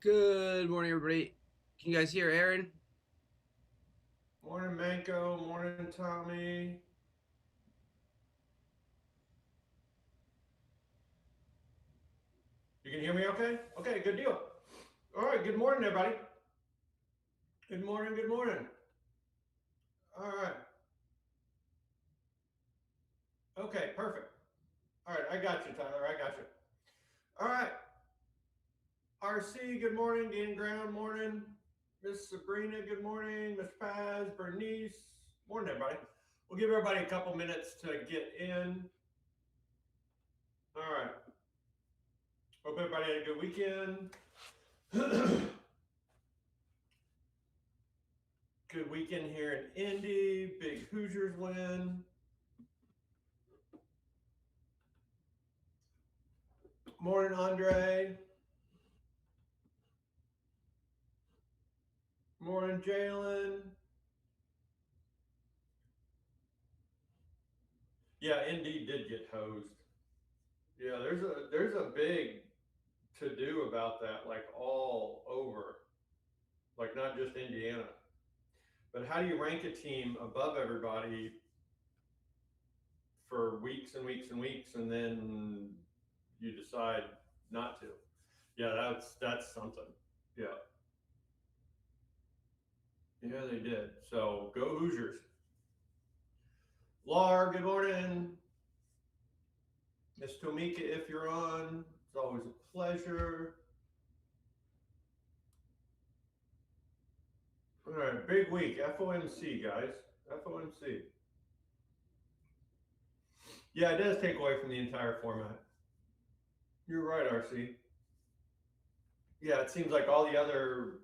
Good morning, everybody. Can you guys hear Aaron? Morning, Manko. Morning, Tommy. You can hear me okay? Okay, good deal. All right, good morning, everybody. Good morning, good morning. All right. Okay, perfect. All right, I got you, Tyler. I got you. All right. RC, good morning. Dan Brown, morning. Miss Sabrina, good morning. Miss Paz, Bernice, morning, everybody. We'll give everybody a couple minutes to get in. All right. Hope everybody had a good weekend. Good weekend here in Indy. Big Hoosiers win. Morning, Andre. Morning, Jalen. Yeah, Indy did get hosed. Yeah, there's a big to do about that, like all over, like not just Indiana. But how do you rank a team above everybody for weeks and weeks and weeks, and then you decide not to? Yeah, that's something. Yeah, yeah, they did. So go Hoosiers. Lar, good morning. Miss Tomika, if you're on, it's always a pleasure. All right, big week. FOMC, guys. FOMC. Yeah, it does take away from the entire format. You're right, RC. Yeah, it seems like all the other,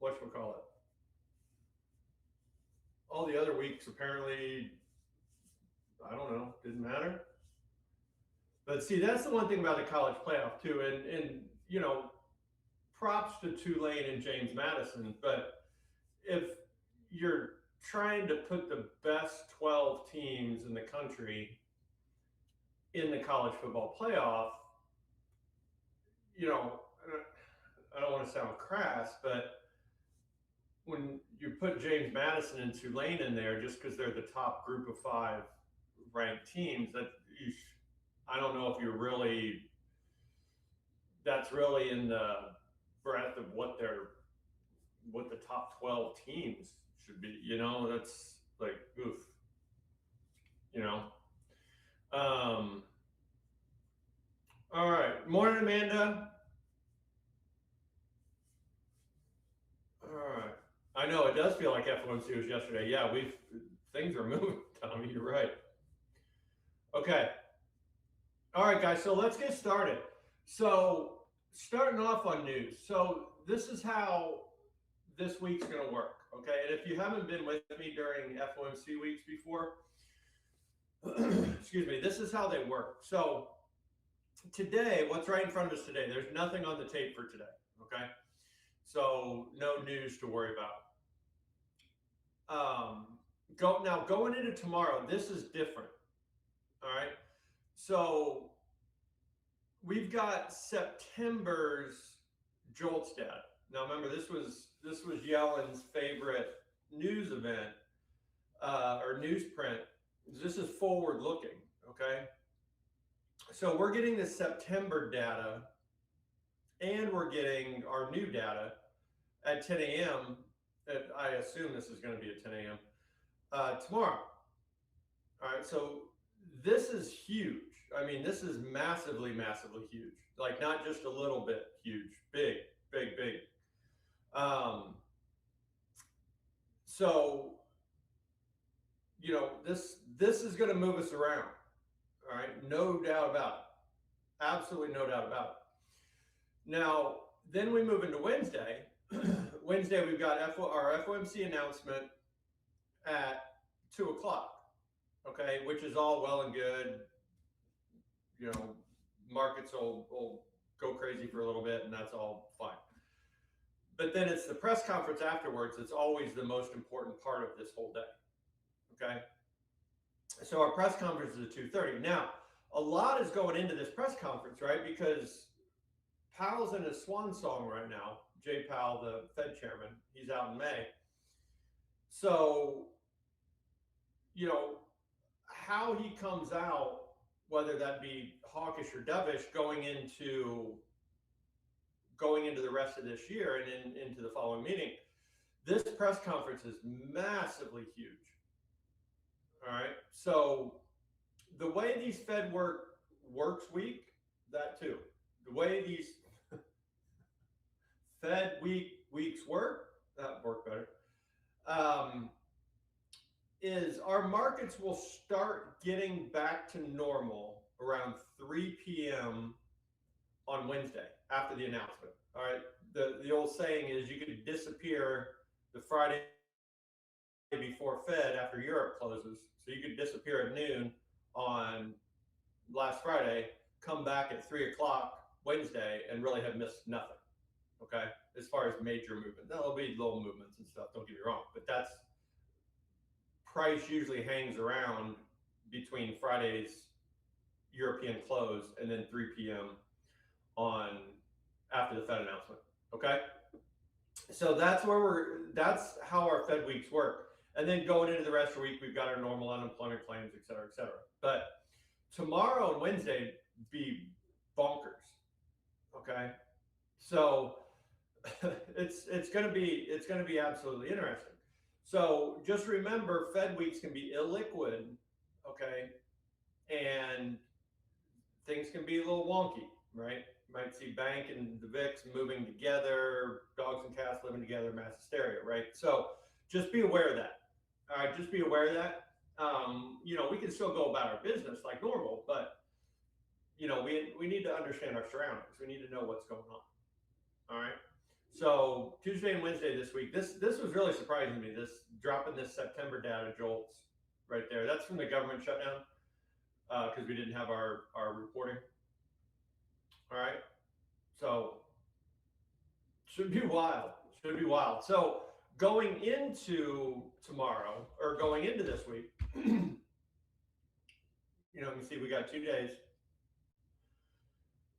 whatchamacallit, all the other weeks apparently, I don't know, didn't matter. But see, that's the one thing about the college playoff, too. And props to Tulane and James Madison. But if you're trying to put the best 12 teams in the country in the college football playoff, you know, I don't want to sound crass, but when you put James Madison and Tulane in there just because they're the top group of five ranked teams, I don't know if you're really that's really in the breadth of what the top 12 teams should be. That's like oof. You know. Um, all right, morning, Amanda. All right. I know it does feel like FOMC was yesterday. Yeah, we've things are moving, Tommy. You're right. Okay. All right, guys. So let's get started. So starting off on news. So this is how this week's going to work. Okay. And if you haven't been with me during FOMC weeks before, excuse me, this is how they work. So today, what's right in front of us today? There's nothing on the tape for today. Okay. So no news to worry about. Going into tomorrow, this is different. All right. So we've got September's Jolts data. Now remember, this was Yellen's favorite news event or newsprint. This is forward looking. Okay. So we're getting the September data and we're getting our new data at 10 a.m. I assume this is going to be at 10 a.m. Tomorrow. All right, so this is huge. I mean, this is massively, massively huge. Like not just a little bit huge, big, big, big. Um, so this is going to move us around. All right, no doubt about it. Absolutely no doubt about it. Now, then we move into Wednesday. Wednesday, we've got our FOMC announcement at 2 o'clock. Okay, which is all well and good. You know, markets will go crazy for a little bit, and that's all fine. But then it's the press conference afterwards that's always the most important part of this whole day. Okay, so our press conference is at 2:30. Now, a lot is going into this press conference, right? Because Powell's in his swan song right now. Jay Powell, the Fed chairman, he's out in May. So, you know, how he comes out, whether that be hawkish or dovish, going into the rest of this year and into the following meeting, this press conference is massively huge. All right. So the way these Fed works week, that too. The way these Fed weeks work, that worked better. Is our markets will start getting back to normal around 3 p.m. on Wednesday after the announcement. All right. The old saying is you could disappear the Friday before Fed after Europe closes. So you could disappear at noon on last Friday, come back at 3 o'clock Wednesday, and really have missed nothing. Okay. As far as major movement, there'll be little movements and stuff. Don't get me wrong, but that's price usually hangs around between Friday's European close and then 3 p.m. on after the Fed announcement. Okay. So that's that's how our Fed weeks work. And then going into the rest of the week, we've got our normal unemployment claims, et cetera, et cetera. But tomorrow and Wednesday be bonkers. Okay. So it's gonna be absolutely interesting. So just remember, Fed weeks can be illiquid, okay, and things can be a little wonky, right? You might see bank and the VIX moving together, dogs and cats living together, mass hysteria, right? So just be aware of that. All right, just be aware of that. You know, we can still go about our business like normal, but you know, we need to understand our surroundings. We need to know what's going on. All right. So Tuesday and Wednesday this week, this was really surprising to me. This dropping this September data jolts right there. That's from the government shutdown because we didn't have our reporting. All right. So should be wild. Should be wild. So going into tomorrow or going into this week, you know, you see we got 2 days.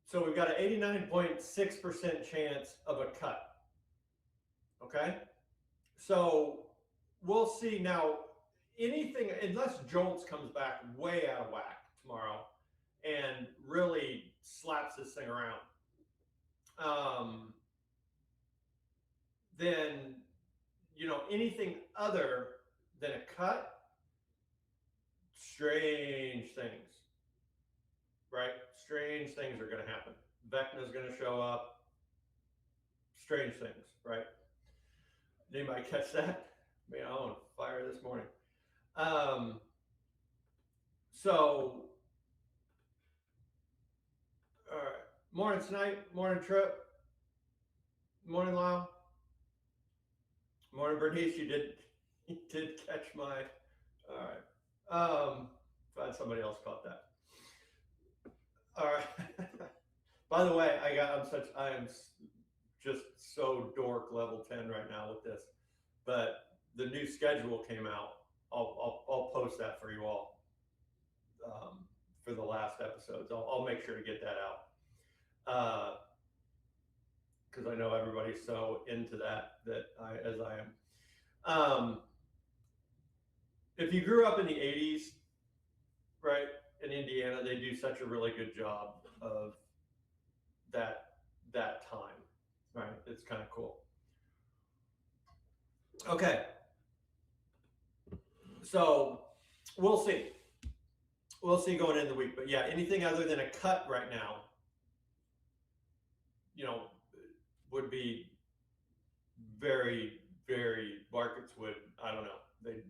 So we've got an 89.6% chance of a cut. Okay. So we'll see now. Anything, unless Jolts comes back way out of whack tomorrow and really slaps this thing around, then, you know, anything other than a cut, strange things, right? Strange things are going to happen. Vecna's going to show up. Strange things, right? Anybody catch that? Man, I'm on fire this morning. So, all right. Morning, Snipe. Morning, Trip. Morning, Lyle. Morning, Bernice. You did catch my. All right. Glad somebody else caught that. All right. By the way, I am just so dork level 10 right now with this, but the new schedule came out. I'll post that for you all for the last episodes. I'll make sure to get that out because I know everybody's so into that as I am. If you grew up in the 80s, right, in Indiana, they do such a really good job of that time, right? It's kind of cool. Okay. So we'll see. We'll see going into the week. But yeah, anything other than a cut right now, you know, would be very, very, markets would, I don't know,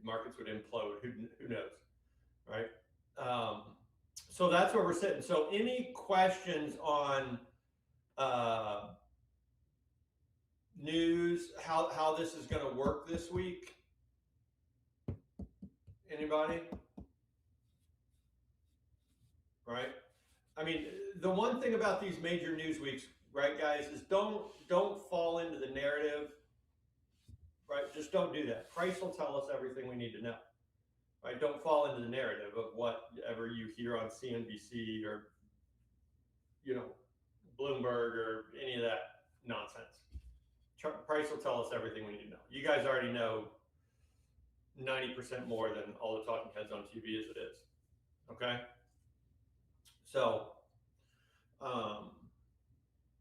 markets would implode. Who knows, right? So that's where we're sitting. So any questions on news, how this is going to work this week? Anybody? Right? I mean, the one thing about these major news weeks, right, guys, is don't fall into the narrative, right? Just don't do that. Price will tell us everything we need to know, right? Don't fall into the narrative of whatever you hear on CNBC or, you know, Bloomberg or any of that nonsense. Price will tell us everything we need to know. You guys already know 90% more than all the talking heads on TV as it is. Okay. So,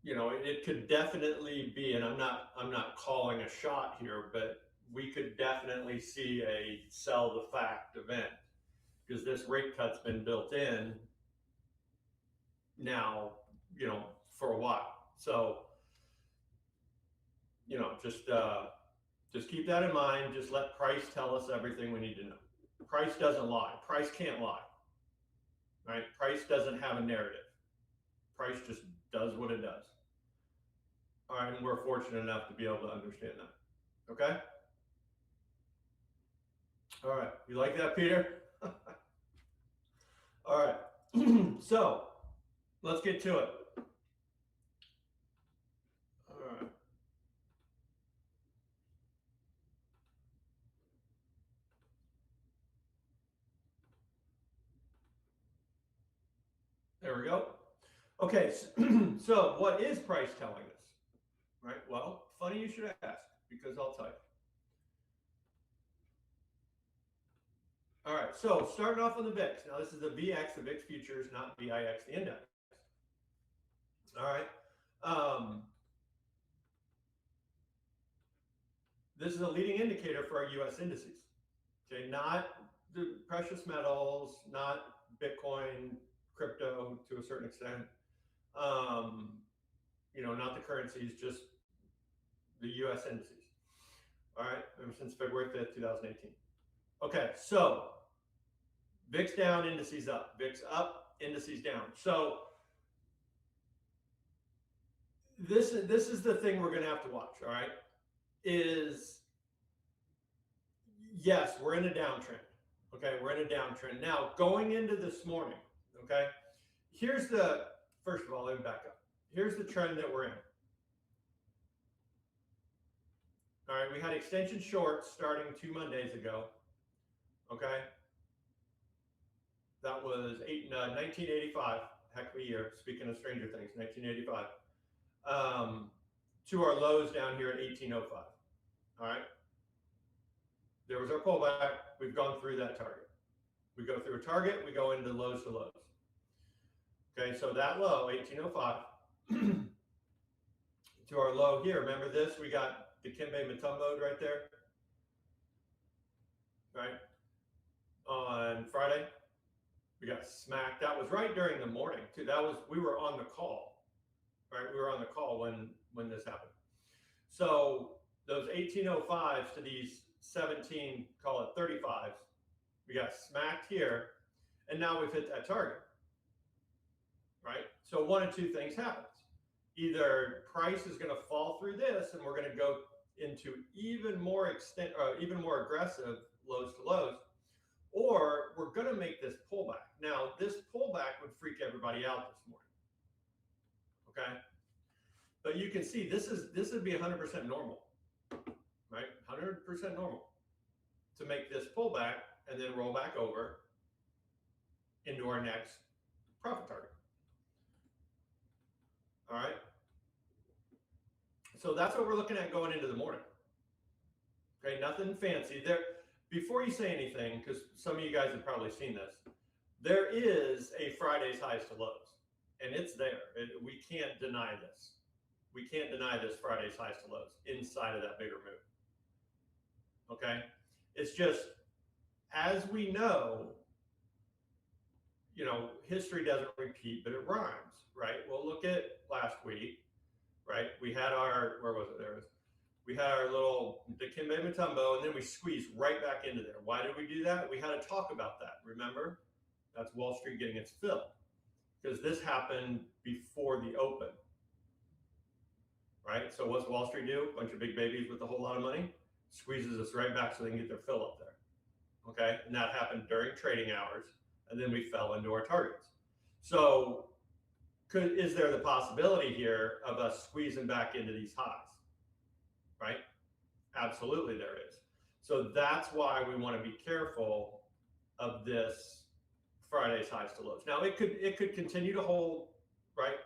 you know, it could definitely be, and I'm not calling a shot here, but we could definitely see a sell the fact event because this rate cut's been built in now, you know, for a while. So, you know, just keep that in mind. Just let price tell us everything we need to know. Price doesn't lie. Price can't lie. Right? Price doesn't have a narrative. Price just does what it does. All right, and we're fortunate enough to be able to understand that. Okay? All right. You like that, Peter? All right. So let's get to it. All right. There we go. Okay, so what is price telling us? Right? Well, funny you should ask, because I'll tell you. All right, so starting off on the VIX. Now this is the VX, the VIX futures, not VIX, the index. All right. This is a leading indicator for our U.S. indices. Okay, not the precious metals, not Bitcoin, crypto to a certain extent. You know, not the currencies, just the U.S. indices. All right, ever since February 5th, 2018. Okay, so VIX down, indices up. VIX up, indices down. So this is the thing we're going to have to watch. All right, is yes, we're in a downtrend. Okay, we're in a downtrend now. Going into this morning. Okay, here's the first of all. Let me back up. Here's the trend that we're in. All right, we had extension shorts starting 2 Mondays ago. Okay, that was 1985. Heck of a year. Speaking of Stranger Things, 1985. To our lows down here at 1805. All right. There was our pullback. We've gone through that target. We go through a target. We go into lows to lows. Okay, so that low, 1805, to our low here. Remember this? We got the Kimbe Matumbo right there. Right. On Friday, we got smacked. That was right during the morning too. We were on the call, right? We were on the call when this happened. So those 1805s to these 17, call it 35s, we got smacked here, and now we've hit that target, right? So one of two things happens. Either price is going to fall through this, and we're going to go into even more aggressive lows to lows, or we're going to make this pullback. Now, this pullback would freak everybody out this morning. Okay, but you can see this would be 100% normal, right? 100% normal to make this pullback and then roll back over into our next profit target. All right. So that's what we're looking at going into the morning. Okay, nothing fancy there. Before you say anything, because some of you guys have probably seen this, there is a Friday's highs to lows, and it's there. We can't deny this. We can't deny this Friday's highs to lows inside of that bigger move. Okay, it's just, as we know, you know, history doesn't repeat, but it rhymes, right? Well, look at last week, right? We had our, where was it? There it is. We had our little Dikembe Mutombo, and then we squeezed right back into there. Why did we do that? We had to talk about that, remember? That's Wall Street getting its fill, because this happened before the open, right? So what's Wall Street do? A bunch of big babies with a whole lot of money, squeezes us right back so they can get their fill up there, okay? And that happened during trading hours, and then we fell into our targets. So is there the possibility here of us squeezing back into these highs? Right? Absolutely there is. So that's why we want to be careful of this Friday's highs to lows. Now it could continue to hold, right?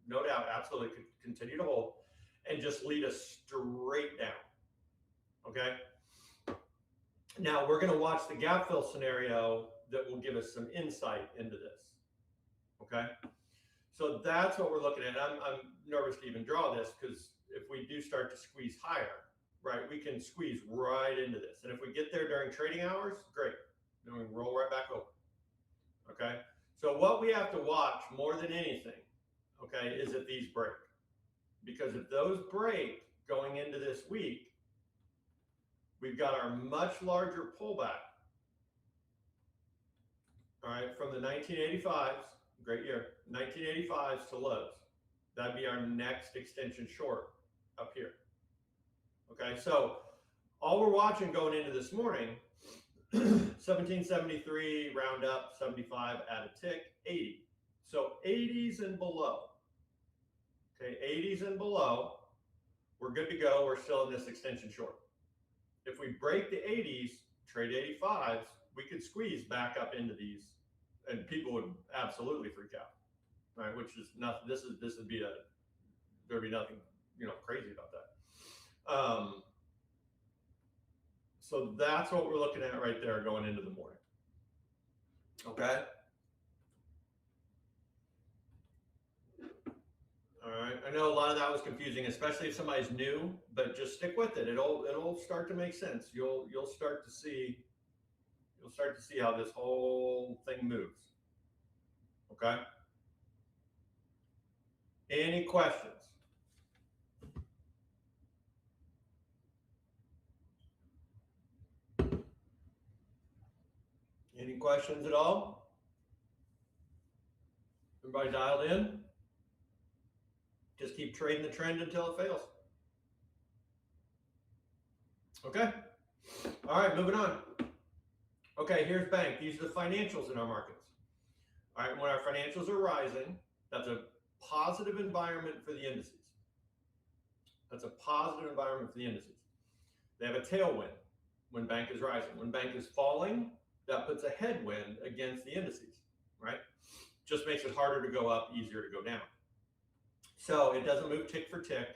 no doubt, absolutely could continue to hold and just lead us straight down. Okay. Now we're going to watch the gap fill scenario that will give us some insight into this. Okay. So that's what we're looking at. I'm nervous to even draw this because if we do start to squeeze higher, right, we can squeeze right into this. And if we get there during trading hours, great. Then we roll right back over. Okay. So what we have to watch more than anything, okay, is if these break. Because if those break going into this week, we've got our much larger pullback, all right, from the 1985s, great year, 1985s to lows. That'd be our next extension short up here. Okay, so all we're watching going into this morning, 1773, round up, 75, add a tick, 80. So 80s and below. Okay, 80s and below, we're good to go. We're still in this extension short. If we break the 80s, trade 85s, we could squeeze back up into these, and people would absolutely freak out, right? Which is not, this would be there'd be nothing, crazy about that. So that's what we're looking at right there going into the morning. Okay. All right. I know a lot of that was confusing, especially if somebody's new, but just stick with it. It'll start to make sense. You'll start to see how this whole thing moves. Okay. Any questions? Any questions at all? Everybody dialed in? Just keep trading the trend until it fails. Okay. All right, moving on. Okay, here's bank. These are the financials in our markets. All right, when our financials are rising, that's a positive environment for the indices. That's a positive environment for the indices. They have a tailwind when bank is rising. When bank is falling, that puts a headwind against the indices, right? Just makes it harder to go up, easier to go down. So it doesn't move tick for tick.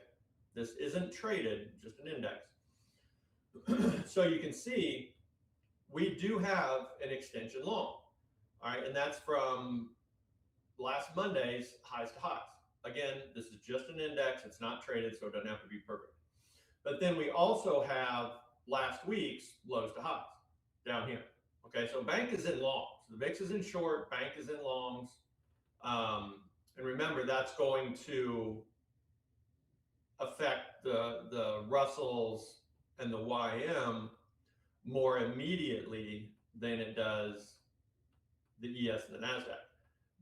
This isn't traded, just an index. So you can see we do have an extension long, all right? And that's from last Monday's highs to highs. Again, this is just an index. It's not traded, so it doesn't have to be perfect. But then we also have last week's lows to highs down here. Okay, so bank is in longs. The VIX is in short, bank is in longs. And remember, that's going to affect the Russells and the YM more immediately than it does the ES and the NASDAQ.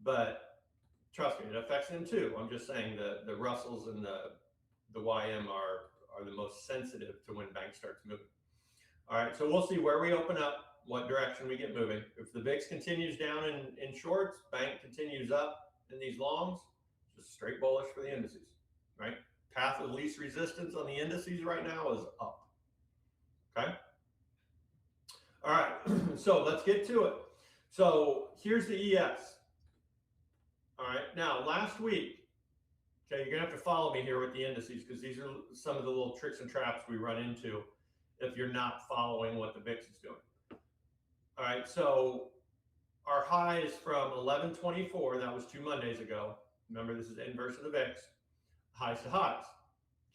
But trust me, it affects them too. I'm just saying the Russells and the YM are the most sensitive to when bank starts moving. All right, so we'll see where we open up, what direction we get moving. If the VIX continues down in shorts, bank continues up in these longs, just straight bullish for the indices, right? Path of least resistance on the indices right now is up. Okay. All right. So let's get to it. So here's the ES. All right. Now, last week, okay, you're going to have to follow me here with the indices because these are some of the little tricks and traps we run into if you're not following what the VIX is doing. All right. So our highs from 1124, that was 2 Mondays ago. Remember, this is inverse of the VIX. Highs to highs.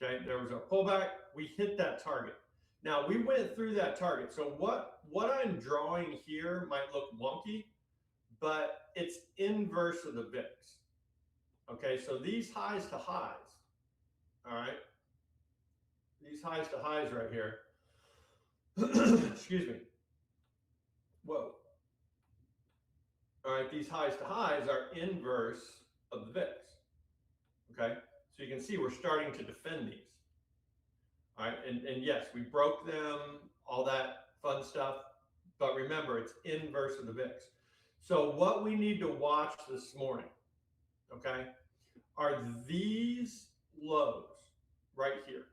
Okay, there was our pullback. We hit that target. Now we went through that target. So what I'm drawing here might look wonky, but it's inverse of the VIX. Okay, so these highs to highs, all right, these highs to highs right here, excuse me, whoa. All right, these highs to highs are inverse of the VIX. Okay, so you can see we're starting to defend these. All right, and yes, we broke them, all that fun stuff, but remember, it's inverse of the VIX. So what we need to watch this morning, okay, are these lows right here.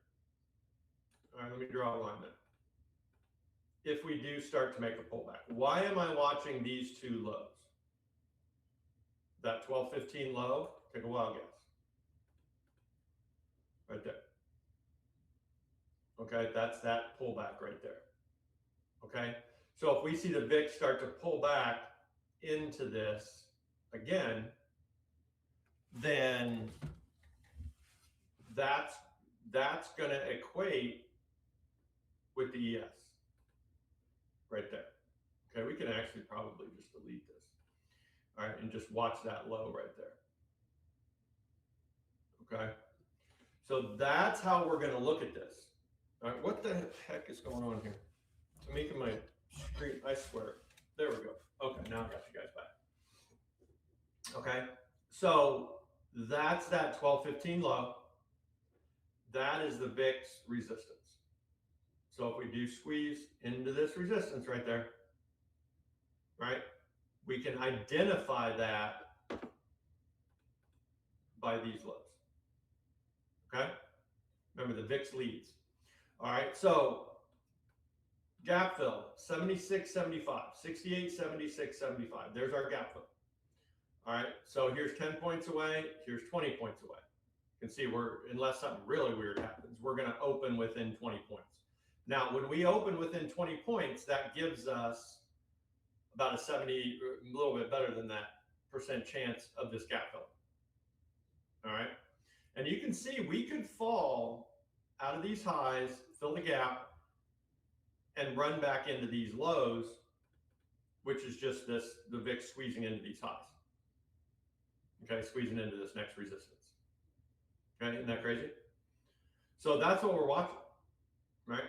All right, let me draw a line there. If we do start to make a pullback, why am I watching these two lows? That 1215 low, take a wild guess. right there. Okay, that's that pullback right there. Okay, so if we see the VIX start to pull back into this again, then that's going to equate with the ES right there. Okay, we can actually probably just delete this. All right, and just watch that low right there. Okay, so that's how we're going to look at this. All right, what the heck is going on here? I'm making my screen, I swear. There we go. Okay, now I got you guys back. Okay, so that's that 1215 low. That is the VIX resistance. So if we do squeeze into this resistance right there, right, we can identify that by these lows. Okay, remember the VIX leads. All right, so gap fill 76.75, 68, 76, 75. There's our gap fill. All right, so here's 10 points away, here's 20 points away. You can see unless something really weird happens, we're going to open within 20 points. Now, when we open within 20 points, that gives us about a 70, a little bit better than that % chance of this gap fill. All right, and you can see we could fall out of these highs, fill the gap, and run back into these lows, which is just the VIX squeezing into these highs. Okay, squeezing into this next resistance. Okay, isn't that crazy? So that's what we're watching, right?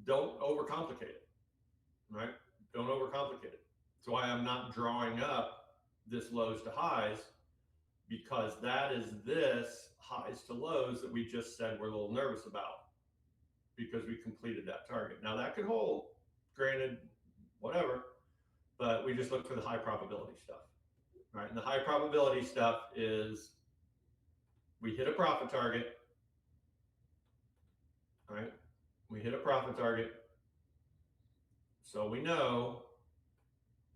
Don't overcomplicate it, right? Don't overcomplicate it. That's why I'm not drawing up this lows to highs, because that is this highs to lows that we just said we're a little nervous about because we completed that target. Now that could hold, granted, whatever, but we just look for the high probability stuff, right? And the high probability stuff is we hit a profit target, right? We hit a profit target. So we know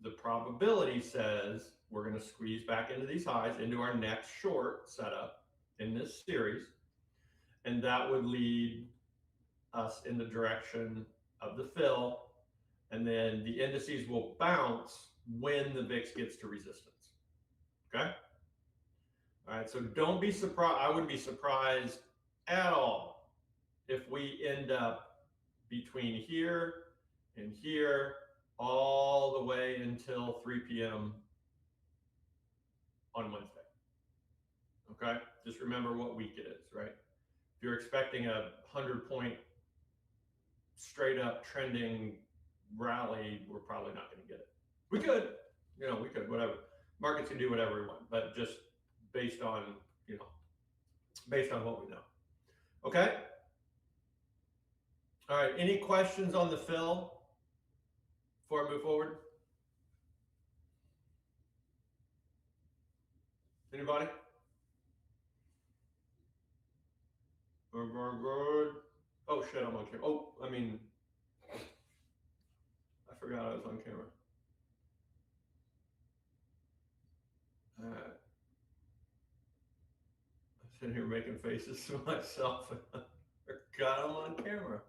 the probability says we're going to squeeze back into these highs, into our next short setup in this series. And that would lead us in the direction of the fill. And then the indices will bounce when the VIX gets to resistance. Okay? All right, so don't be surprised. I wouldn't be surprised at all if we end up between here and here all the way until 3 p.m. on Wednesday. Okay, just remember what week it is, right? If you're expecting a 100-point straight up trending rally, we're probably not going to get it. We could, we could, whatever. Markets can do whatever we want, but just based on, based on what we know. Okay. All right. Any questions on the fill before I move forward? Anybody? Good. Oh shit, I'm on camera. Oh, I forgot I was on camera. I'm sitting here making faces to myself. I forgot I'm on camera.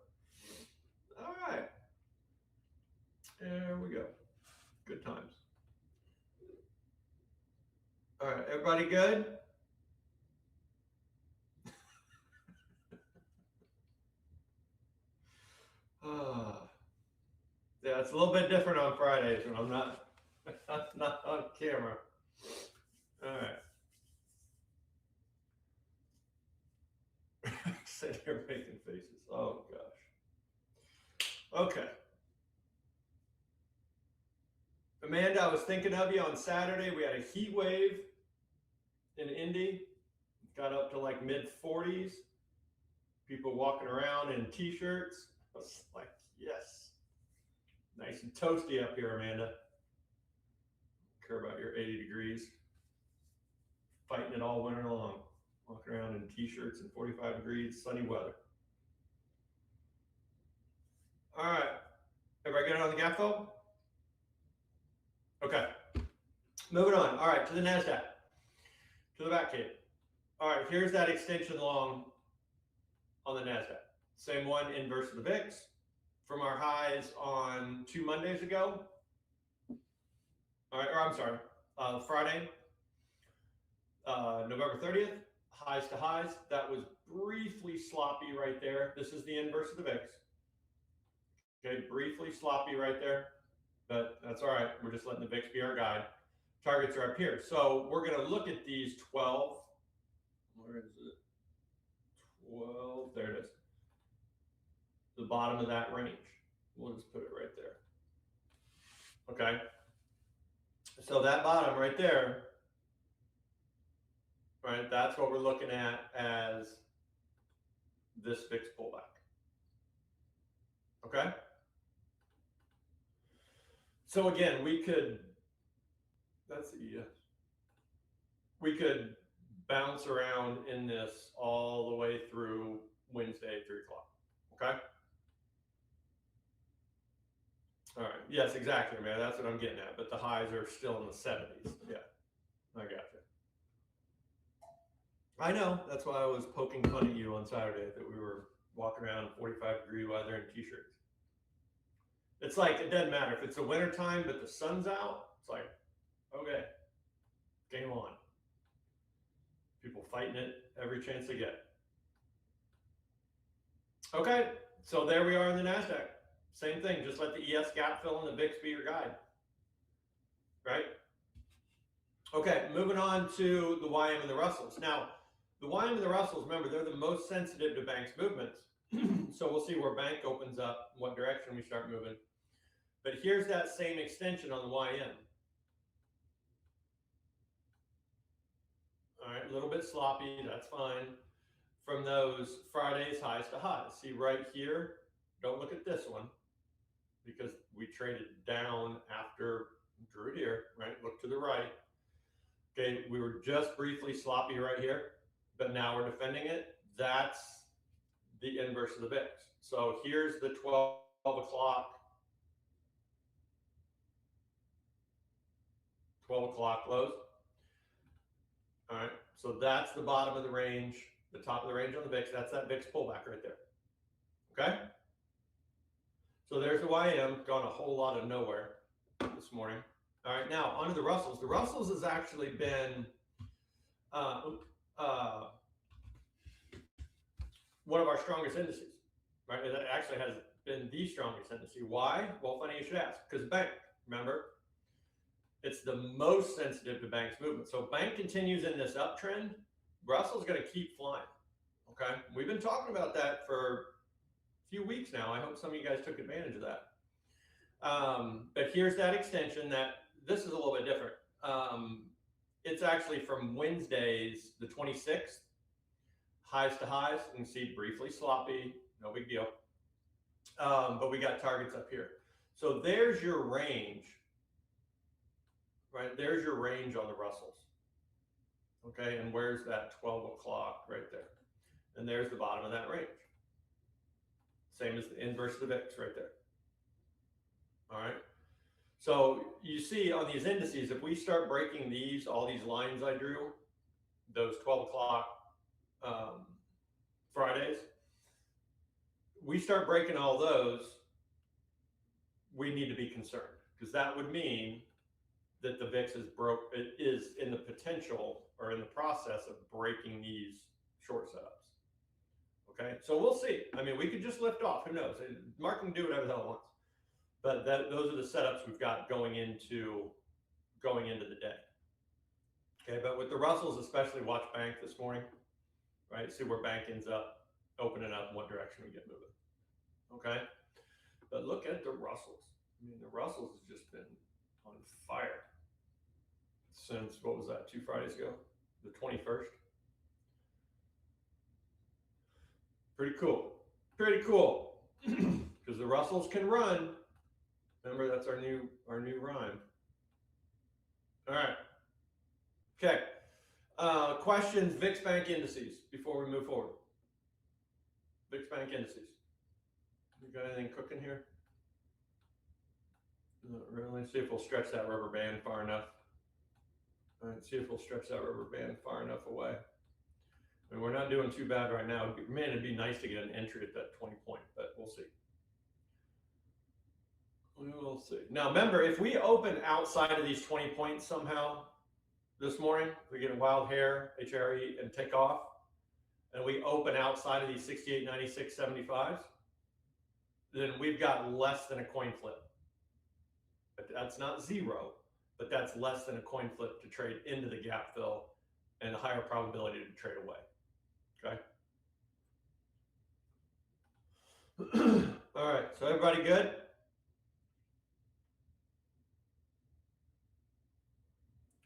All right. There we go. Good times. All right, everybody good? Yeah, it's a little bit different on Fridays when I'm not on camera. All right. Sitting here making faces. Oh gosh. Okay. Amanda, I was thinking of you on Saturday. We had a heat wave in Indy. Got up to like mid 40s. People walking around in t-shirts. I was like, yes. Nice and toasty up here, Amanda. Don't care about your 80 degrees. Fighting it all winter long. Walking around in t-shirts and 45 degrees, sunny weather. All right. Everybody get it on the gap fill? Okay. Moving on. All right, to the NASDAQ. To the back cape. All right, here's that extension long on the NASDAQ. Same one, inverse of the VIX. From our highs on 2 Mondays ago. All right, or I'm sorry, Friday, November 30th, highs to highs. That was briefly sloppy right there. This is the inverse of the VIX. Okay, briefly sloppy right there, but that's all right. We're just letting the VIX be our guide. Targets are up here. So we're going to look at these 12. Where is it? 12. There it is. The bottom of that range. We'll just put it right there. Okay. So that bottom right there, right, that's what we're looking at as this VIX pullback. Okay. So again, we could, that's the ES. We could bounce around in this all the way through Wednesday, 3 o'clock. Okay. All right. Yes, exactly, man. That's what I'm getting at. But the highs are still in the 70s. Yeah, I got you. I know. That's why I was poking fun at you on Saturday that we were walking around in 45-degree weather in t-shirts. It's like, it doesn't matter if it's the winter time, but the sun's out. It's like, okay, game on. People fighting it every chance they get. Okay, so there we are in the NASDAQ. Same thing, just let the ES gap fill and the VIX be your guide, right? Okay, moving on to the YM and the Russells. Now, the YM and the Russells, remember, they're the most sensitive to banks' movements. So we'll see where bank opens up, what direction we start moving. But here's that same extension on the YM. All right, a little bit sloppy, that's fine. From those Fridays highs to highs. See right here, don't look at this one because we traded down after drew it here, right? Look to the right. Okay, we were just briefly sloppy right here, but now we're defending it. That's the inverse of the VIX. So here's the 12 o'clock. 12 o'clock lows. All right, so that's the bottom of the range, the top of the range on the VIX. That's that VIX pullback right there. Okay? So there's the YM, gone a whole lot of nowhere this morning. All right, now onto the Russells. The Russells has actually been one of our strongest indices, right? It actually has been the strongest index. Why? Well, funny you should ask, because bank, remember, it's the most sensitive to bank's movement. So bank continues in this uptrend, Russell's going to keep flying. Okay, we've been talking about that for a few weeks now. I hope some of you guys took advantage of that. But here's that extension. That this is a little bit different. It's actually from Wednesday's, the 26th, highs to highs. You can see briefly sloppy, no big deal. But we got targets up here. So there's your range, right? There's your range on the Russells. Okay, and where's that 12 o'clock right there? And there's the bottom of that range. Same as the inverse of the VIX right there. All right. So you see on these indices, if we start breaking these, all these lines I drew, those 12 o'clock Fridays, we start breaking all those, we need to be concerned, because that would mean that the VIX is in the potential or in the process of breaking these short setups. Okay, so we'll see. I mean, we could just lift off. Who knows? Mark can do whatever the hell it wants. But those are the setups we've got going into the day. Okay, but with the Russells, especially watch bank this morning, right? See where bank ends up opening up and what direction we get moving. Okay, but look at the Russells. I mean, the Russells has just been on fire since, what was that, 2 Fridays ago? The 21st. Pretty cool. Pretty cool. Because the Russells can run. Remember, that's our new rhyme. All right. Okay. Questions, VIX Bank indices before we move forward. VIX Bank indices. You got anything cooking here? Not really. See if we'll stretch that rubber band far enough. All right, see if we'll stretch that rubber band far enough away. And we're not doing too bad right now. Man, it'd be nice to get an entry at that 20 point, but we'll see. We'll see. Now, remember, if we open outside of these 20 points somehow this morning, we get a wild hair, HRE, and take off, and we open outside of these 68, 96, 75s, then we've got less than a coin flip. But that's not zero, but that's less than a coin flip to trade into the gap fill and a higher probability to trade away. Okay. All right, so everybody good?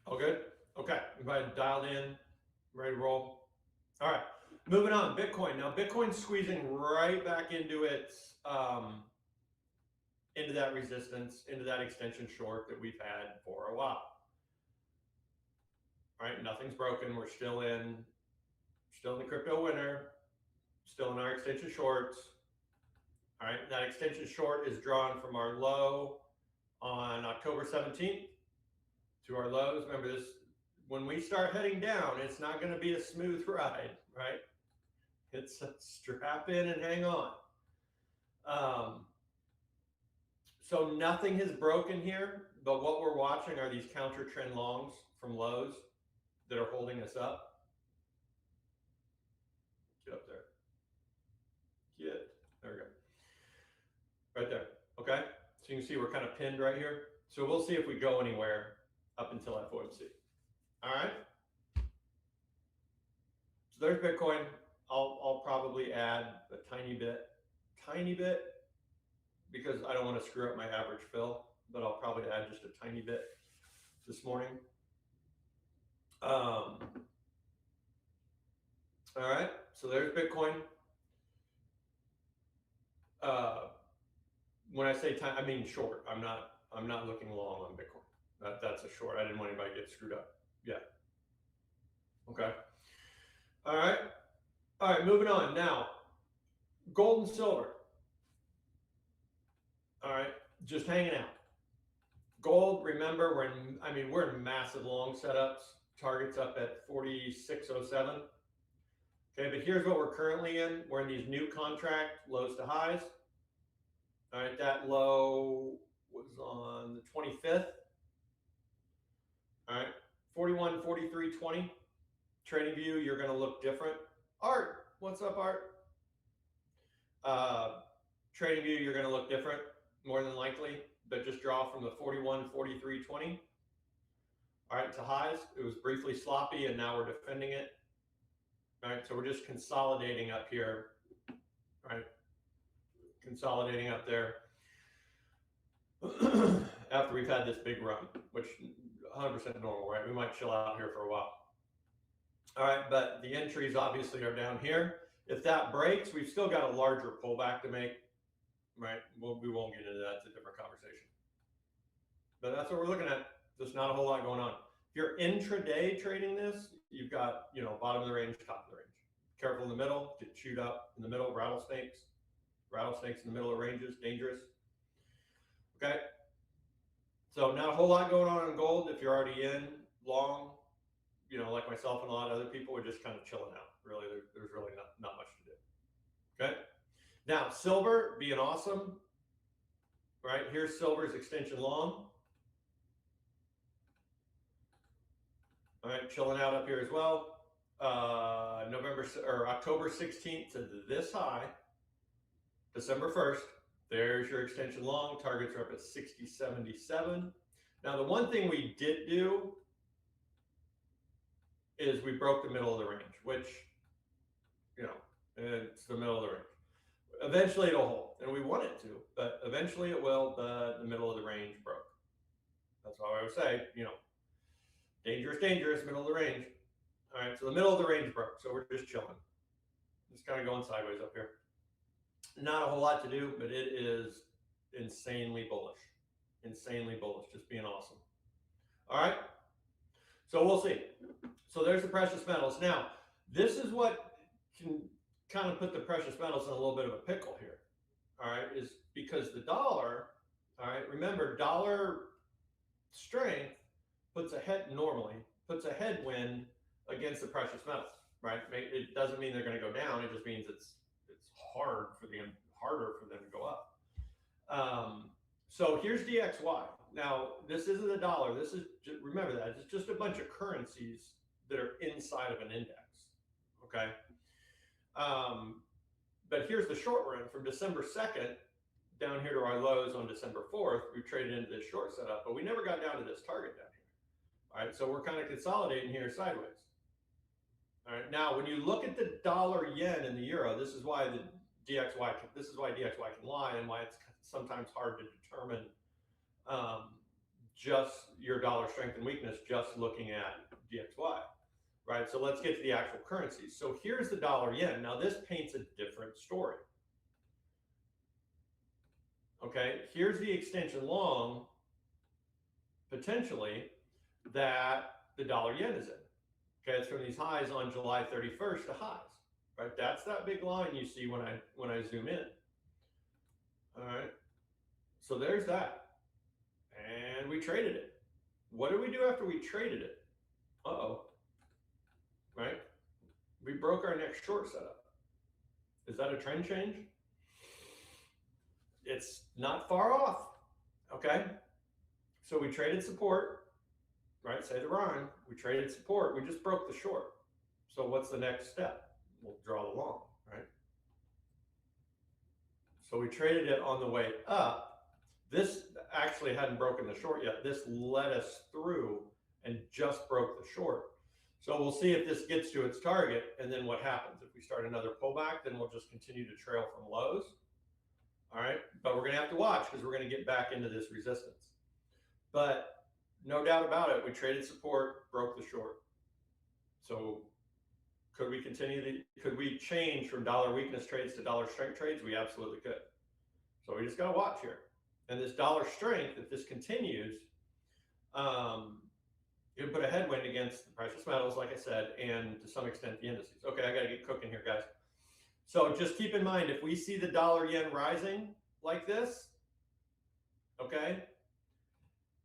All good? Okay, everybody dialed in, ready to roll. All right, moving on, Bitcoin. Now, Bitcoin's squeezing right back into its, into that resistance, into that extension short that we've had for a while. All right, nothing's broken. We're still in the crypto winter, still in our extension shorts. All right, that extension short is drawn from our low on October 17th to our lows. Remember this, when we start heading down, it's not going to be a smooth ride, right? It's a strap in and hang on. So nothing has broken here, but what we're watching are these counter trend longs from lows that are holding us up. Get up there. There we go. Right there. Okay. So you can see we're kind of pinned right here. So we'll see if we go anywhere up until FOMC. All right. So there's Bitcoin. I'll probably add a tiny bit, because I don't want to screw up my average fill, but I'll probably add just a tiny bit this morning. All right. So there's Bitcoin. When I say time, I mean short. I'm not looking long on Bitcoin. That's a short. I didn't want anybody to get screwed up. Yeah. Okay. All right. All right. Moving on now. Gold and silver. All right. Just hanging out. Gold. Remember, we're in massive long setups. Targets up at 46.07. Okay, but here's what we're currently in. We're in these new contract lows to highs. All right, that low was on the 25th. All right, 41, 43, 20. Trading view, you're going to look different. Art, what's up, Art? Trading view, you're going to look different, more than likely, but just draw from the 41, 43, 20. All right, to highs. It was briefly sloppy, and now we're defending it. All right, so we're just consolidating up here. All right, consolidating up there after we've had this big run, which 100% normal, right? We might chill out here for a while. All right, but the entries obviously are down here. If that breaks, we've still got a larger pullback to make, right? We won't get into that. It's a different conversation. But that's what we're looking at. There's not a whole lot going on. If you're intraday trading this, you've got, bottom of the range, top of the range. Careful in the middle, get chewed up in the middle, rattlesnakes. Rattlesnakes in the middle of ranges, dangerous. Okay. So not a whole lot going on in gold. If you're already in long, like myself and a lot of other people, we're just kind of chilling out. Really, there's really not much to do. Okay. Now, silver being awesome, right? Here's silver's extension long. All right, chilling out up here as well. October 16th to this high, December 1st. There's your extension long. Targets are up at 60.77. Now, the one thing we did do is we broke the middle of the range, which, it's the middle of the range. Eventually it'll hold, and we want it to, but eventually it will, but the middle of the range broke. That's why I would say, dangerous, middle of the range. All right, so the middle of the range broke, so we're just chilling. Just kind of going sideways up here. Not a whole lot to do, but it is insanely bullish. Insanely bullish, just being awesome. All right, so we'll see. So there's the precious metals. Now, this is what can kind of put the precious metals in a little bit of a pickle here. All right, is because the dollar, all right, remember, dollar strength puts a headwind against the precious metals. right? It doesn't mean they're going to go down. It just means it's harder for them to go up. So here's DXY. Now this isn't a dollar. This is remember that it's just a bunch of currencies that are inside of an index. Okay. But here's the short run from December 2nd down here to our lows on December 4th. We traded into this short setup, but we never got down to this target down here. All right, so we're kind of consolidating here sideways. All right, now when you look at the dollar yen and the euro, this is why DXY can lie, and why it's sometimes hard to determine just your dollar strength and weakness just looking at DXY. Right, so let's get to the actual currencies. So here's the dollar yen. Now this paints a different story. Okay, here's the extension long, potentially, that the dollar yen is in. Okay, it's from these highs on July 31st to highs. Right, that's that big line you see when I zoom in. All right, so there's that, and we traded it. What did we do after we traded it? Uh-oh. Right? We broke our next short setup. Is that a trend change? It's not far off. Okay. So we traded support, right? Say the rhyme. We traded support. We just broke the short. So what's the next step? We'll draw the long, right? So we traded it on the way up. This actually hadn't broken the short yet. This led us through and just broke the short. So we'll see if this gets to its target, and then what happens. If we start another pullback, then we'll just continue to trail from lows. All right, but we're going to have to watch because we're going to get back into this resistance. But no doubt about it, we traded support, broke the short. So could we could we change from dollar weakness trades to dollar strength trades? We absolutely could. So we just got to watch here. And this dollar strength, if this continues, it would put a headwind against the precious metals, like I said, and to some extent the indices. Okay, I got to get cooking here, guys. So just keep in mind, if we see the dollar yen rising like this, okay,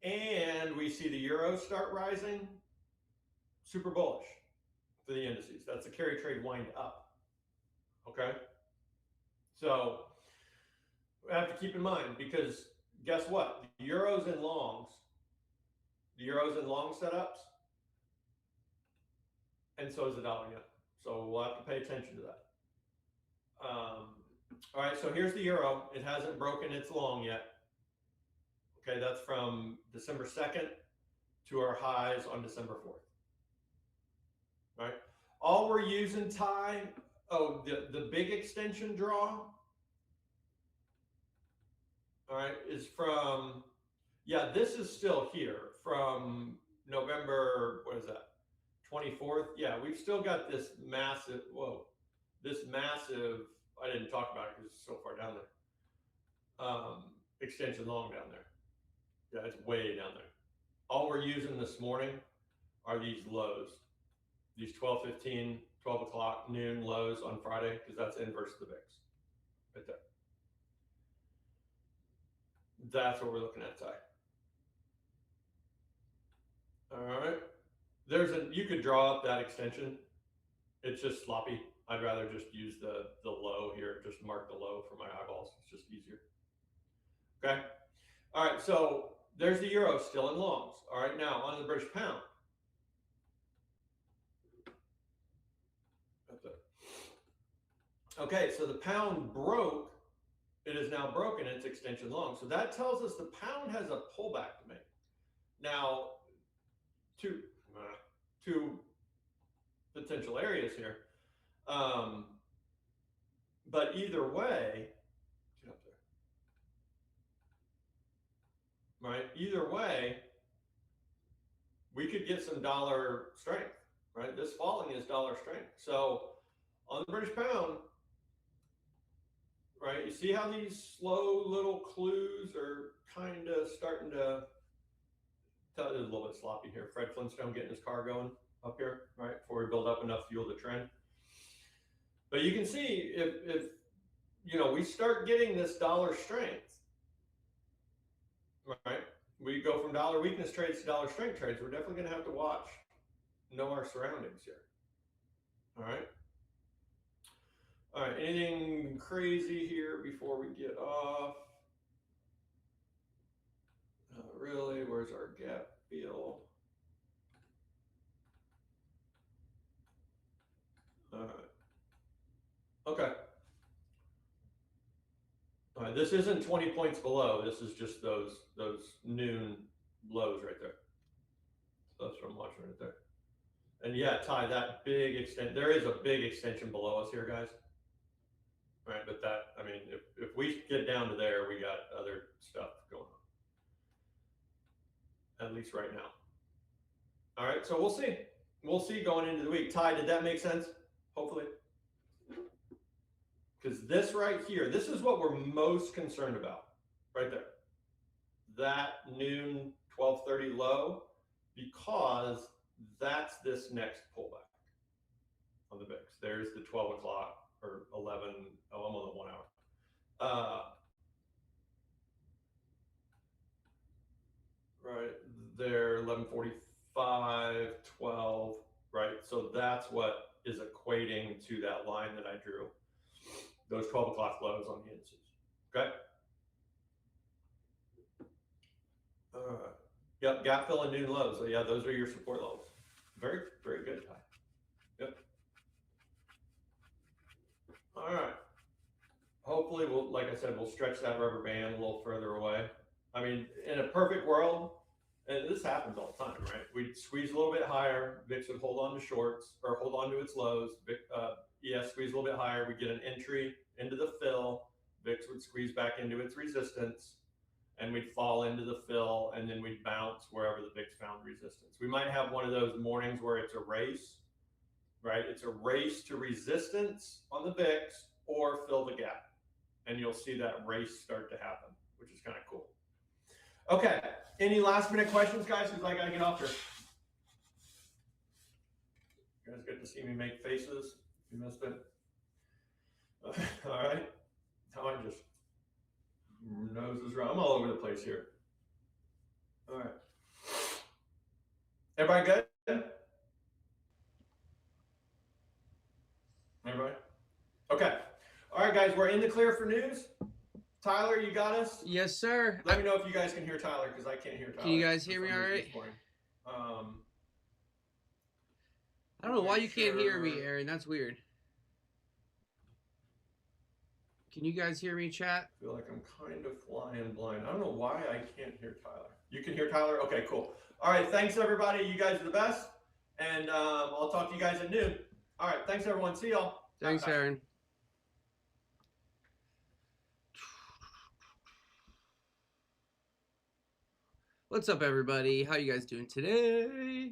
and we see the euro start rising, super bullish for the indices. That's a carry trade wind up, okay? So we have to keep in mind, because guess what? The euros and longs setups, and so is the dollar yen. So we'll have to pay attention to that. All right, so here's the euro. It hasn't broken its long yet. Okay, that's from December 2nd to our highs on December 4th. Right? All we're using, Ty, the big extension draw, all right, is from, yeah, this is still here from November, what is that, 24th? Yeah, we've still got this massive, I didn't talk about it because it's so far down there. Extension long down there. Yeah, it's way down there. All we're using this morning are these lows, these 12:15, 12 o'clock, noon lows on Friday, because that's inverse of the VIX, right there. That's what we're looking at, Ty. All right. You could draw up that extension. It's just sloppy. I'd rather just use the low here, just mark the low for my eyeballs. It's just easier. Okay. All right. So there's the euro still in longs. All right. Now on the British pound. Okay. So the pound broke. It is now broken its extension long. So that tells us the pound has a pullback to make. Now, two potential areas here. But either way, get up there. Right? Either way, we could get some dollar strength. Right? This falling is dollar strength. So on the British pound, right, you see how these slow little clues are kind of starting to tell you. A little bit sloppy here. Fred Flintstone getting his car going up here, right, before we build up enough fuel to trend. But you can see if we start getting this dollar strength, right? We go from dollar weakness trades to dollar strength trades. We're definitely going to have to know our surroundings here. All right. All right. Anything crazy here before we get off? Really? Where's our gap fill? All right. Okay. All right. This isn't 20 points below. This is just those noon lows right there. So that's what I'm watching right there. And yeah, Ty, that big extent. There is a big extension below us here, guys. Right, but that, I mean, if we get down to there, we got other stuff going on. At least right now. All right, so we'll see. We'll see going into the week. Ty, did that make sense? Hopefully. Because this right here, this is what we're most concerned about. Right there. That noon 12:30 low, because that's this next pullback on the VIX. There's the 12 o'clock or 11. Oh, I'm on the 1 hour. Right there, 11:45, 12. Right, so that's what is equating to that line that I drew. Those 12 o'clock lows on the indices. Okay. Yep, gap fill and noon lows. So yeah, those are your support levels. Very, very good, Ty. Yep. All right. Hopefully, we'll, like I said, we'll stretch that rubber band a little further away. I mean, in a perfect world, and this happens all the time, right? We'd squeeze a little bit higher. VIX would hold on to shorts or hold on to its lows. ES squeeze a little bit higher. We get an entry into the fill. VIX would squeeze back into its resistance, and we'd fall into the fill, and then we'd bounce wherever the VIX found resistance. We might have one of those mornings where it's a race, right? It's a race to resistance on the VIX or fill the gap. And you'll see that race start to happen, which is kind of cool. Okay, any last minute questions, guys? Because I got to get off here. You guys get to see me make faces. If you missed it. All right. Now I just noses around. I'm all over the place here. All right. Everybody good? Everybody? Okay. All right, guys, we're in the clear for news. Tyler, you got us? Yes, sir. Let me know if you guys can hear Tyler, because I can't hear Tyler. Can you guys hear me all right? I don't know why you can't hear me, Aaron. That's weird. Can you guys hear me, chat? I feel like I'm kind of flying blind. I don't know why I can't hear Tyler. You can hear Tyler? Okay, cool. All right, thanks, everybody. You guys are the best. And I'll talk to you guys at noon. All right, thanks, everyone. See y'all. Thanks, Bye. Aaron. What's up, everybody? How you guys doing today?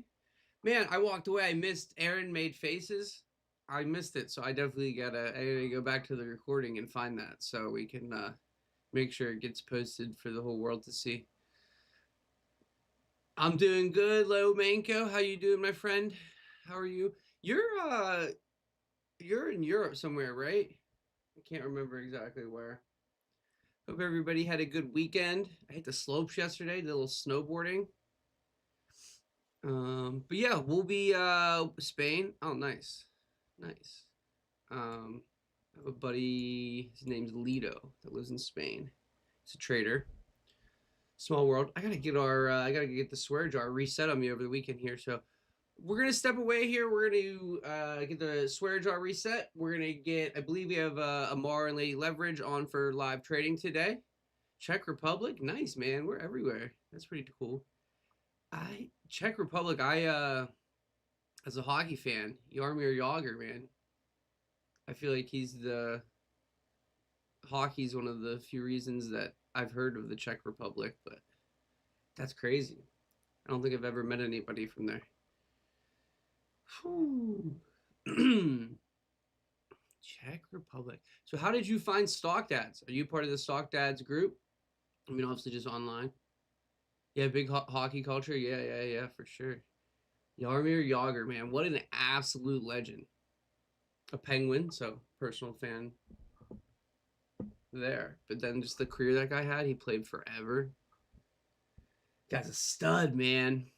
Man, I walked away. I missed Aaron made faces. I missed it, so I definitely gotta go back to the recording and find that so we can make sure it gets posted for the whole world to see. I'm doing good, Lo Manco. How you doing, my friend? How are you? You're in Europe somewhere, right? I can't remember exactly where. Hope everybody had a good weekend. I hit the slopes yesterday, did a little snowboarding. But yeah, we'll be Spain. Oh, nice. Nice. I have a buddy, his name's Lido, that lives in Spain. He's a trader. Small world. I gotta get the swear jar reset on me over the weekend here. So we're gonna step away here. We're gonna get the swear jar reset. We're gonna get, I believe we have Ammar and Lady Leverage on for live trading today. Czech Republic, nice, man. We're everywhere. That's pretty cool. Czech Republic, as a hockey fan, Jaromír Jágr, man. I feel like hockey's one of the few reasons that I've heard of the Czech Republic, but that's crazy. I don't think I've ever met anybody from there. Czech Republic. So how did you find StockDads? Are you part of the StockDads group? I mean, obviously just online. Yeah, big hockey culture. Yeah, for sure. Jaromír Jágr, man, what an absolute legend. A Penguin, so personal fan there. But then just the career that guy had, he played forever. Guy's a stud, man.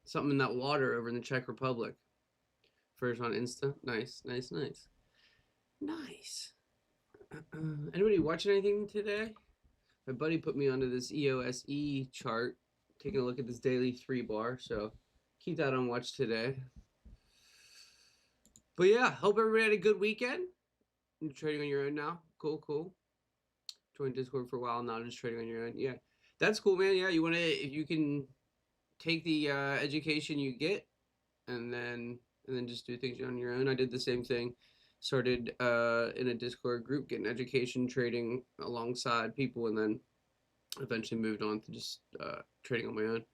Something in that water over in the Czech Republic. First on Insta. Nice, nice, nice. Nice. Anybody watching anything today? My buddy put me onto this EOSE chart, taking a look at this daily 3 bar, so keep that on watch today. But yeah, hope everybody had a good weekend. You're trading on your own now. Cool, cool. Joined Discord for a while now, just trading on your own. Yeah, that's cool, man. Yeah, if you can take the education you get and then just do things on your own. I did the same thing. Started in a Discord group, getting education, trading alongside people, and then eventually moved on to just trading on my own.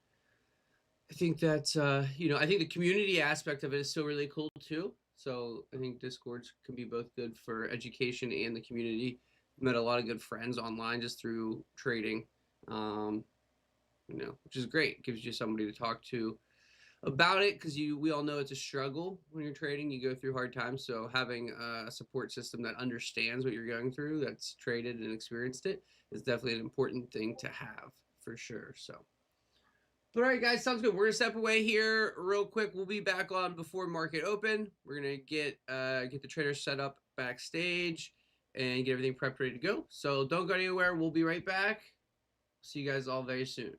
I think that's I think the community aspect of it is still really cool too. So I think Discords can be both good for education and the community. Met a lot of good friends online just through trading, which is great. It gives you somebody to talk to about it, because we all know it's a struggle when you're trading. You go through hard times, so having a support system that understands what you're going through, that's traded and experienced it, is definitely an important thing to have for sure. So, but all right, guys, sounds good. We're gonna step away here real quick. We'll be back on before market open. We're gonna get the traders set up backstage and get everything prepped, ready to go. So don't go anywhere. We'll be right back. See you guys all very soon.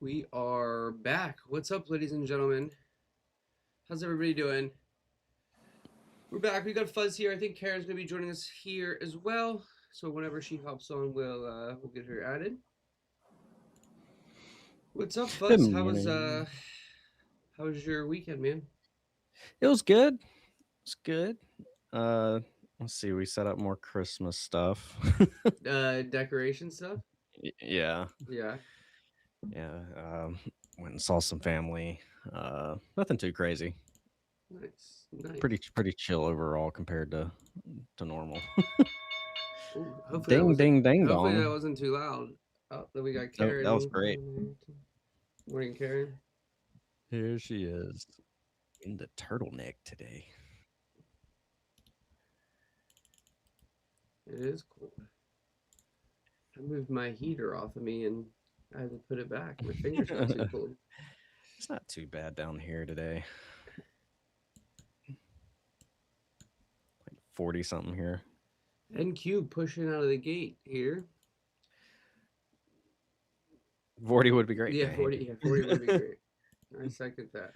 We are back. What's up, ladies and gentlemen? How's everybody doing? We're back. We got Fuzz here. I think Karen's gonna be joining us here as well. So whenever she hops on, we'll get her added. What's up, Good Fuzz? morning. How was your weekend, man? It was good. It's good. Let's see. We set up more Christmas stuff. Decoration stuff? Yeah, Yeah. yeah. Went and saw some family. Nothing too crazy. Nice. Nice. Pretty chill overall compared to normal. Ooh, hopefully that Ding wasn't ding ding hopefully that dong. wasn't too loud. Oh, then we got Oh, that was Karen. great. Morning, Karen. Here she is in the turtleneck today. It is cold. I moved my heater off of me and I had to put it back. My fingers got too cold. It's not too bad down here today. Like 40 something here. NQ pushing out of the gate here. 40 would be great. Yeah, today. 40. Yeah, 40 would be great. I second that.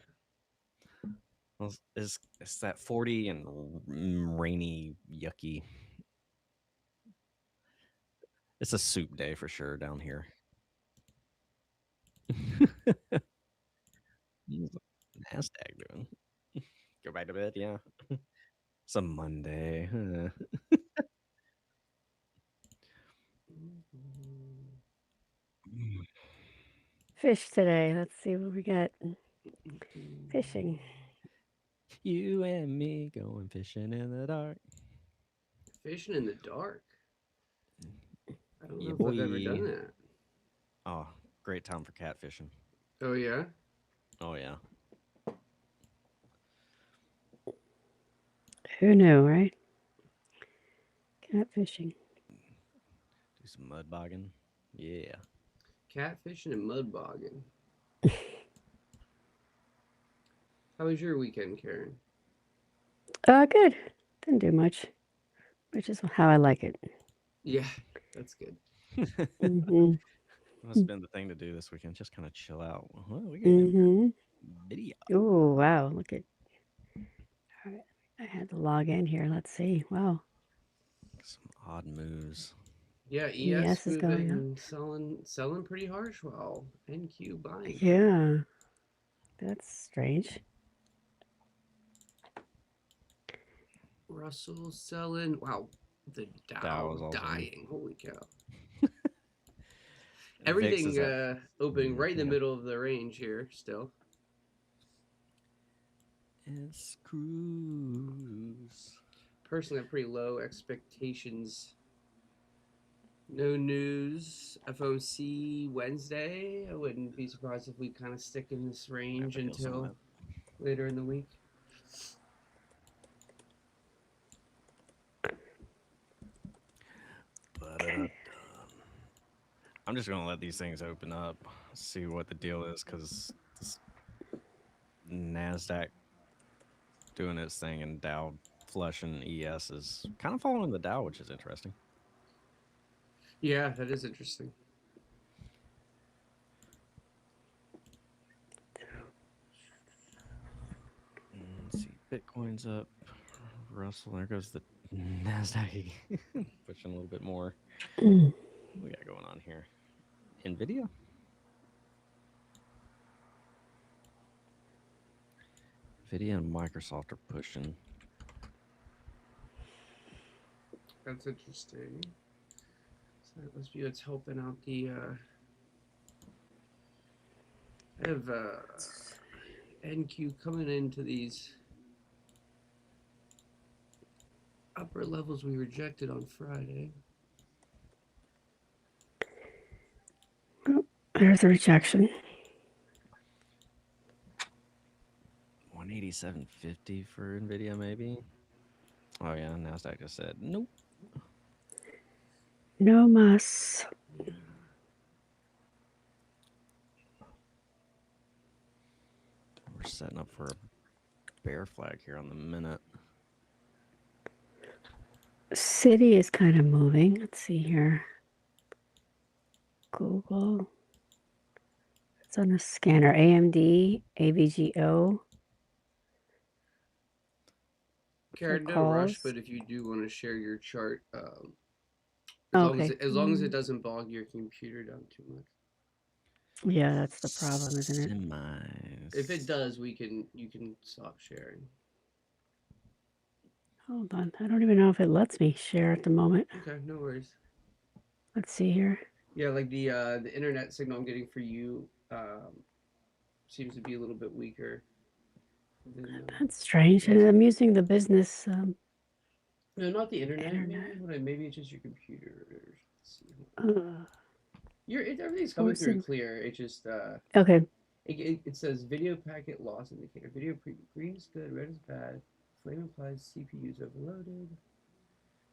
Well, it's that 40 and rainy, yucky. It's a soup day for sure down here. What's Nasdaq doing? Go back to bed, yeah. It's a Monday. Fish today. Let's see what we got. Fishing. You and me going fishing in the dark. Fishing in the dark. I don't Yeah, know if I've ever done boy. that. Oh, great time for catfishing. Oh yeah? Oh yeah. Who knew, right? Catfishing. Do some mud bogging. Yeah. Catfishing and mud bogging. How was your weekend, Karen? Good. Didn't do much, which is how I like it. Yeah, that's good. Mm-hmm. Must have been the thing to do this weekend. Just kind of chill out. Well, we got Mm-hmm. video. Oh, wow. Look at. All right. I had to log in here. Let's see. Wow. Some odd moves. Yeah, ES ES is going up. moving, selling pretty harsh while NQ buying. Yeah. That's strange. Russell selling. Wow, the Dow Dow was also dying. Holy cow. VIX Everything is at opening right in the yeah. middle of the range here still. It's cruise. Personally, I have pretty low expectations. No news. FOMC Wednesday. I wouldn't be surprised if we kind of stick in this range until later in the week. I'm just gonna let these things open up, see what the deal is, because this Nasdaq doing its thing and Dow flushing ES is kind of following the Dow, which is interesting. Yeah, that is interesting. Let's see, Bitcoin's up. Russell, there goes the Nasdaq pushing a little bit more. What we got going on here? Nvidia. Nvidia and Microsoft are pushing. That's interesting. So that must be what's helping out the. I have NQ coming into these upper levels we rejected on Friday. Oh, there's a rejection. 187.50 for Nvidia, maybe. Oh yeah, Nasdaq just said nope. No mas. We're setting up for a bear flag here on the minute. City is kind of moving. Let's see here. Google. It's on the scanner. AMD, AVGO. Karen, no rush, but if you do want to share your chart, as long as it doesn't bog your computer down too much. Yeah, that's the problem, isn't it? If it does, you can stop sharing. Hold on. I don't even know if it lets me share at the moment. Okay, no worries. Let's see here. Yeah, like the internet signal I'm getting for you seems to be a little bit weaker. That's strange. And I'm using the business. No, not the internet. Maybe it's just your computer. Everything's coming through clear. It just okay. It says video packet loss indicator. Video green is good, red is bad. Flame implies CPU is overloaded.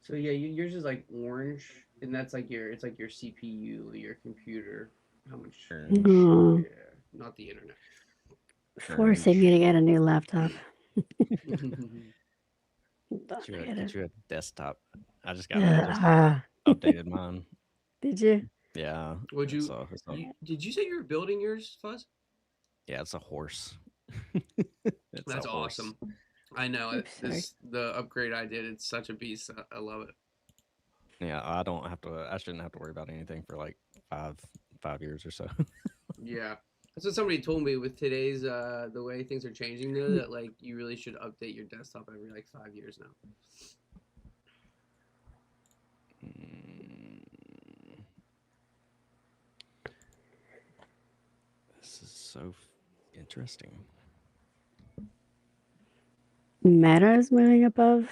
So yeah, yours is like orange, and that's like your CPU, your computer. How much? Yeah, not the internet. Forcing me to get a new laptop. Get you a desktop. I just updated mine. Did you? Yeah. Did you say you were building yours, Fuzz? Yeah, it's a horse. That's awesome. I know. The upgrade I did. It's such a beast. I love it. Yeah, I shouldn't have to worry about anything for like 5 years or so. Yeah. That's what somebody told me with today's the way things are changing though, that like you really should update your desktop every like 5 years now. This is so interesting. Meta is moving above.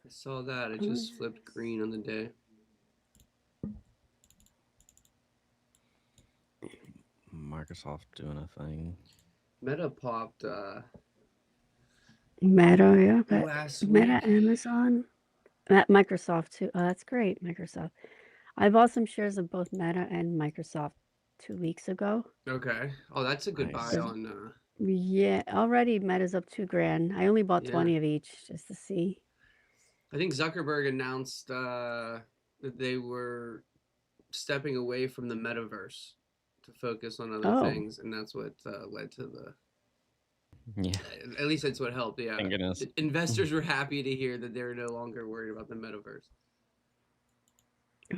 I saw that. It just flipped green on the day. Microsoft doing a thing. Meta popped Meta, yeah. But last Meta, week. Amazon. Microsoft too. Oh, that's great. Microsoft. I bought some shares of both Meta and Microsoft 2 weeks ago. Okay. Oh, that's a good buy on. Yeah, already Meta's up $2,000. I only bought 20 of each just to see. I think Zuckerberg announced that they were stepping away from the metaverse to focus on other things, and that's what led to the. Yeah. At least that's what helped. Yeah. Thank goodness. Investors were happy to hear that they were no longer worried about the metaverse.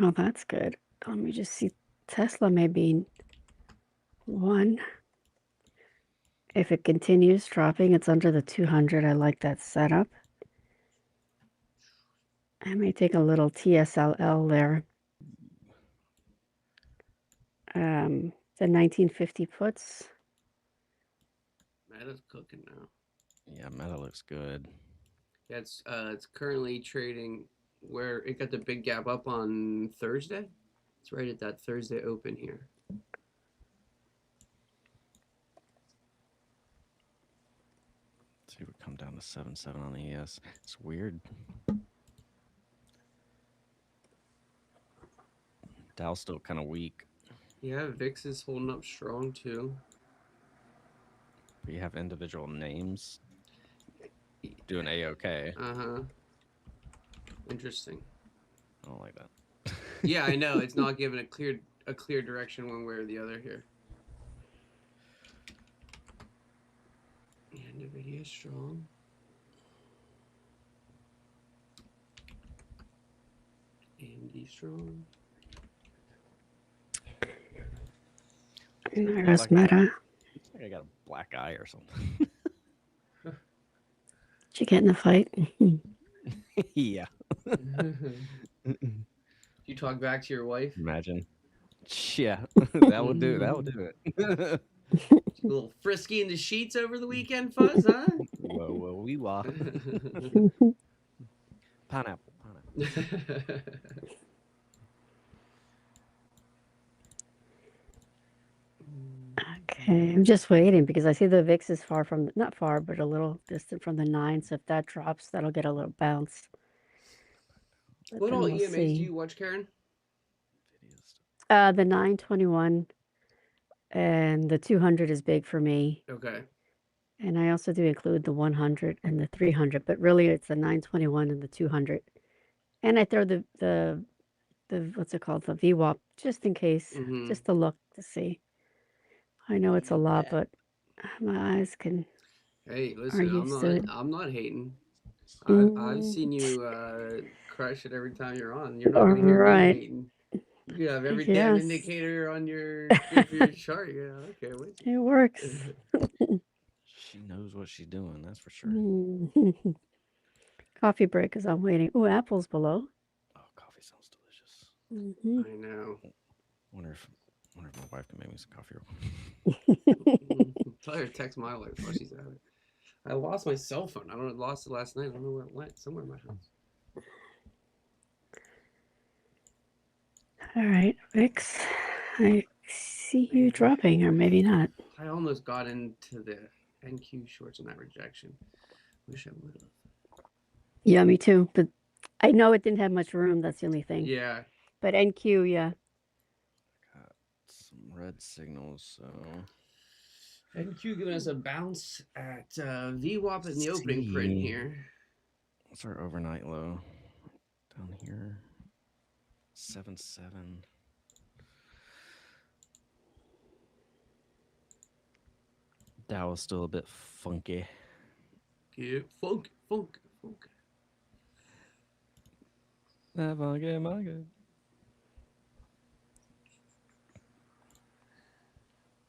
Oh, that's good. Let me just see. Tesla may be one. If it continues dropping, it's under the 200. I like that setup. I may take a little TSLL there. The 1950 puts. Meta's cooking now. Yeah, Meta looks good. Yeah, it's currently trading where it got the big gap up on Thursday. It's right at that Thursday open here. See, we come down to 7.7 on ES. It's weird. Dow's still kind of weak. Yeah, VIX is holding up strong too. But you have individual names doing A-OK. Interesting. I don't like that. Yeah, I know. It's not giving a clear direction one way or the other here. And NVIDIA is strong. AMD strong. There's Meta. Looks like I got a black eye or something. Did you get in a fight? Yeah. You talk back to your wife? Imagine. Yeah, that would do it. A little frisky in the sheets over the weekend, Fuzz, huh? Whoa, wee wah. Pineapple. Okay, I'm just waiting because I see the VIX is not far, but a little distant from the 9. So if that drops, that'll get a little bounce. But what all EMAs do you watch, Karen? The 921 and the 200 is big for me. Okay. And I also do include the 100 and the 300, but really it's the 921 and the 200. And I throw the what's it called, the VWAP, just in case, just to look to see. I know it's a lot, Yeah. but my eyes can Hey, are listen, used to it. I'm not hating. I've seen you crush it every time you're on. You're not gonna hear me Right. hating. You have every damn Yes. indicator on your good for your chart. Yeah, okay, with you. It works. She knows what she's doing, that's for sure. Coffee break as I'm waiting. Oh, apples below. Oh, coffee sounds delicious. I know. Wonder if my wife can make me some coffee. Tell her to text my wife while she's at it. I lost my cell phone. I don't know. Lost it last night. I don't know where it went. Somewhere in my house. All right, Vix. I see you dropping, or maybe not. I almost got into the NQ shorts on that rejection. Wish I would have. Yeah, me too. But I know it didn't have much room. That's the only thing. Yeah. But NQ, yeah. Got some red signals, so NQ giving us a bounce at VWAP in the opening print here. What's our overnight low? Down here. 7.7. Dow is still a bit funky. Yeah, funk. Funky.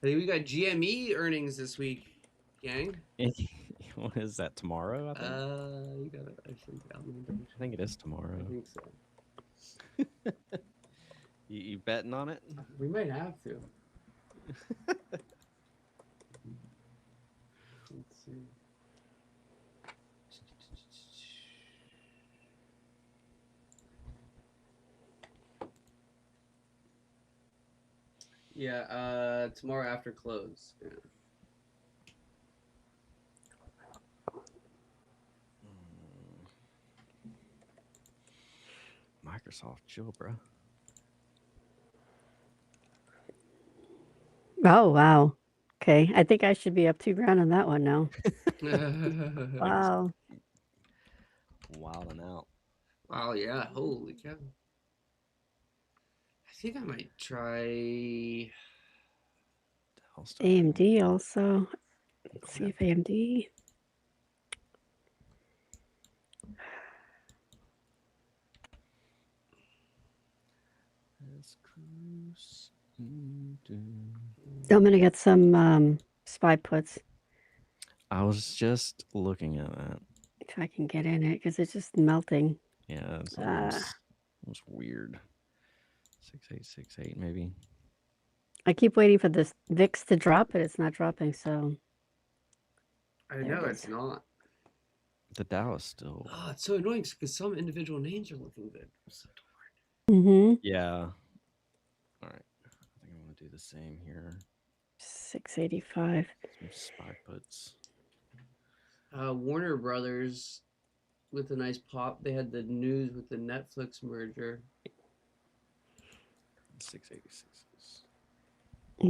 Hey, we got GME earnings this week, gang. What is that, tomorrow? I think. You got it. I think it is tomorrow. I think so. You betting on it? We might have to. Let's see. Yeah, tomorrow after close. Yeah. Microsoft, chill, bro. Oh, wow. Okay. I think I should be up $2,000 on that one now. Wow. Wilding out. Wow, yeah. Holy cow. I think I might try AMD also. Let's see if AMD. I'm going to get some SPY puts. I was just looking at that. If I can get in it, because it's just melting. Yeah, it's almost weird. 6868 maybe. I keep waiting for this VIX to drop, but it's not dropping, so. I know it's not. The Dow is still. Oh, it's so annoying because some individual names are looking good. So Yeah. All right. I think I'm going to do the same here. 685. Some SPY puts. Warner Brothers with a nice pop. They had the news with the Netflix merger. 686.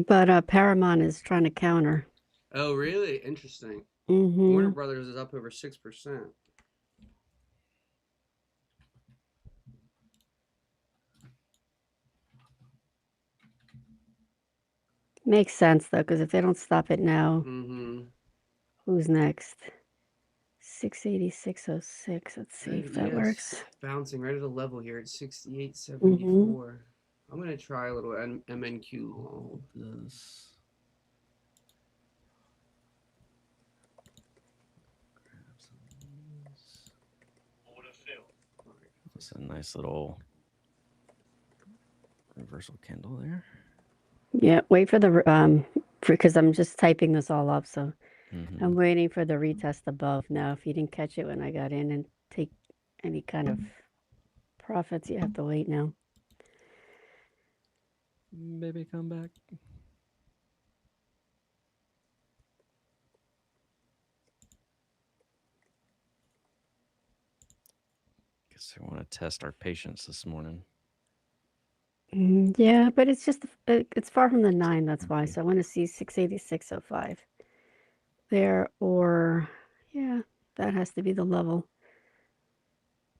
But Paramount is trying to counter. Oh, really? Interesting. Warner Brothers is up over 6%. Makes sense, though, because if they don't stop it now, who's next? 686.06. Let's see if that works. Bouncing right at a level here at 68.74. I'm going to try a little MNQ hold this. It's a nice little reversal candle there. Yeah, wait for the because I'm just typing this all up, so I'm waiting for the retest above. Now, if you didn't catch it when I got in and take any kind of profits, you have to wait now. Baby, come back. Guess I want to test our patience this morning. Yeah, but it's just it's far from the 9. That's why. So I want to see 686.05 there, or yeah, that has to be the level,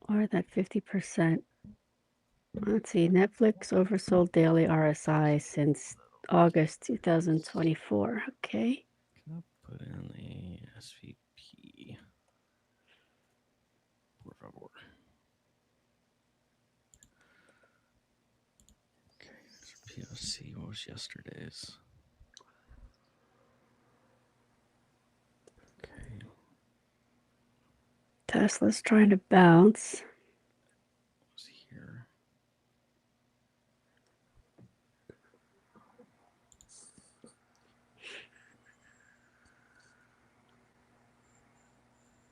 or that 50%. Let's see, Netflix oversold daily RSI since August 2024. Okay. Can I put in the SVP? Por favor. Okay, POC. What was yesterday's? Okay. Tesla's trying to bounce. Was here.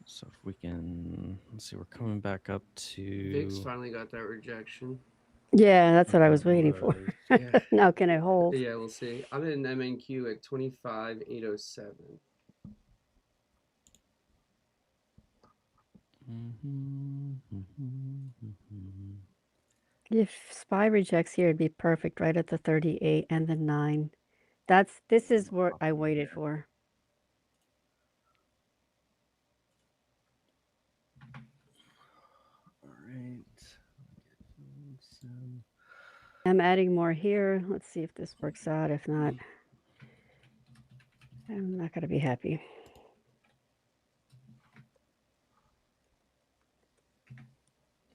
So if we can, let's see, we're coming back up to. VIX finally got that rejection. Yeah, that's what I was It waiting for. was. Yeah. Now can it hold? Yeah, we'll see. I'm in MNQ at 25,807. If SPY rejects here, it'd be perfect right at the 38 and the 9. This is what I waited for. All right. I'm adding more here. Let's see if this works out. If not, I'm not going to be happy.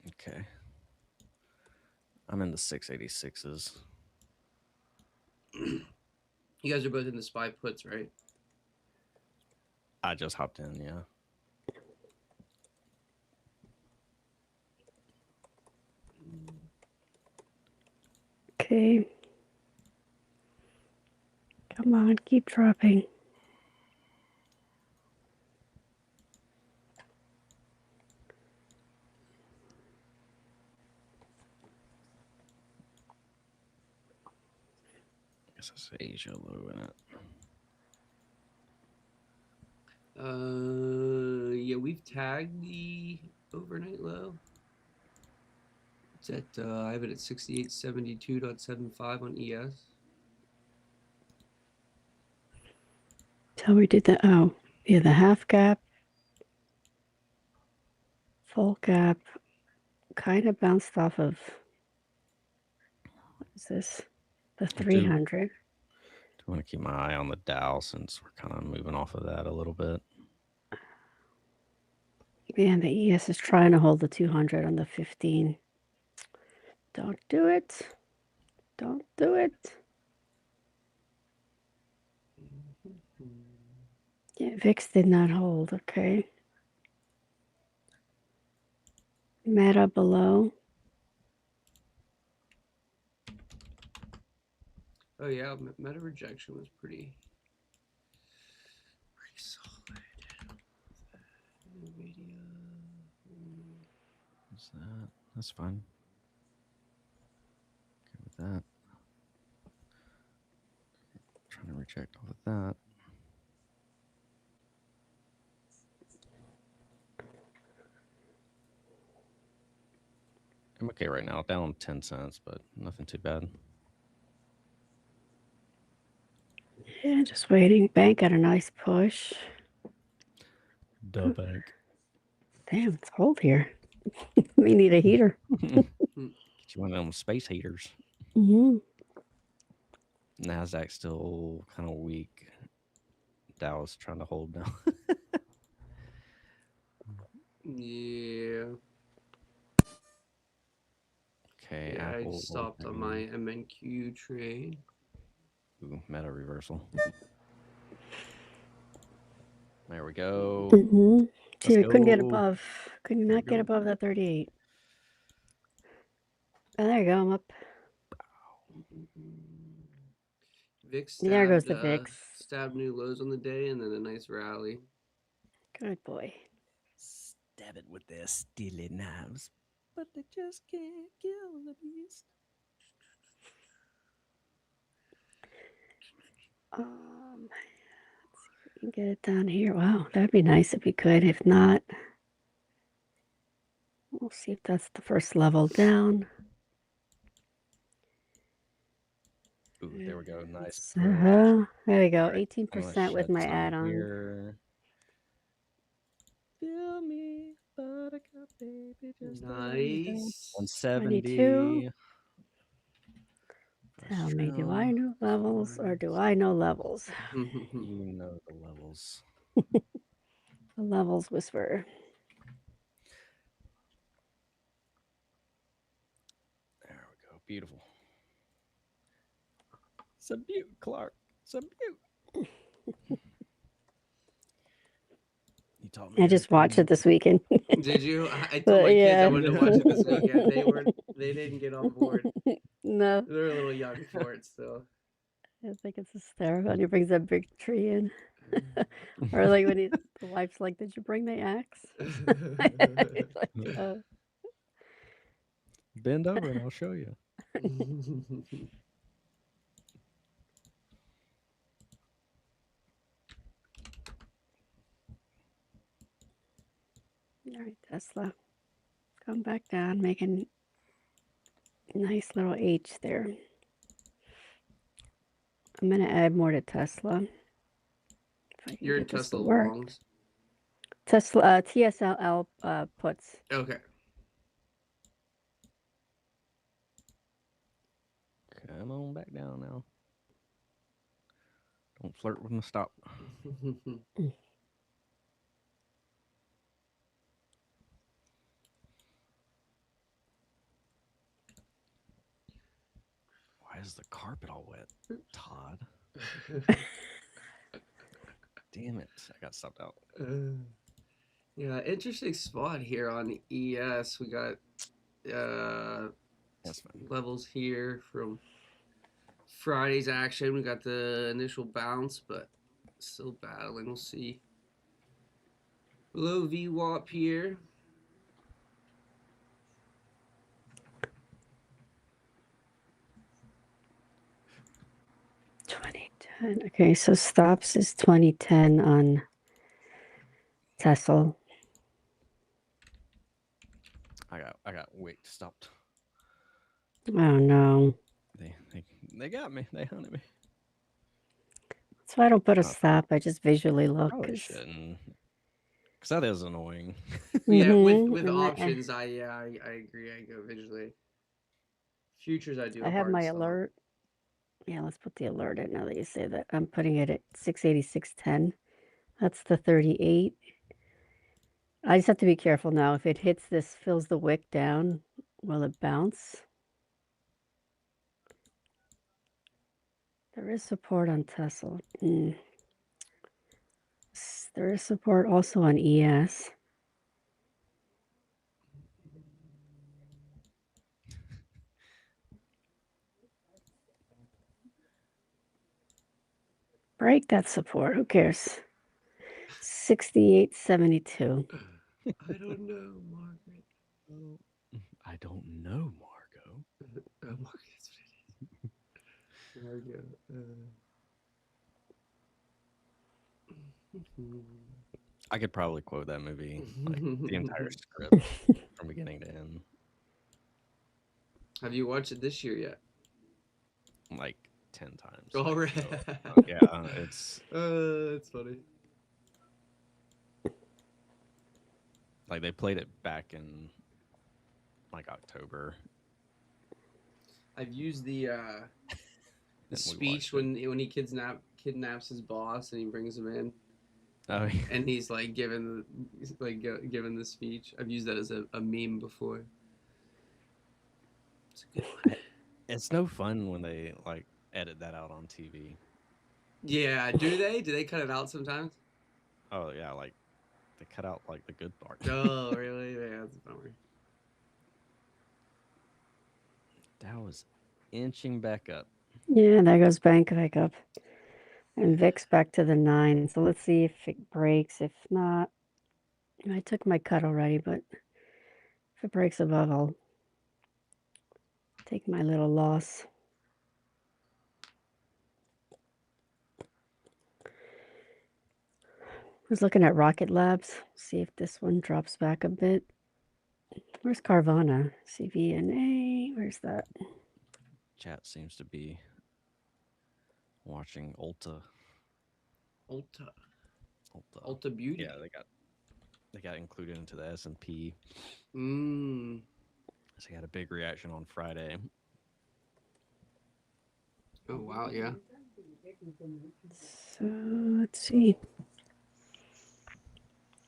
Okay. I'm in the 686s. You guys are both in the SPY puts, right? I just hopped in, yeah. Okay. Come on, keep dropping. I guess that's Asia low in it. Yeah, we've tagged the overnight low. It's at I have it at 6872.75 on ES. So we did the the half gap, full gap, kind of bounced off of. What is this? The 300. Do want to keep my eye on the Dow since we're kind of moving off of that a little bit. Man, the ES is trying to hold the 200 on the 15. Don't do it. Don't do it. Yeah, VIX did not hold. Okay. Meta below. Oh yeah, meta rejection was pretty solid. NVIDIA. What's that? That's fine. Okay with that. Trying to reject all of that. I'm okay right now, down 10 cents, but nothing too bad. Yeah, just waiting. Bank got a nice push. The bank. Damn, it's cold here. We need a heater. Get you one of them space heaters. Mm-hmm. NASDAQ still kind of weak. Dow's trying to hold now. Yeah. Okay, Yeah, Apple. I stopped on my MNQ trade. Ooh, meta reversal. There we go. Mm-hmm. See, we couldn't get go. above. Could not get above that 38. Oh, there you go. I'm up. VIX There goes stabbed, the VIX. stabbed new lows on the day and then a nice rally. Good boy. Stab it with their steely knives, but they just can't kill the beast. Let's see if we can get it down here. Wow, that'd be nice if we could. If not, we'll see if that's the first level down. Ooh, there we go. Nice. There we go. Right. 18% with my add-on. Here. Feel me, buttercup, baby, just Nice. 170. 22. Tell me, do I know levels or do I know levels? You know the levels. The levels whisperer. There we go. Beautiful. It's a beaut, Clark. It's a beaut. You taught me. I just watched it this weekend. Did you? I told But my kids I yeah. wanted to watch it this weekend. They didn't get on board. No, They're a little young for it still. I think it's hysterical. And he brings that big tree in. Or like when the wife's like, "Did you bring the axe?" He's like, "Oh." Bend over and I'll show you. All right, Tesla. Come back down, making a nice little H there. I'm going to add more to Tesla. If I can You're in get this to Tesla work. longs. Tesla, TSLL puts. Okay. Come on back down now. Don't flirt with my stop. Why is the carpet all wet, Todd? Damn it. I got stopped out. Yeah, interesting spot here on ES. We got That's fine. levels here from Friday's action. We got the initial bounce, but still battling. We'll see. Low VWAP here. Okay, so stops is 2010 on Tesla. I got wicked stopped. Oh no. They got me. They hunted me. That's why I don't put a stop. I just visually look. Probably shouldn't. Because that is annoying. Yeah, with And options, I agree. I go visually. Futures, I do. I A have hard my stop. alert. Yeah, let's put the alert in now that you say that. I'm putting it at 686.10. That's the 38. I just have to be careful now. If it hits this, fills the wick down, will it bounce? There is support on Tesla. There is support also on ES. Break that support. Who cares? 68.72. I don't know, Margaret. I don't know, Margot. Margaret, that's what it is. Margot. I could probably quote that movie, like the entire script from beginning to end, Have you watched it this year yet? like 10 times. All right. So, yeah, it's funny. like they played it back in like October. I've used the we speech watched when he kidnaps his boss and he brings him in, Oh, yeah. and he's like giving the speech. I've used that as a meme before. It's a good one. It's no fun when they like edit that out on TV. Yeah, do they? Do they cut it out sometimes? Oh yeah, like they cut out like the good part. Oh, really? Yeah, that's a bummer. Dow is inching back up. Yeah, there goes bank back up. And VIX back to the 9. So let's see if it breaks. If not, I took my cut already, but if it breaks above, I'll take my little loss. I was looking at Rocket Labs. See if this one drops back a bit. Where's Carvana? CVNA. Where's that? Chat seems to be watching Ulta. Ulta Beauty. Yeah, they got included into the S&P. Mm. So they had a big reaction on Friday. Oh wow, yeah. So let's see.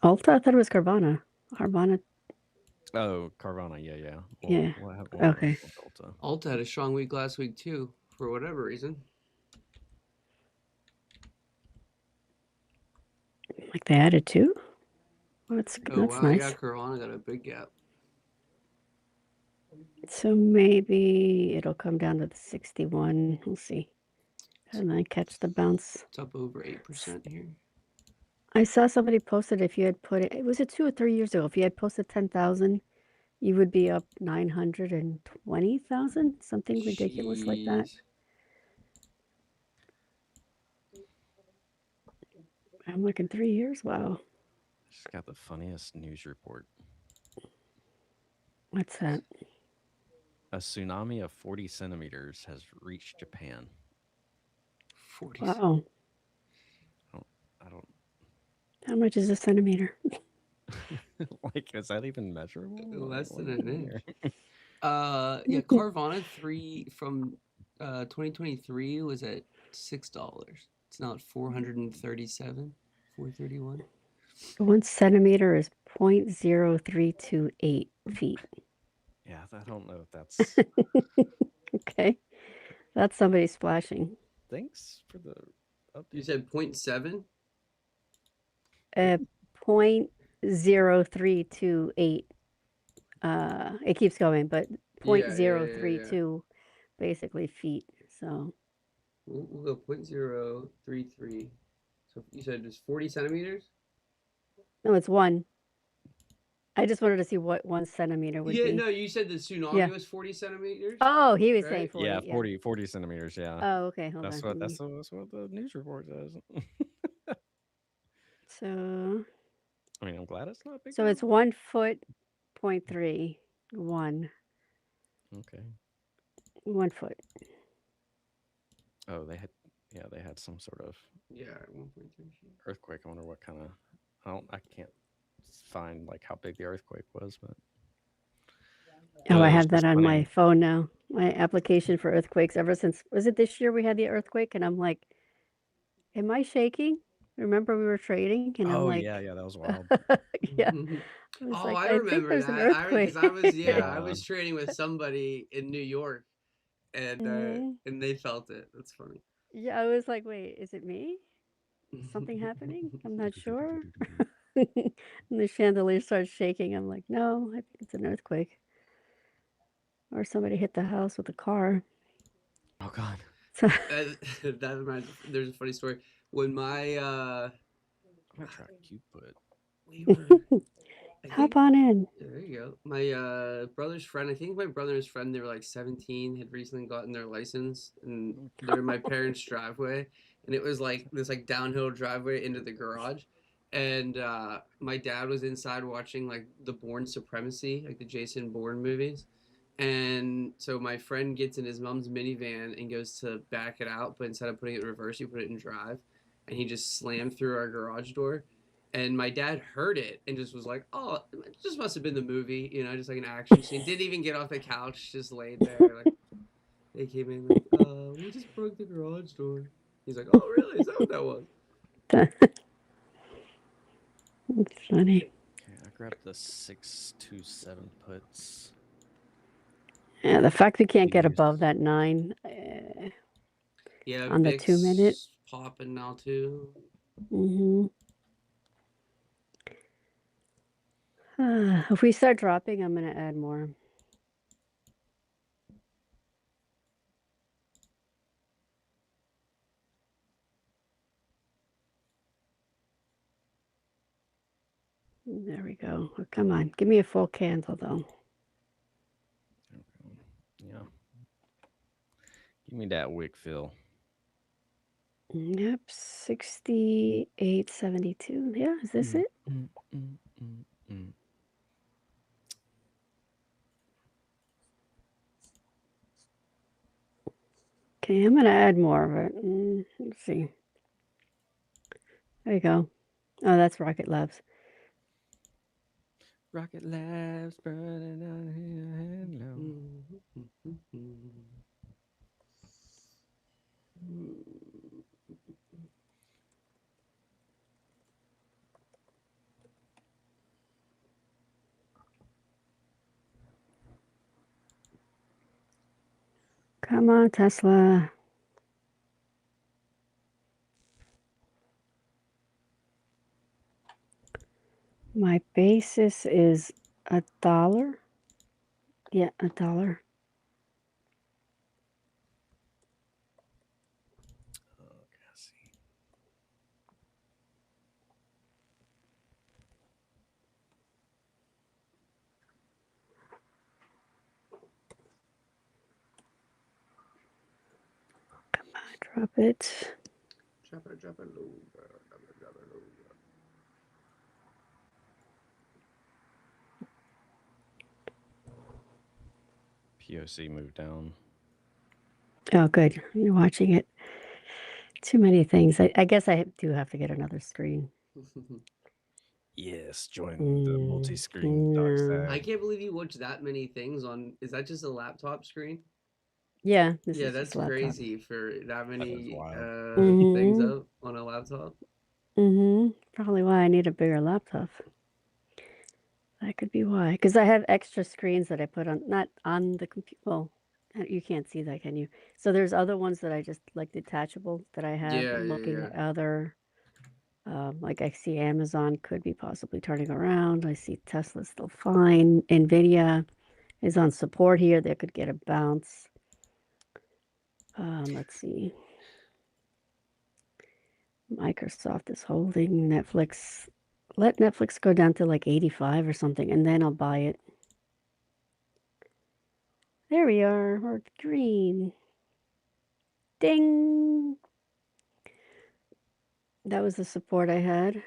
Ulta? I thought it was Carvana. Carvana. Oh, Carvana. Yeah. Yeah. We'll have Okay. Ulta. Alta had a strong week last week too, for whatever reason. Like they added two? Well, that's Wow, nice. yeah, Carvana got a big gap. So maybe it'll come down to the 61. We'll see. And then catch the bounce. It's up over 8% here. I saw somebody posted if you had put it was it 2 or 3 years ago, if you had posted 10,000, you would be up 920,000, something ridiculous like that. Jeez. I'm like in 3 years. Wow. She's got the funniest news report. What's that? A tsunami of 40 centimeters has reached Japan. 40. Wow. I don't. How much is a centimeter? Like, is that even measurable? Less What than are you an doing inch. here? Yeah, Carvana 3 from 2023 was at $6. It's now at 437, 431. 1 centimeter is 0.0328 feet. Yeah, I don't know if that's. Okay. That's somebody splashing. Thanks for the update. You said 0.7? 0.0328. It keeps going, but Yeah, 0.032 basically feet. So We'll go 0.033. So you said it's 40 centimeters? no, it's 1. I just wanted to see what 1 centimeter would Yeah, be. no, you said the tsunami Yeah. was 40 centimeters? Oh, he was saying Right? 40. Yeah, 40 centimeters. Yeah. Oh, okay. Hold That's on. what the news report says. So I mean, I'm glad it's not big. so it's 1 foot, 0.3, 1. Okay. 1 foot. Oh, they had some sort of Yeah, 1.3. earthquake. I wonder what kind of. I can't find like how big the earthquake was, but Oh, I it's have that just on funny. my phone now. My application for earthquakes ever since, was it this year we had the earthquake? And I'm like, am I shaking? Remember we were trading? And I'm Oh like, yeah, that was wild. yeah. I was Oh, like, I I think remember there's an that. earthquake. Because I was Yeah. I was trading with somebody in New York, and they felt it. That's funny. Yeah, I was like, wait, is it me? Is something happening? I'm not sure. And the chandelier starts shaking. I'm like, no, I think it's an earthquake. Or somebody hit the house with a car. Oh God. So That reminds. There's a funny story. When my I'm gonna try Cupid. we were, I hop think, on in. there you go. My brother's friend. I think my brother and his friend. They were like 17. Had recently gotten their license, and they're in my parents' driveway. And it was like this like downhill driveway into the garage. And my dad was inside watching like the Bourne Supremacy, like the Jason Bourne movies. And so my friend gets in his mom's minivan and goes to back it out, but instead of putting it in reverse, he put it in drive. And he just slammed through our garage door. And my dad heard it and just was like, "Oh, it just must have been the movie, just like an action scene." Didn't even get off the couch, just laid there. Like they came in, like, we just broke the garage door." He's like, "Oh, really? Is that what that was?" That's funny. Okay, I grabbed the 627 puts. Yeah, the fact we can't get Used. above that 9 Yeah, on the VIX 2 minute. popping now too. If we start dropping, I'm going to add more. There we go. Oh, come on. Give me a full candle, though. Yeah. Give me that wick fill. Yep. 68.72. Yeah. Is this it? Okay. I'm going to add more, but let's see. There you go. Oh, that's Rocket Labs. Rocket Labs burning down here. Hello. Come on, Tesla. My basis is $1. Yeah, $1. Okay, I see. Come on, drop it. Drop it low. Drop it low. POC moved down. Oh, good. You're watching it. Too many things. I guess I do have to get another screen. Yes, join the multi-screen dark Yeah. stack. I can't believe you watch that many things on. Is that just a laptop screen? Yeah, this Yeah, is that's just laptop. crazy for that many wild. things up on a laptop. Probably why I need a bigger laptop. That could be why. Because I have extra screens that I put on, not on the computer. Well, you can't see that, can you? So there's other ones that I just like detachable that I have. Yeah, I'm yeah, looking yeah. at other. Like I see Amazon could be possibly turning around. I see Tesla still fine. Nvidia is on support here. They could get a bounce. Let's see. Microsoft is holding. Netflix. Let Netflix go down to like 85 or something, and then I'll buy it. There we are. We're green. Ding. That was the support I had.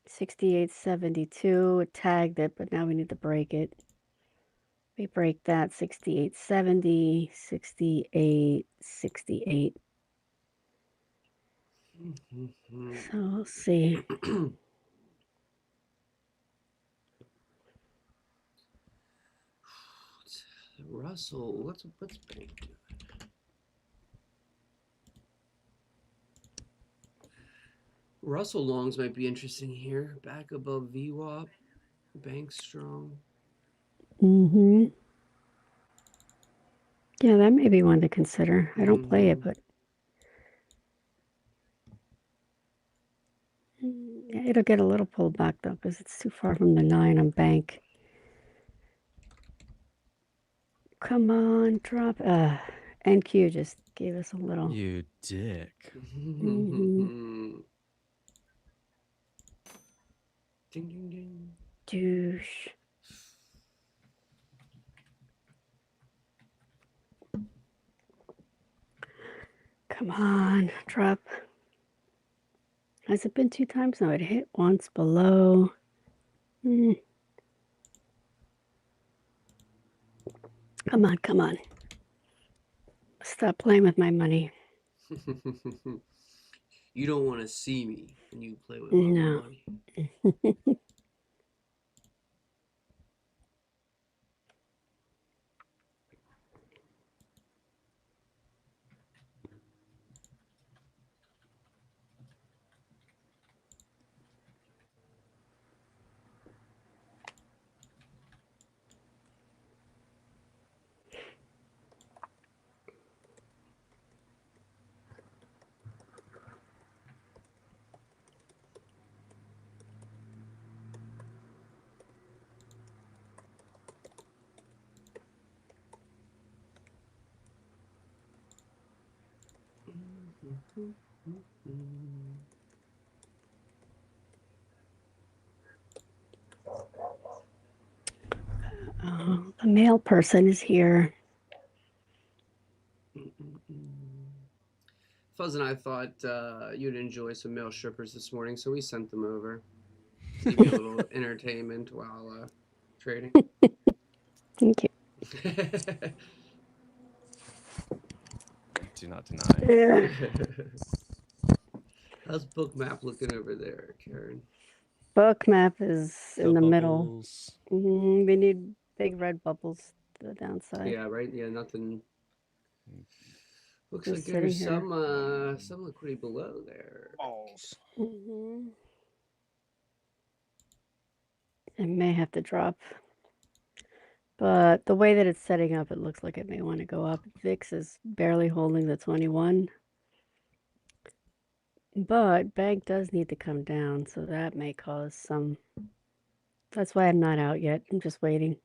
68.72. It tagged it, but now we need to break it. We break that 68.70, 68.68. So let's see. Russell, what's bank doing? Russell longs might be interesting here. Back above VWAP. Bank strong. Yeah, that may be one to consider. I don't play it, but yeah, it'll get a little pulled back though because it's too far from the 9 on bank. Come on, drop. NQ just gave us a little. You dick. Ding ding ding. Douche. Come on, drop. Has it been 2 times? No, it hit once below. Come on, come on. Stop playing with my money. You don't want to see me when you play with my money. The mail person is here. Fuzz and I thought you'd enjoy some male strippers this morning, so we sent them over to give you a little entertainment while trading. Thank you. Do not deny. Yeah. How's Bookmap looking over there, Karen? Bookmap is in the middle. Bubbles. We need big red bubbles to the downside. Yeah, right? Yeah, nothing. Looks Just like there's sitting here. some liquidity below there. Balls. Mm-hmm. It may have to drop. But the way that it's setting up, it looks like it may want to go up. VIX is barely holding the 21. But bank does need to come down, so that may cause some. That's why I'm not out yet. I'm just waiting.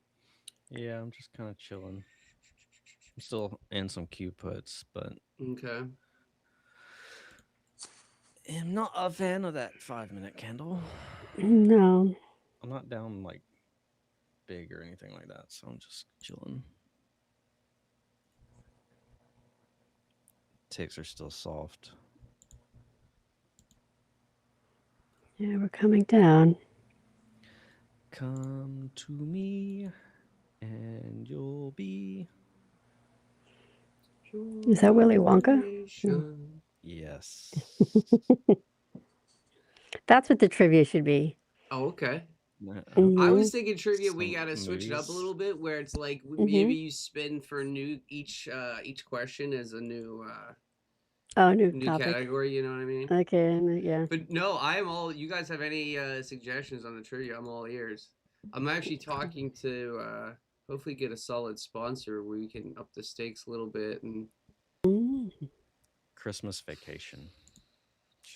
Yeah, I'm just kind of chilling. I'm still in some Q puts, but Okay. I'm not a fan of that 5-minute candle. No. I'm not down like big or anything like that, so I'm just chilling. Ticks are still soft. Yeah, we're coming down. Come to me, and you'll be. Is that Willy Wonka? No. Yes. That's what the trivia should be. Oh, okay. I Mhm. was thinking trivia. We Some gotta switch it up a movies. little bit, where it's like Mhm. maybe you spin for new each question as a new New new topic. category. You know what I mean? Okay, yeah. But no, I am all. You guys have any suggestions on the trivia? I'm all ears. I'm actually talking to hopefully get a solid sponsor where we can up the stakes a little bit and. Mm. Christmas Vacation.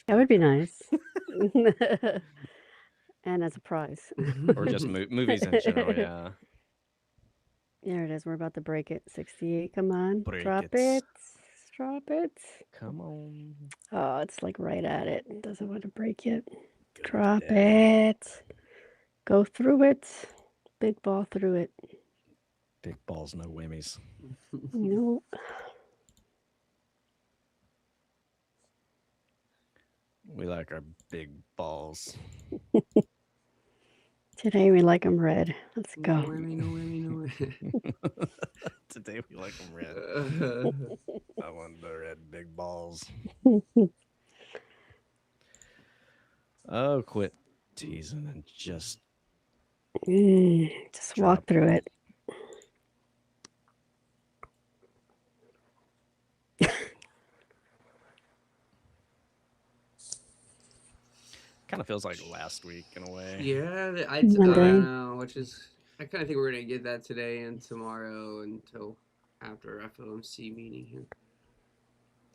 That would be nice. And as a prize. Or just movies in general, yeah. There it is. We're about to break it. 68. Come on. Break Drop it. it. Drop it. Come on. Oh, it's like right at it. It doesn't want to break yet. Good Drop daddy. it. Go through it. Big ball through it. Big balls, no whammies. No. We like our big balls. Today we like them red. Let's No go. whammy, no whammy, no whammy. Today we like them red. I want the red big balls. Oh, quit teasing and just Just walk through it. kind of feels like last week in a way. Yeah, I Monday. know, which is I kind of think we're gonna get that today and tomorrow until after FOMC meeting here.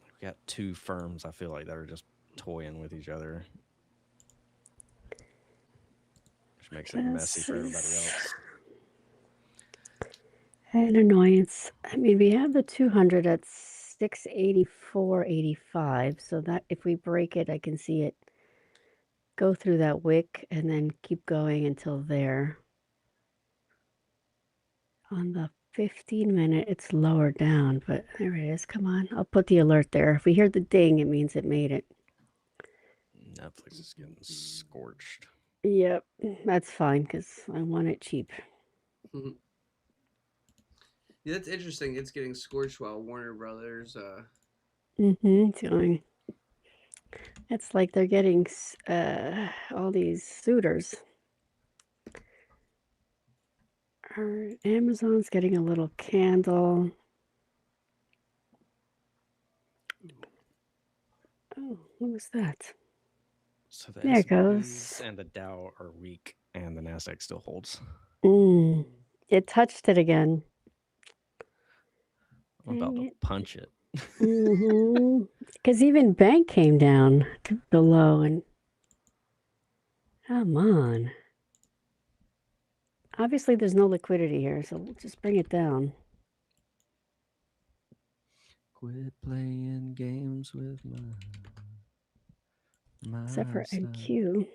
We got two firms, I feel like, that are just toying with each other, which makes it messy for everybody else. An annoyance. I mean, we have the 200 at 684.85, so that if we break it, I can see it go through that wick and then keep going until there. On the 15-minute, it's lower down, but there it is. Come on. I'll put the alert there. If we hear the ding, it means it made it. Netflix is getting scorched. Yep, that's fine because I want it cheap. Yeah, that's interesting. It's getting scorched while Warner Brothers. It's going. It's like they're getting all these suitors. Amazon's getting a little candle. Oh, what was that? So the There it S&Ps goes. and the Dow are weak, and the Nasdaq still holds. It touched it again. I'm about to punch it. Because even bank came down to below, and come on. Obviously, there's no liquidity here, so we'll just bring it down. Quit playing games with my Except for side. NQ.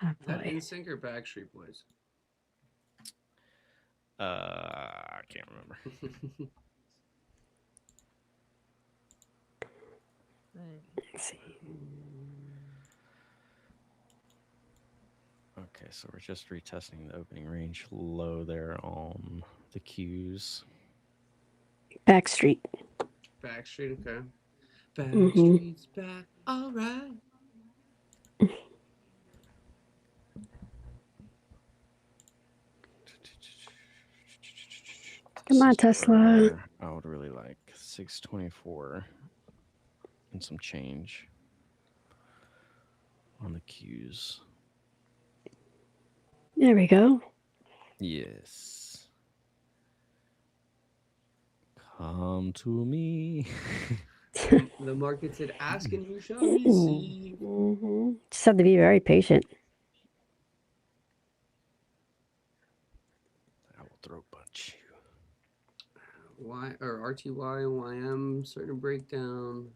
Is that NSYNC or Backstreet Boys? I can't remember. Let's see. Okay, so we're just retesting the opening range low there on the Qs. Backstreet. Backstreet, okay. Backstreet's back. All right. Come on, Tesla. I would really like 624 and some change on the Qs. There we go. Yes. Come to me. The market said, "Ask and you shall receive." Just have to be very patient. I will throat punch you. Y or RTY and YM starting to break down.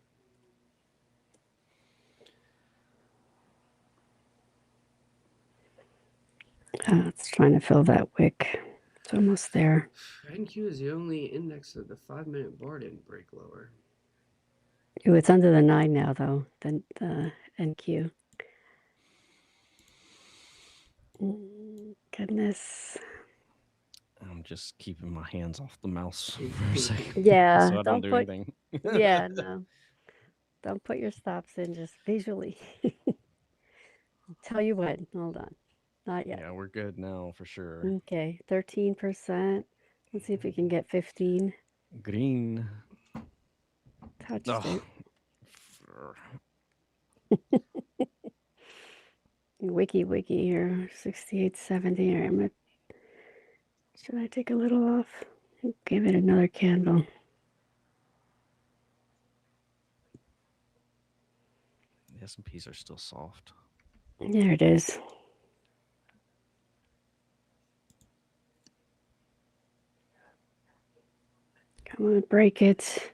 It's trying to fill that wick. It's almost there. NQ is the only index that the 5-minute bar didn't break lower. Ooh, it's under the 9 now, though. Then the NQ. Goodness. I'm just keeping my hands off the mouse for a second. Yeah, so I don't do put. anything. Yeah, no. Don't put your stops in just visually. I'll tell you what. Hold on. Not yet. Yeah, we're good now for sure. Okay, 13%. Let's see if we can get 15. Green. Touched Oh. it. Wiki here. 68.70. All right, should I take a little off? Give it another candle. The S&Ps are still soft. There it is. Come on, break it.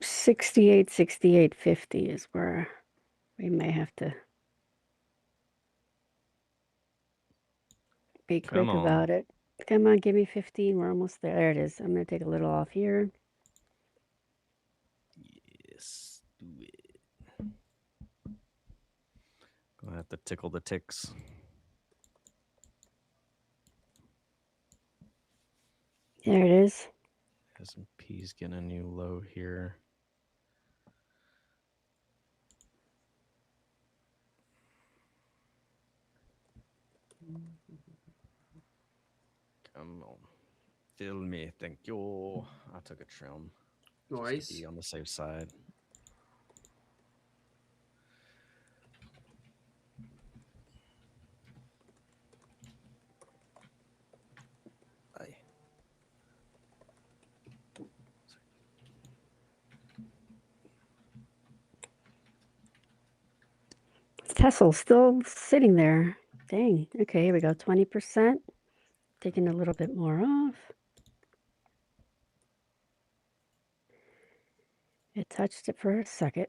68.50 is where we may have to be quick about it. Come on, give me 15. We're almost there. There it is. I'm going to take a little off here. Yes, do it. Gonna have to tickle the ticks. There it is. S&P's getting a new low here. Come on. Fill me. Thank you. I took a trim. Nice. Just to be on the safe side. Bye. Tesla's still sitting there. Dang. Okay, here we go. 20%. Taking a little bit more off. It touched it for a second.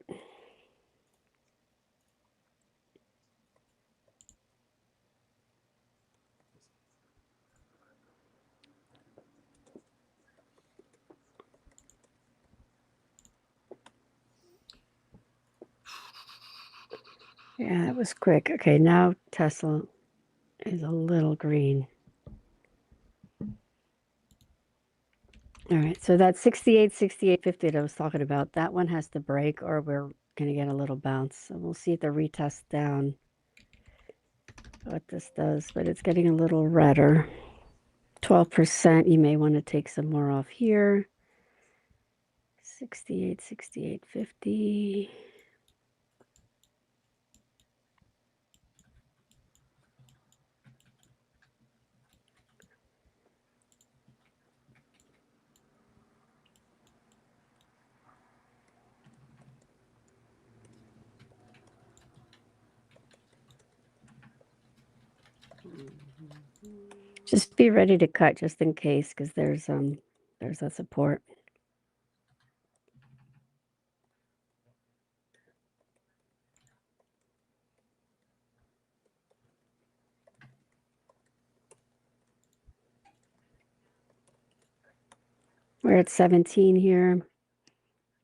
Yeah, that was quick. Okay, now Tesla is a little green. All right, so that 68.50 that I was talking about, that one has to break or we're going to get a little bounce. So we'll see if the retest down what this does, but it's getting a little redder. 12%, you may want to take some more off here. 68.50. Just be ready to cut just in case, because there's that support. We're at 17 here.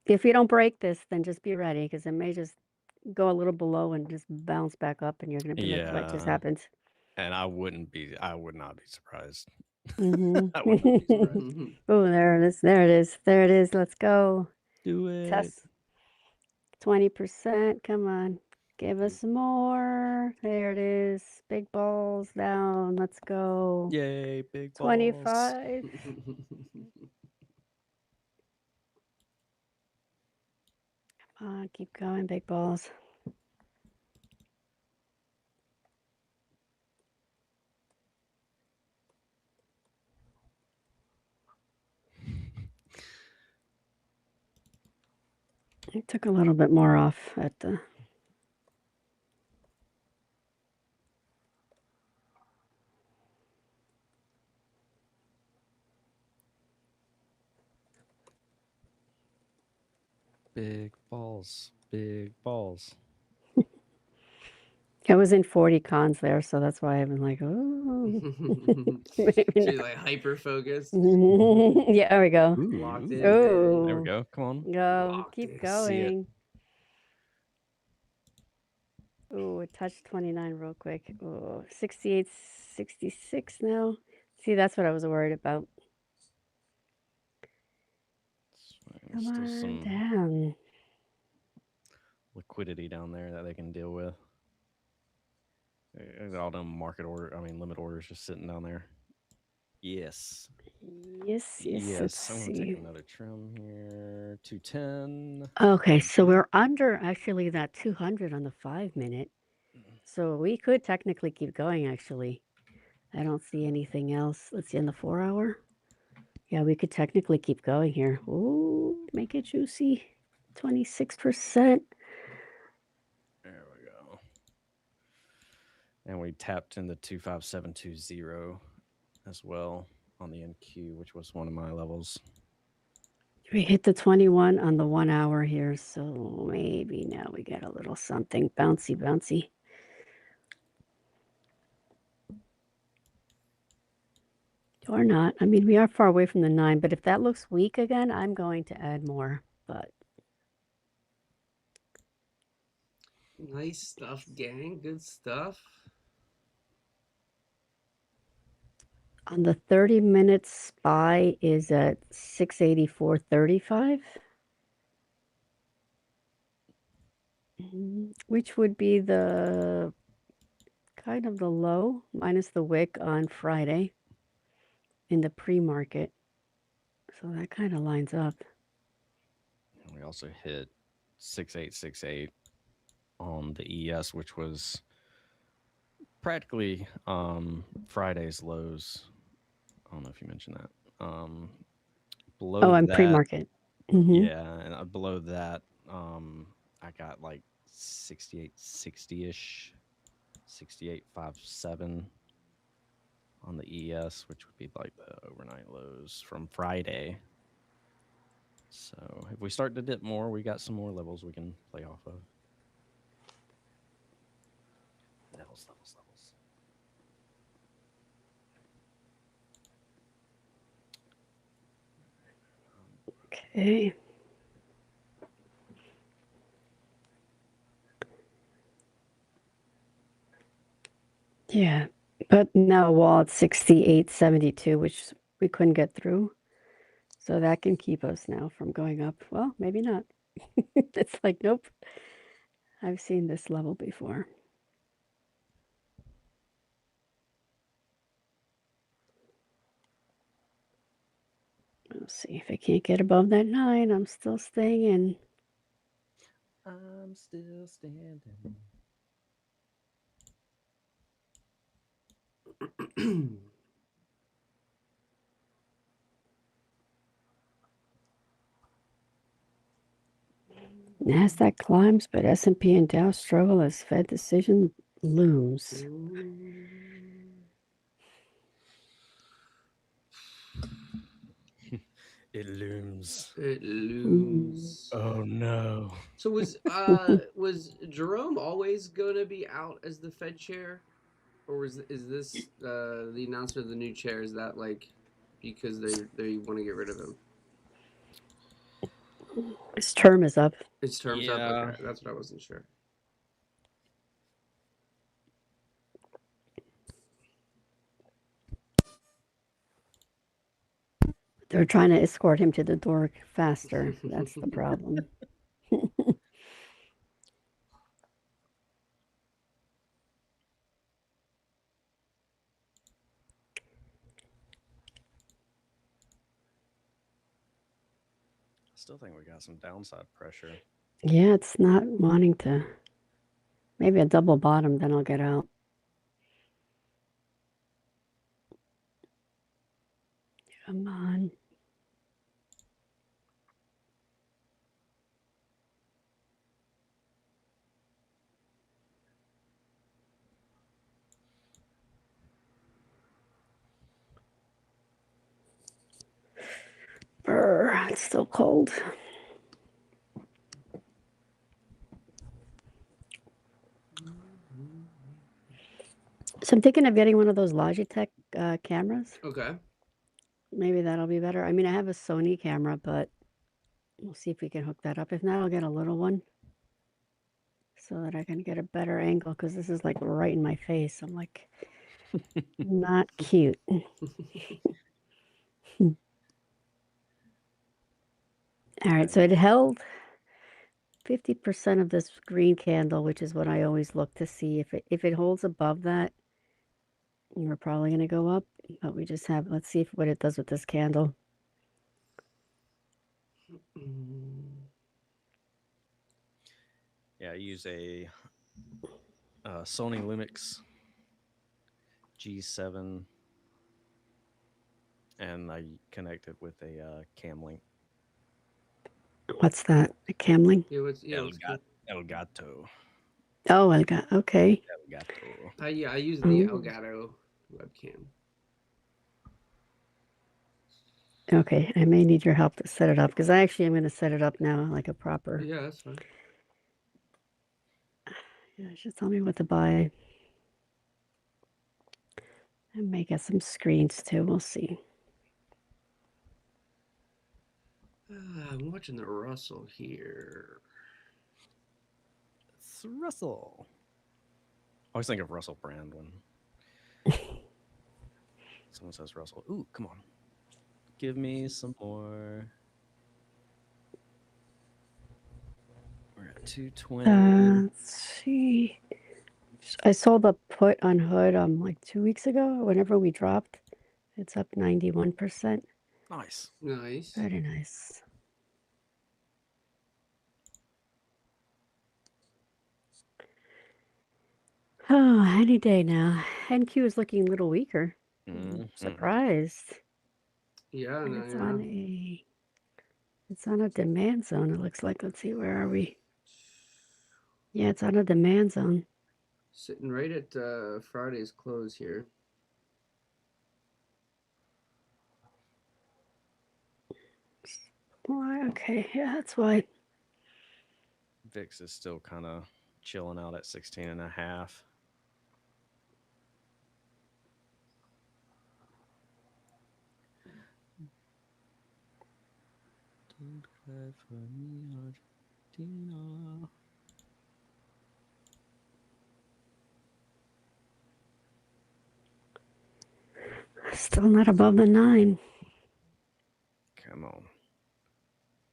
If we don't break this, then just be ready, because it may just go a little below and just bounce back up, and you're going to be like, what just happened? And I would not be surprised. Mm-hmm. I would not be surprised. Oh, there it is. There it is. There it is. Let's go. Do it. Test 20%. Come on. Give us some more. There it is. Big balls down. Let's go. Yay, big balls. 25. Come on, keep going, big balls. I took a little bit more off at the... Big balls. Big balls. I was in 40 cons there, so that's why I've been like, oh. So you're like hyper focused. Yeah, there we go. Ooh, Locked in. Ooh. There we go. Come on. Go. Locked Keep in. See it. going. Ooh, it touched 29 real quick. Ooh, 68, 66 now. See, that's what I was worried about. Come Still on some down. liquidity down there that they can deal with. All them limit orders just sitting down there. Yes. Yes, yes. Let's I'm gonna see. take another trim here. 210. Okay, so we're under actually that 200 on the 5-minute. So we could technically keep going, actually. I don't see anything else. Let's see, in the 4-hour. Yeah, we could technically keep going here. Ooh, make it juicy. 26%. There we go. And we tapped in the 25720 as well on the NQ, which was one of my levels. We hit the 21 on the 1 hour here, so maybe now we get a little something bouncy, bouncy. Or not. I mean, we are far away from the 9, but if that looks weak again, I'm going to add more. But Nice stuff, gang. Good stuff. on the 30-minute SPY is at 684.35, which would be the kind of the low minus the wick on Friday in the pre-market. So that kind of lines up. We also hit 6868 on the ES, which was practically Friday's lows. I don't know if you mentioned that. Below I'm that, pre-market. yeah, and below that, I got like 6860-ish, 6857 on the ES, which would be like the overnight lows from Friday. So if we start to dip more, we got some more levels we can play off of. Levels. Okay. Yeah, but now a wall at 68.72, which we couldn't get through. So that can keep us now from going up. Well, maybe not. It's like, nope. I've seen this level before. Let's see if I can't get above that 9. I'm still staying in. I'm still standing. NASDAQ climbs, but S&P and Dow struggle as Fed decision looms. It looms. It looms. Oh no. So was Jerome always going to be out as the Fed chair, or is this the announcement of the new chair? Is that like because they want to get rid of him? His term is up. His term's up. Okay, that's what I wasn't sure. They're trying to escort him to the door faster. That's the problem. Still think we got some downside pressure. Yeah, it's not wanting to. Maybe a double bottom, then I'll get out. Come on. Brr, it's still cold. So I'm thinking of getting one of those Logitech cameras. Okay. Maybe that'll be better. I mean, I have a Sony camera, but we'll see if we can hook that up. If not, I'll get a little one so that I can get a better angle because this is like right in my face. I'm like, not cute. All right, so it held 50% of this green candle, which is what I always look to see. If it holds above that, we're probably going to go up. But we just have, let's see what it does with this candle. Yeah, I use a Sony Lumix G7, and I connect it with a cam link. What's that? A camling? Yeah, what's good? Elgato. Oh, okay. Elgato. I use the Elgato webcam. Okay, I may need your help to set it up because I actually am going to set it up now like a proper. Yeah, that's fine. Yeah, just tell me what to buy. I may get some screens too. We'll see. I'm watching the Russell here. It's Russell. I always think of Russell Brand when someone says Russell. Ooh, come on. Give me some more. We're at 220. Let's see. I sold a put on Hood like 2 weeks ago. Whenever we dropped, it's up 91%. Nice. Nice. Very nice. Oh, any day now. NQ is looking a little weaker. I'm surprised. Yeah, And no, it's on a demand zone, it looks like. Let's see, where are we? Yeah, it's on a demand zone. Sitting right at Friday's close here. Why? Okay, yeah, that's why. VIX is still kind of chilling out at 16 and a half. Don't cry for me, Argentina. Still not above the 9. Come on.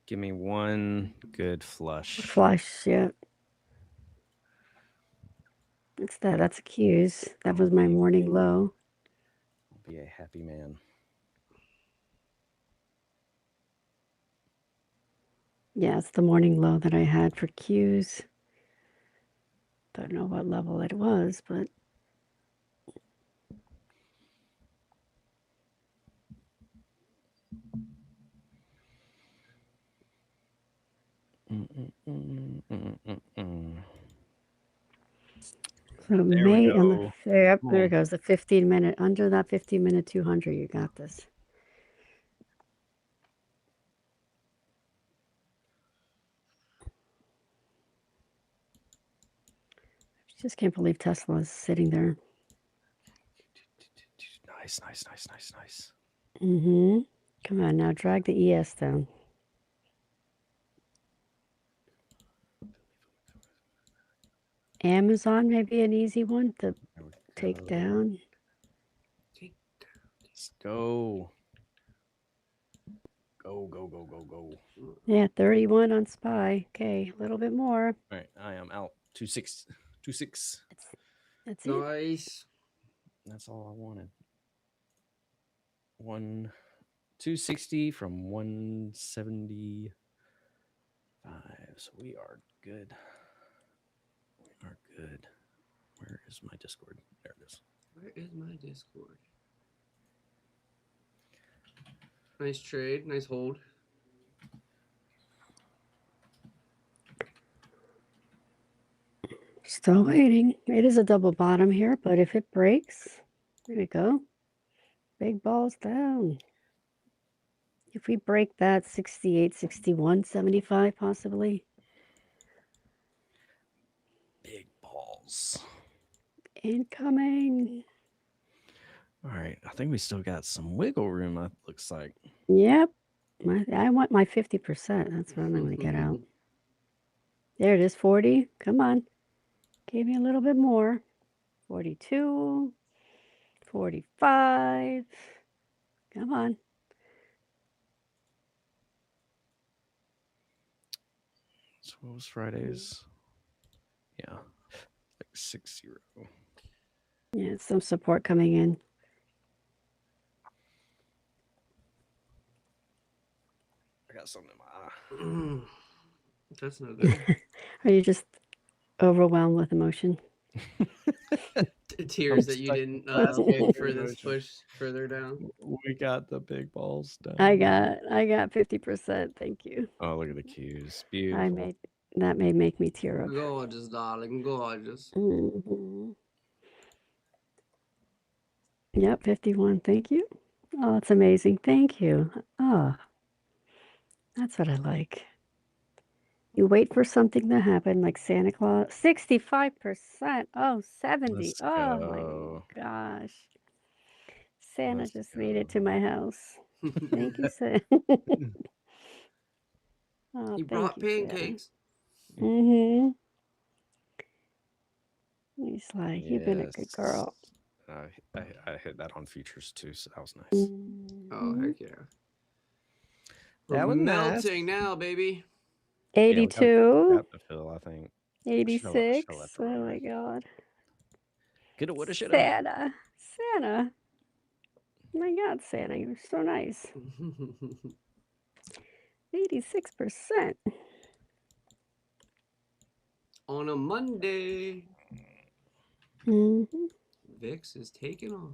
Give me one good flush. Flush, yeah. That's a Q's. That was my morning low. I'll be a happy man. Yeah, it's the morning low that I had for Q's. Don't know what level it was, but so There we May on the go. there it goes, the 15-minute. Under that 15-minute 200, you got this. I just can't believe Tesla is sitting there. Nice. Come on now, drag the ES down. Amazon may be an easy one to take down. Let's go. Go. Yeah, 31 on SPY. Okay, a little bit more. All right, I am out. 2.6. That's it. Nice. That's all I wanted. 260 from 170. So we are good. We are good. Where is my Discord? There it is. Where is my Discord? Nice trade. Nice hold. Still waiting. It is a double bottom here, but if it breaks, there we go. Big balls down. If we break that, 68, 61, 75 possibly. Big balls. Incoming. All right. I think we still got some wiggle room, it looks like. Yep. I want my 50%. That's what I'm going to get out. There it is, 40. Come on. Give me a little bit more. 42. 45. Come on. So what was Friday's? Yeah. Like 6-0. Yeah, some support coming in. I got something in my eye. That's no good. Are you just overwhelmed with emotion? Tears that you didn't save for this push further down. We got the big balls down. I got 50%. Thank you. Oh, look at the cues. Beautiful. That may make me tear up. Gorgeous, darling. Gorgeous. Mm-hmm. Yep, 51. Thank you. Oh, it's amazing. Thank you. Oh, that's what I like. You wait for something to happen like Santa Claus. 65%. Oh, 70. Let's Oh go. my gosh. Santa Let's just made it to go. my house. Thank you, Santa. Oh, He thank brought you, pancakes. Santa. Mm-hmm. He's like, you've been a good Yes. girl. I hit that on futures too, so that was nice. Mm-hmm. Oh, heck yeah. That We're was nice. melting now, baby. 82. Yeah, to fill, I think. 86. Show left Oh or my right. God. Coulda, woulda, shoulda. Santa. Oh my God, Santa, you're so nice. 86%. On a Monday, Mm-hmm. VIX is taking off.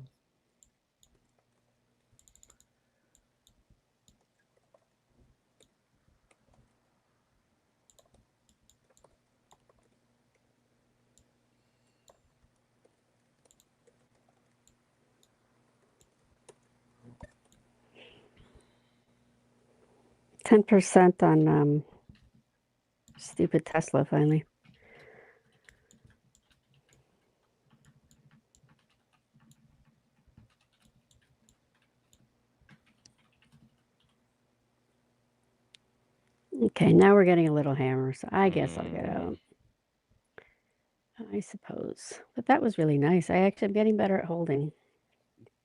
%10 on stupid Tesla finally. Okay, now we're getting a little hammer, so I guess I'll get out. I suppose. But that was really nice. I'm getting better at holding.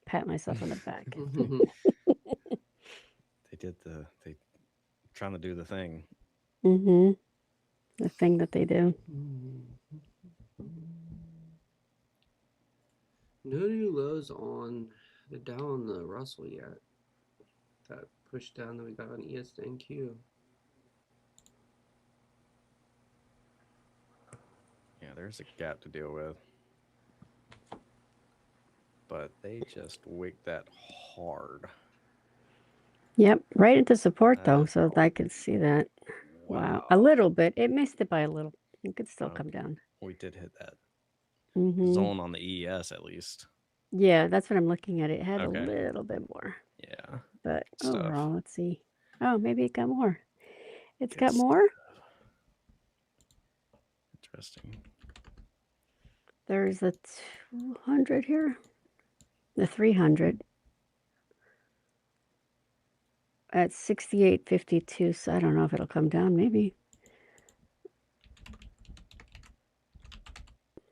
Pat myself on the back. They trying to do the thing. Mm-hmm. The thing that they do. No new lows on the Dow and the Russell yet. That push down that we got on ESNQ. Yeah, there's a gap to deal with. But they just wigged that hard. Yep, right into support though, so I could see that. Wow. A little bit. It missed it by a little. It could still come down. We did hit that Mm-hmm. zone on the ES at least. Yeah, that's what I'm looking at. It had a little bit more. Yeah. But Good overall, stuff. let's see. Oh, maybe it got more. It's Good got more? Interesting. There's the 200 here. The 300. At 68.52, so I don't know if it'll come down. Maybe.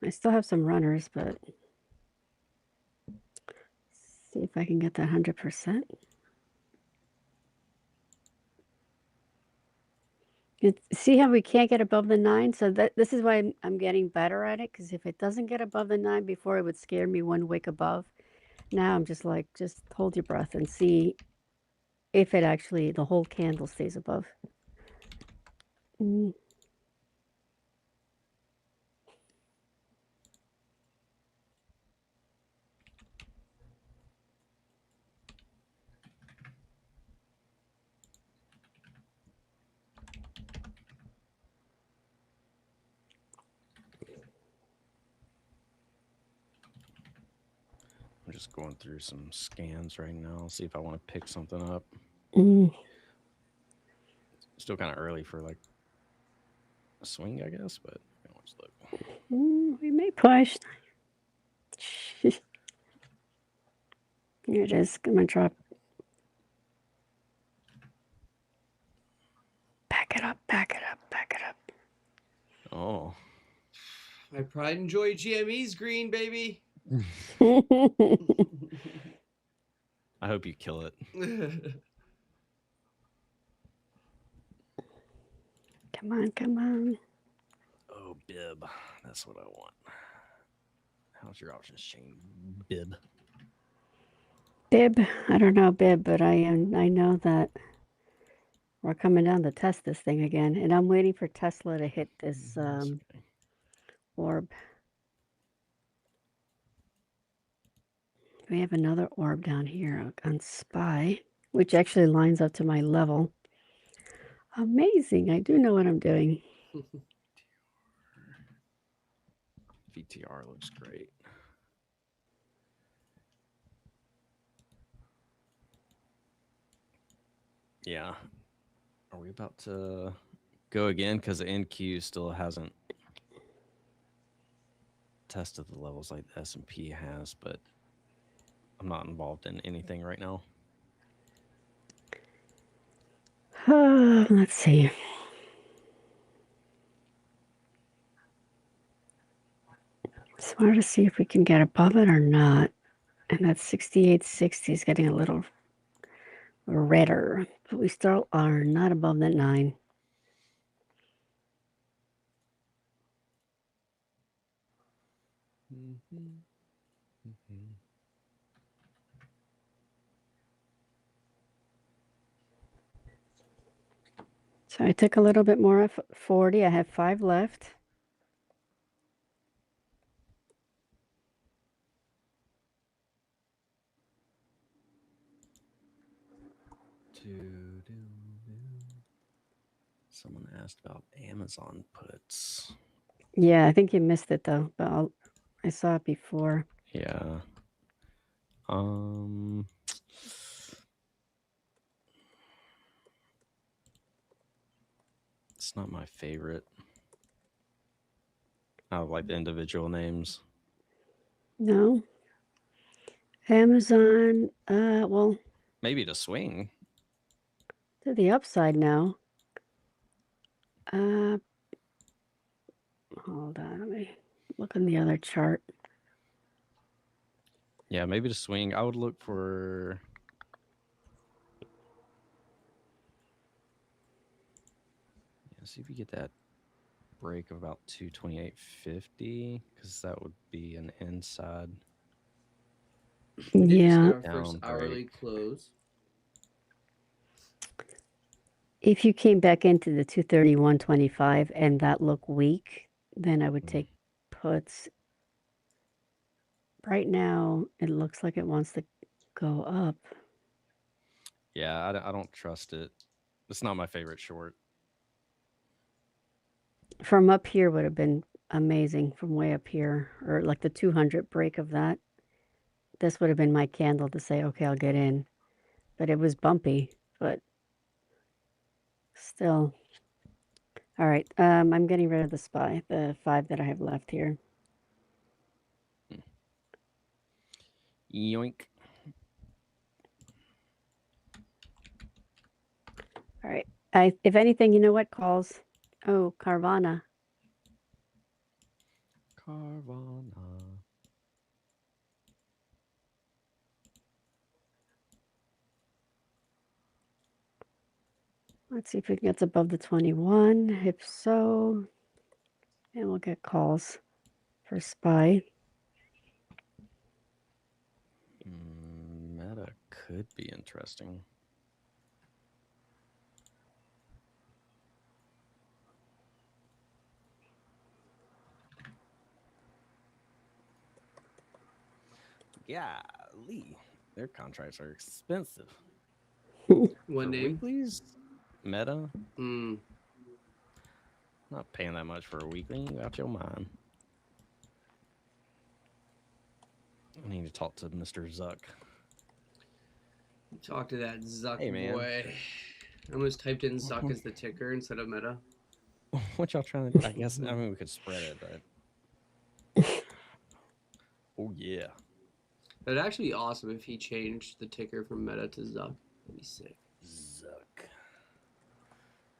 I still have some runners, but see if I can get that 100%. See how we can't get above the 9? So this is why I'm getting better at it, because if it doesn't get above the 9 before, it would scare me one wick above. Now I'm just like, just hold your breath and see if it actually, the whole candle stays above. Mm. I'm just going through some scans right now, see if I want to pick something up. Mm. Still kind of early for like a swing, I guess, but let's look. We may push. Here it is. I'm gonna drop. Back it up. Back it up. Back it up. Oh. My pride and joy GME's green, baby. I hope you kill it. Come on, come on. Oh, bib. That's what I want. How's your options chain? Bib. Bib. I don't know bib, but I know that we're coming down to test this thing again, and I'm waiting for Tesla to hit this Okay. orb. We have another orb down here on Spy, which actually lines up to my level. Amazing. I do know what I'm doing. VTR looks great. Yeah. Are we about to go again? Because the NQ still hasn't tested the levels like the S&P has, but I'm not involved in anything right now. Let's see. Just wanted to see if we can get above it or not. And that 68.60 is getting a little redder, but we still are not above that 9. So I took a little bit more of 40. I have 5 left. Someone asked about Amazon puts. Yeah, I think you missed it though, but I saw it before. Yeah. It's not my favorite. I like the individual names. No. Amazon, well, Maybe to swing. to the upside now. Hold on, let me look on the other chart. Yeah, maybe to swing. I would look for. Yeah, see if you get that break of about 228.50, because that would be an inside. We did just Yeah. get our Down first hourly break. close. If you came back into the 231.25 and that looked weak, then I would take puts. Right now, it looks like it wants to go up. Yeah, I don't trust it. It's not my favorite short. From up here would have been amazing, from way up here, or like the 200 break of that. This would have been my candle to say, okay, I'll get in. But it was bumpy, but still. All right, I'm getting rid of the SPY, the 5 that I have left here. Yoink. All right. If anything, you know what calls? Oh, Carvana. Carvana. Let's see if it gets above the 21. If so, and we'll get calls for SPY. Meta could be interesting. golly, their contracts are expensive. What For name? weeklies? Meta? Mm. Not paying that much for a weekly. You out your mind. I need to talk to Mr. Zuck. Talk to that Zuck Hey, man. boy. I almost typed in Zuck as the ticker instead of Meta. What y'all trying to? I guess we could spread it, but oh yeah, That'd actually be awesome if he changed the ticker from Meta to Zuck. That'd be sick. Zuck.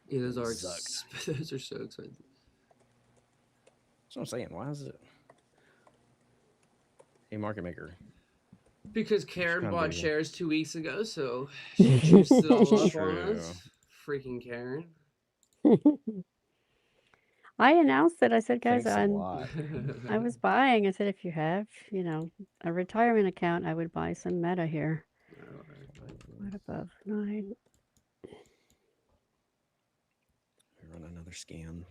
Yeah, those are Zuck. those are so expensive. That's what I'm saying. Why is it? Hey, market maker. Because Karen trying bought to- shares 2 weeks ago, so she juiced it all That's up on true. us. Freaking Karen. I announced it. I said, guys, Thanks a lot. I was buying. I said, if you have, a retirement account, I would buy some Meta here. Right above 9. Run another scan.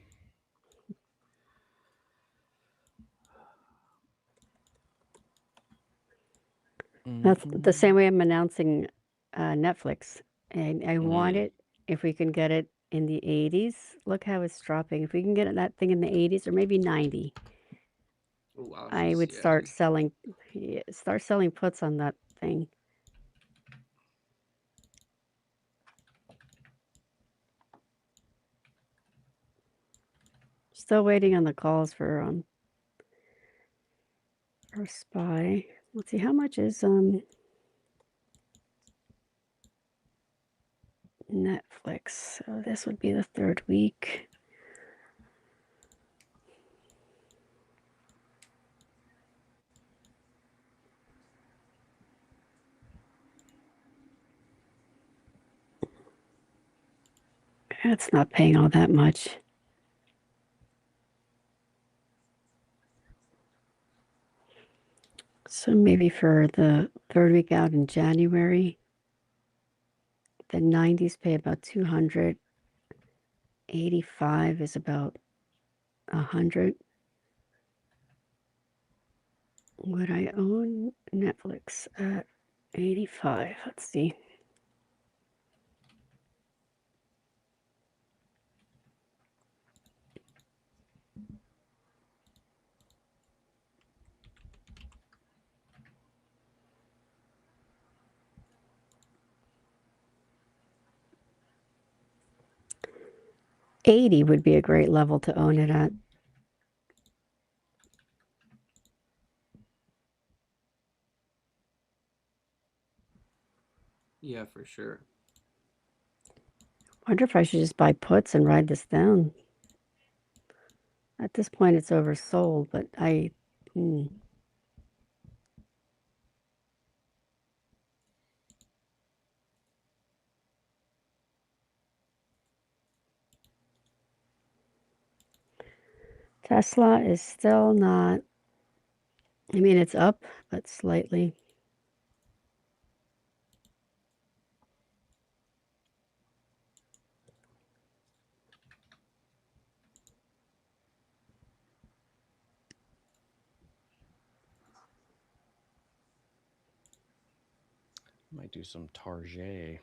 That's the same way I'm announcing Netflix. And I want it, if we can get it in the 80s. Look how it's dropping. If we can get that thing in the 80s or maybe 90, Oh, wow, I would start selling puts on that thing. Still waiting on the calls for SPY. Let's see, how much is Netflix? So this would be the 3rd week. It's not paying all that much. So maybe for the 3rd week out in January, the 90s pay about 200. 85 is about 100. Would I own Netflix at 85? Let's see. $80 would be a great level to own it at. Yeah, for sure. Wonder if I should just buy puts and ride this down. At this point, it's oversold, but Tesla is still not, I mean, it's up, but slightly. Might do some Target.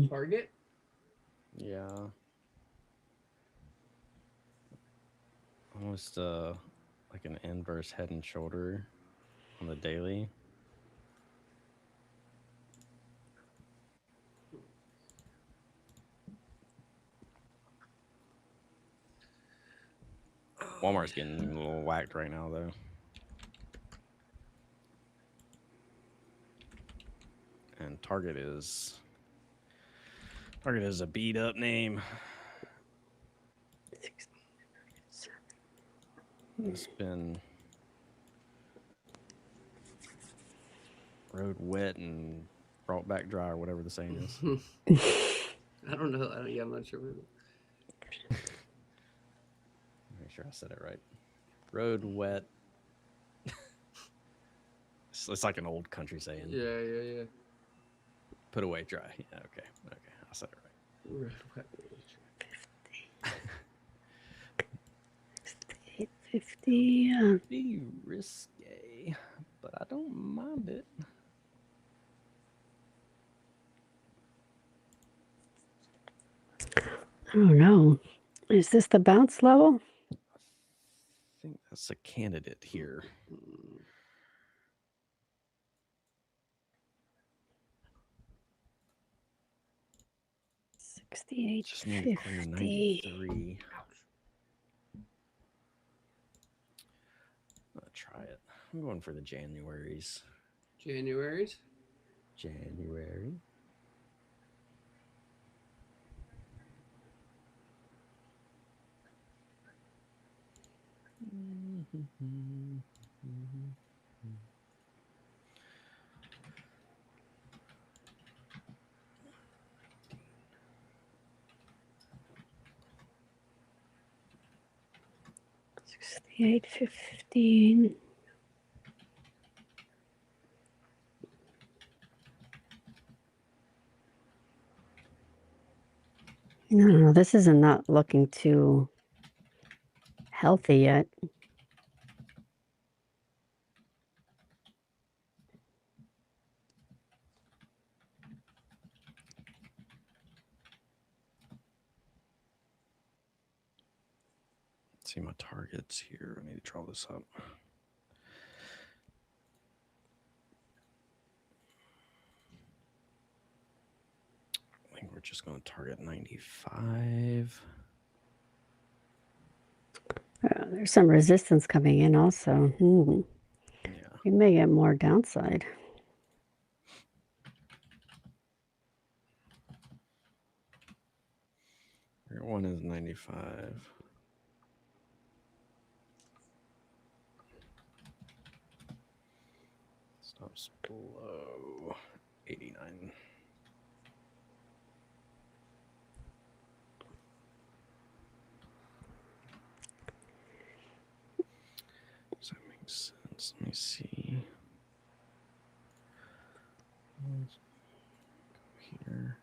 Target? Yeah. Almost like an inverse head and shoulder on the daily. Walmart's getting a little whacked right now, though. And Target is a beat up name. It's been rode wet and brought back dry, or whatever the saying is. I don't know. I'm not sure. Make sure I said it right. Road wet. It's like an old country saying. Yeah. Put away dry. Yeah, okay. I said it right. 850. Be risque. don't mind it. I don't know. Is this the bounce level? I think that's a candidate here. 68, Just need to clear 93. I'll try it. I'm going for the Januaries. Januaries. January. $68.15. No, this is not looking too healthy yet. See my targets here. I need to draw this up. I think we're just going to target 95. There's some resistance coming in also. Yeah. We may get more downside. One is 95. Stops below 89. Does that make sense? Let me see. Let's go here.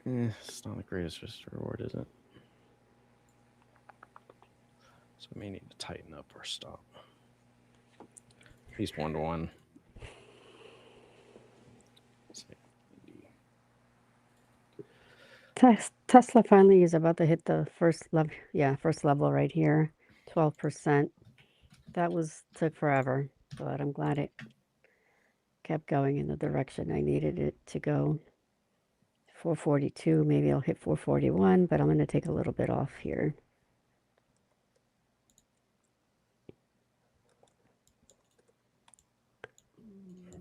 It's not the greatest risk to reward, is it? So we may need to tighten up or stop. At least 1-to-1. Tesla finally is about to hit the first level. Yeah, first level right here, 12%. That took forever, but I'm glad it kept going in the direction I needed it to go. 442, maybe I'll hit 441, but I'm going to take a little bit off here.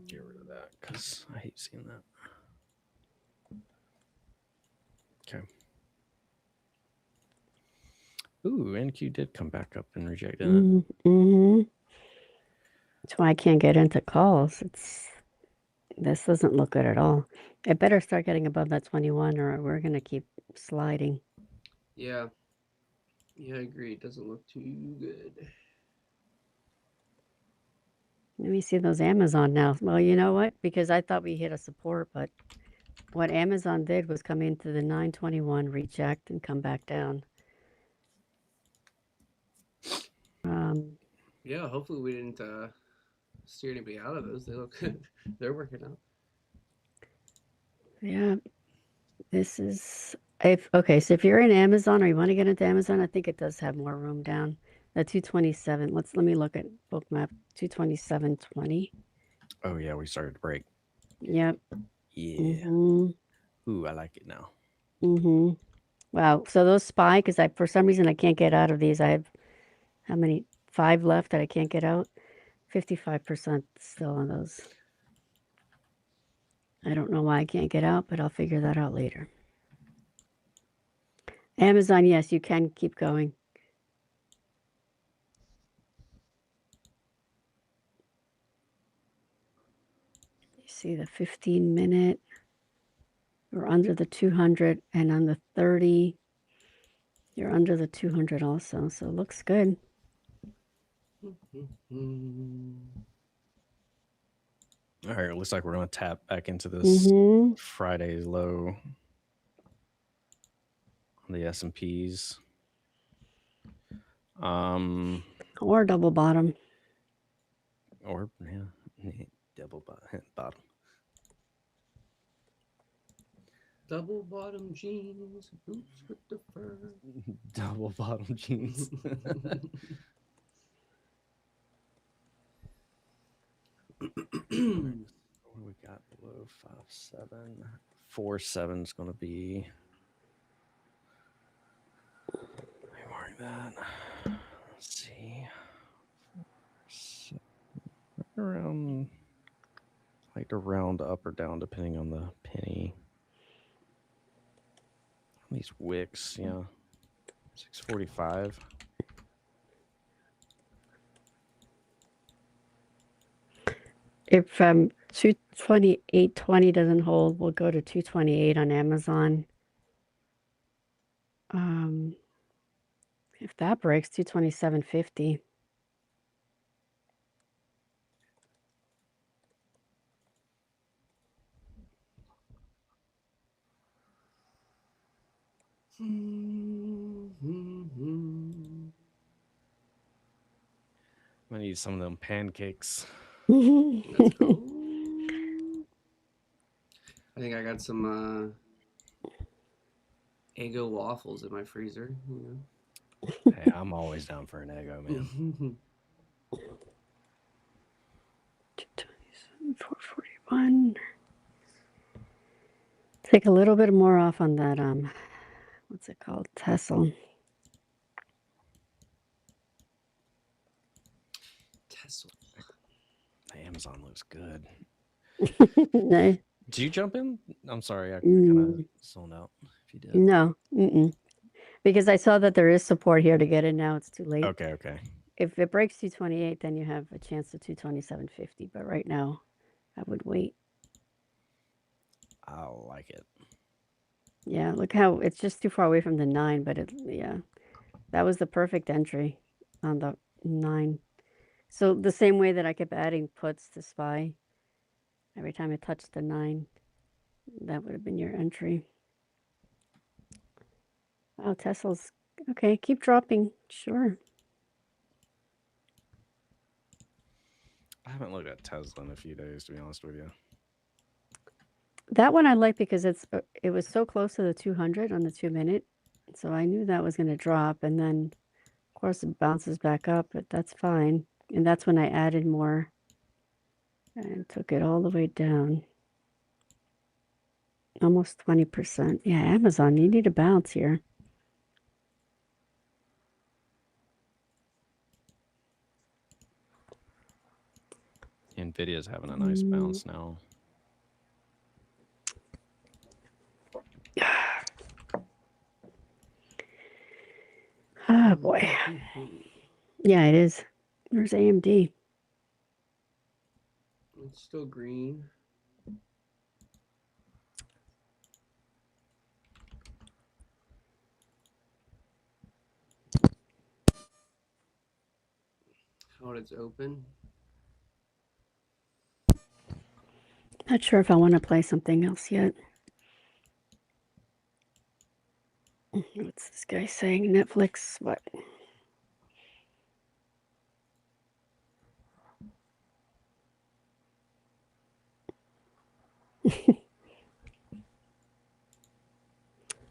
Get rid of that because I hate seeing that. Okay. Ooh, NQ did come back up and rejected it. Mm-hmm. That's why I can't get into calls. This doesn't look good at all. It better start getting above that 21 or we're going to keep sliding. Yeah. Yeah, I agree. It doesn't look too good. Let me see those Amazon now. Well, you know what? Because I thought we hit a support, but what Amazon did was come into the 921, reject, and come back down. Yeah, hopefully we didn't steer anybody out of those. They look good. They're working out. Yeah. This is okay. So if you're in Amazon or you want to get into Amazon, I think it does have more room down. The 227. Let me look at bookmap 227.20. Oh yeah, we started to break. Yep. Yeah. Mm-hmm. Ooh, I like it now. Mm-hmm. Wow. So those SPY, because for some reason I can't get out of these. I have how many? 5 left that I can't get out. 55% still on those. I don't know why I can't get out, but I'll figure that out later. Amazon, yes, you can keep going. You see the 15-minute. We're under the 200, and on the 30, you're under the 200 also. So it looks good. All right, it looks like we're going to tap back into this Friday's low on the S&Ps. Or double bottom. Or yeah, double bottom. Double bottom jeans, boots with the fur. Double bottom jeans. What do we got below 5.7? 4.7 is going to be. Let me mark that. Let's see. 4.7. Around. I like to round up or down depending on the penny. These wicks, yeah. 6.45. If 228.20 doesn't hold, we'll go to 228 on Amazon. If that breaks, 227.50. I'm gonna need some of them pancakes. Let's go. I think I got some Eggo waffles in my freezer. You Hey, I'm always down for an Eggo, man. know. 441. Take a little bit more off on that what's it called? Tesla. Tesla. Amazon looks good. No. Did you jump in? I'm sorry, I kind of zoned out. If you did. No. Because I saw that there is support here to get in now. It's too late. Okay. If it breaks 228, then you have a chance to 227.50. But right now, I would wait. I like it. Yeah, look how it's just too far away from the 9, but that was the perfect entry on the 9. So the same way that I kept adding puts to SPY, every time it touched the 9, that would have been your entry. Wow, Tesla's okay. Keep dropping, sure. I haven't looked at Tesla in a few days, to be honest with you. That one I like because it was so close to the 200 on the 2-minute, so I knew that was going to drop, and then of course it bounces back up, but that's fine. And that's when I added more and took it all the way down, almost 20%. Yeah, Amazon, you need a bounce here. Nvidia's having a nice bounce now. Oh boy. Yeah, it is. There's AMD. It's still green. How it's open. Not sure if I want to play something else yet. What's this guy saying? Netflix, what?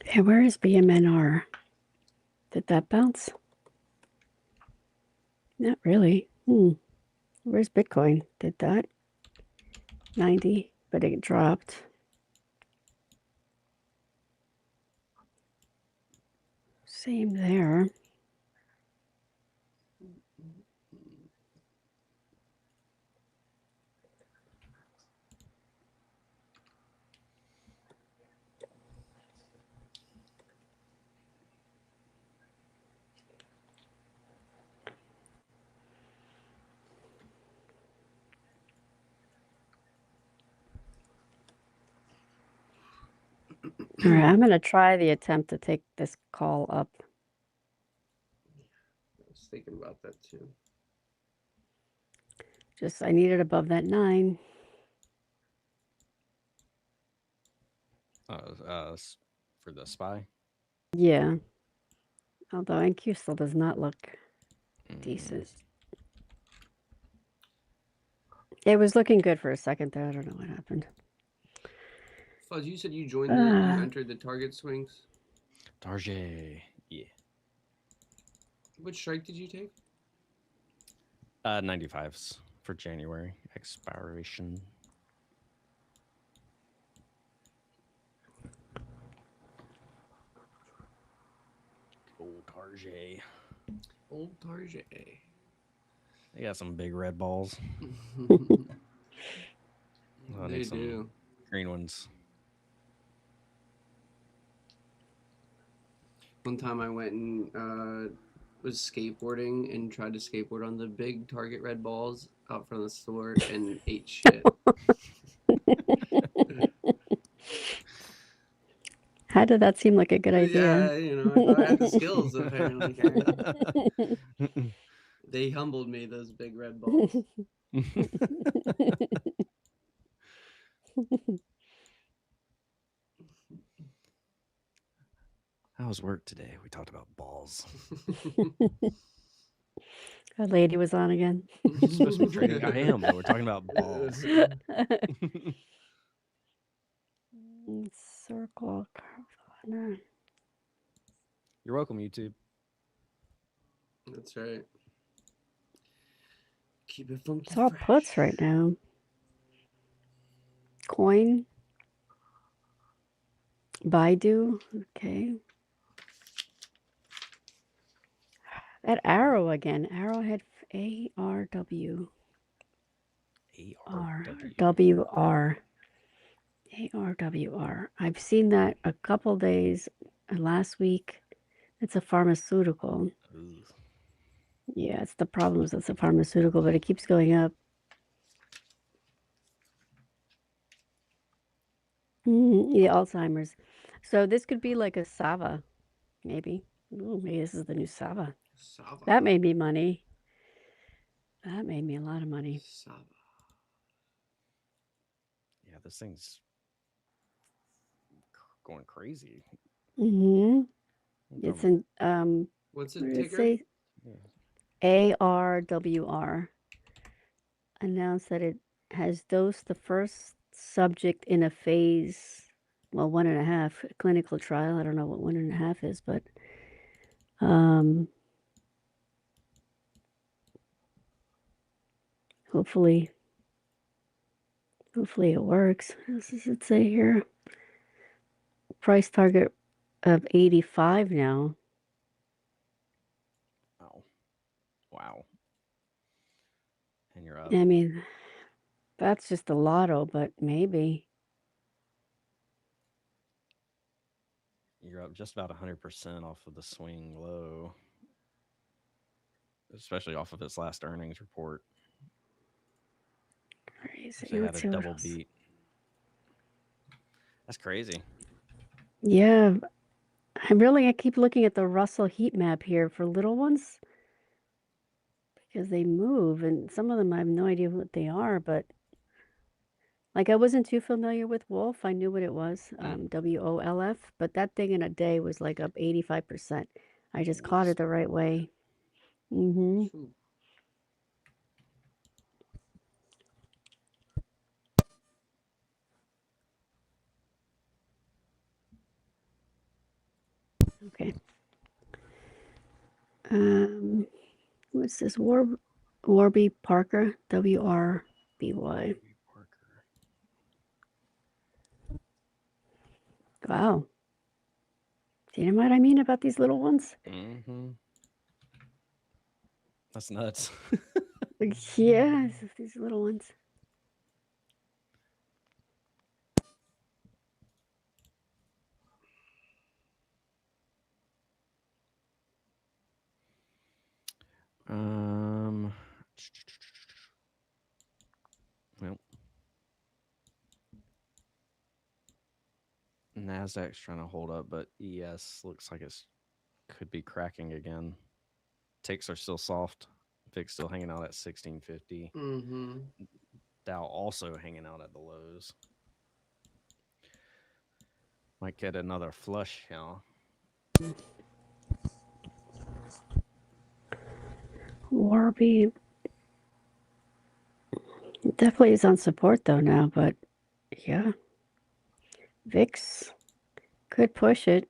Hey, where is BMNR? Did that bounce? Not really. Where's Bitcoin? Did that? 90, but it dropped. Same there. All right, I'm going to try the attempt to take this call up. I was thinking about that too. Just, I need it above that 9. For the SPY? Yeah. Although NQ still does not look decent. It was looking good for a second there. I don't know what happened. Fuzz, you said you joined you entered the target swings. Target. Yeah. Which strike did you take? 95s for January expiration. Old Target. Old Target. They got some big red balls. They do. Green ones. One time I went and was skateboarding and tried to skateboard on the big Target red balls out front of the store and ate shit. How did that seem like a good idea? Yeah, you know, I thought I had the skills apparently. They humbled me, those big red balls. How was work today? We talked about balls. A lady was on again. You're supposed to be trading. I am, but we're talking about balls. Circle. Carolina. You're welcome, YouTube. That's right. Keep it funky. It's all fresh. puts right now. Coin. Baidu. Okay. That arrow again. Arrowhead ARW. WR. ARWR. I've seen that a couple days last week. It's a pharmaceutical. Ooh. Yeah, it's the problem is it's a pharmaceutical, but it keeps going up. Yeah, Alzheimer's. So this could be like a Sava, maybe. Ooh, maybe this is the new Sava. Sava. That made me money. That made me a lot of money. Sava. Yeah, this thing's going crazy. Mm-hmm. It's in what's what it did it ticker? say? ARWR announced that it has dosed the first subject in a phase, well, 1.5 clinical trial. I don't know what 1.5 is, but hopefully it works. What does it say here? Price target of 85 now. Wow. And you're up. I mean, that's just a lotto, but maybe. You're up just about 100% off of the swing low, especially off of its last earnings report. Crazy. They had a double beat. That's crazy. Yeah. I keep looking at the Russell heat map here for little ones because they move, and some of them I have no idea what they are, but like I wasn't too familiar with Wolf. I knew what it was, WOLF, but that thing in a day was like up 85%. I just caught it the right way. Mm-hmm. Okay. What's this? Warby Parker, WRBY. Wow. Do you know what I mean about these little ones? Mm-hmm. That's nuts. Yeah, these little ones. Well, NASDAQ's trying to hold up, but ES looks like it's could be cracking again. Ticks are still soft. VIX still hanging out at 1650. Mm-hmm. Dow also hanging out at the lows. Might get another flush here. Warby definitely is on support though now, but yeah, VIX could push it.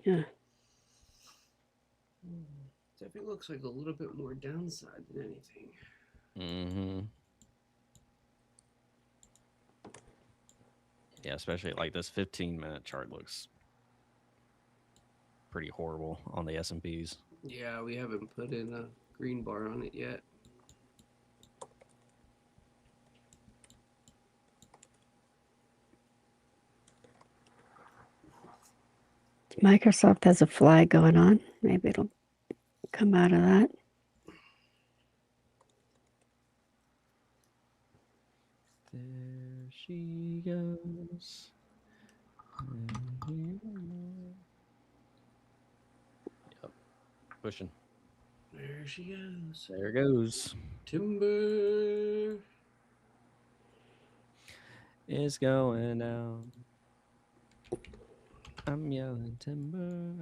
Yeah. Definitely looks like a little bit more downside than anything. Mm-hmm. Yeah, especially like this 15-minute chart looks pretty horrible on the S&Ps. Yeah, we haven't put in a green bar on it yet. Microsoft has a flag going on. Maybe it'll come out of that. There she goes. Yep. Pushing. There she goes. There goes. Timber. It's going down. I'm yelling timber.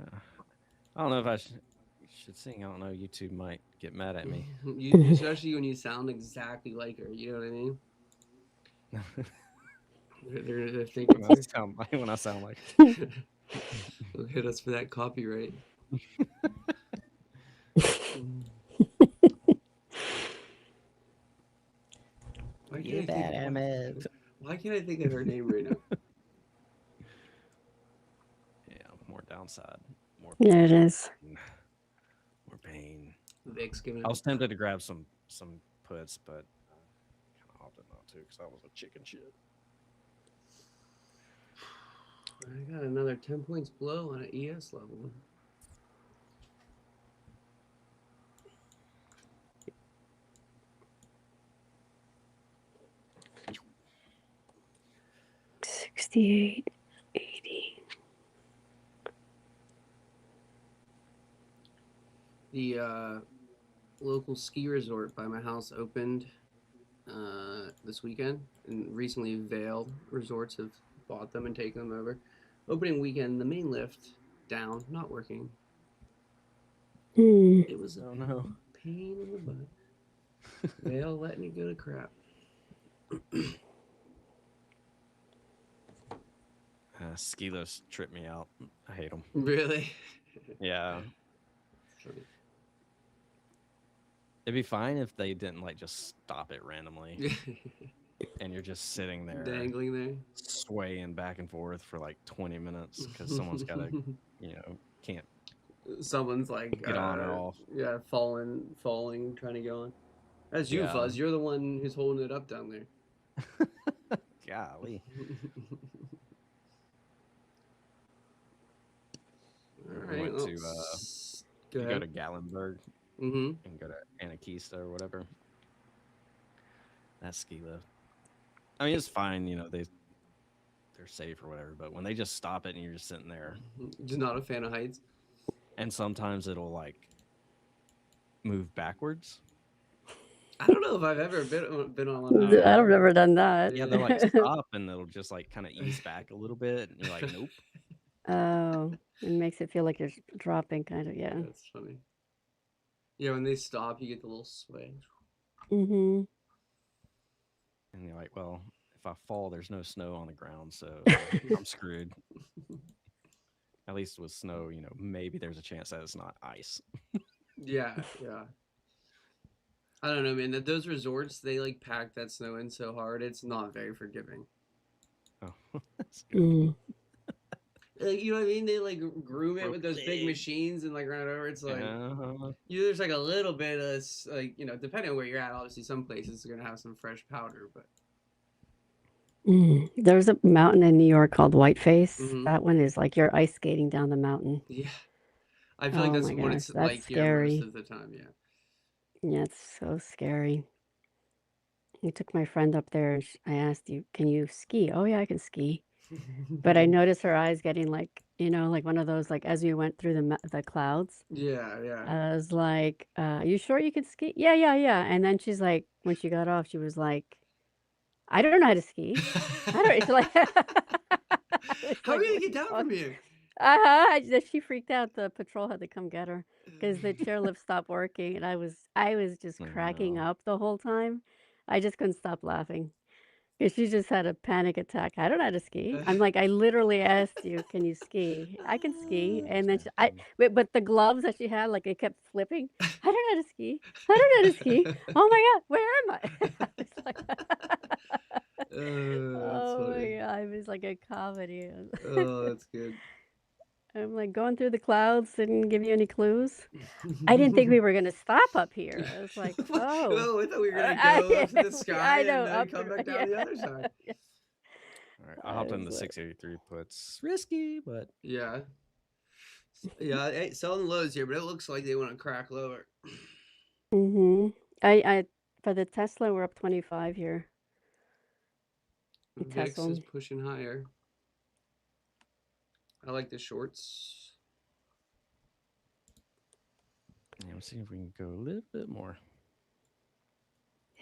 I don't know if I should sing. I don't know. YouTube might get mad at me. Especially when you sound exactly like her. You know what I mean? They're thinking when I sound like they'll hit us for that copyright. Why can't I think of her name right now? Yeah, more downside. More Yeah, it is. More pain. Vic's giving I was tempted to grab some puts, but kind of opted not to because I was a chicken shit. I got another 10 points below on an ES level. $68.80. The local ski resort by my house opened this weekend, and recently Vail Resorts have bought them and taken them over. Opening weekend, the main lift down, not working. It was a pain in the butt. Vail letting it go to crap. Ski lifts trip me out. I hate them. Really? Yeah. It'd be fine if they didn't like just stop it randomly and you're just sitting there dangling there, swaying back and forth for like 20 minutes because someone's got to, can't. Someone's like get on or off. Yeah, falling, trying to get on. That's you, Fuzz. You're the one who's holding it up down there. Golly. All I right, went to go to Gatlinburg and go to Anakista or whatever. That ski lift. I mean, it's fine, they're safe or whatever, but when they just stop it and you're just sitting there. Just not a fan of heights. And sometimes it'll like move backwards. I don't know if I've ever been on one. I've never done that. Yeah, they'll like stop and it'll just like kind of ease back a little bit, and you're like, nope. Oh, it makes it feel like you're dropping, kind of. Yeah. That's funny. Yeah, when they stop, you get the little sway. Mm-hmm. And you're like, well, if I fall, there's no snow on the ground, so I'm screwed. At least with snow, maybe there's a chance that it's not ice. Yeah. I don't know, man. Those resorts, they like pack that snow in so hard, it's not very forgiving. Oh, that's good. Like, you know what I mean? They like groom it with those big machines and like run it over. It's like there's like a little bit of like, depending on where you're at, obviously some places are gonna have some fresh powder, but there's a mountain in New York called Whiteface. That one is like you're ice skating down the mountain. Yeah, I feel like that's what it's like scary. here most of the time. Yeah, it's so scary. I took my friend up there and I asked you, can you ski? Oh yeah, I can ski. But I noticed her eyes getting like, like one of those, like as we went through the clouds. Yeah. I was like, you sure you can ski? Yeah. And then she's like, when she got off, she was like, I don't know how to ski. I don't. It's like, how are you gonna get down from here? She freaked out. The patrol had to come get her because the chairlift stopped working, and I was just Oh, cracking no. up the whole time. I just couldn't stop laughing because she just had a panic attack. I don't know how to ski. I'm like, I literally asked you, can you ski? I can ski, and then but the gloves that she had, like, it kept flipping. I don't know how to ski. I don't know how to ski. Oh my god, where am I? I was like, That's oh my funny. god, it was like a comedy. Oh, that's good. I'm like, going through the clouds didn't give you any clues. I didn't think we were gonna stop up here. I was like, oh, Oh, I thought we were gonna go up to the sky I know, and then up come here, back down the other side. yeah. All right, I I hopped in the was like, 683 puts. Risky, but Yeah. Yeah, hey, selling lows here, but it looks like they want to crack lower. I for the Tesla, we're up 25 here. VIX Tesla. is pushing higher. I like the shorts. yeah, let's see if we can go a little bit more.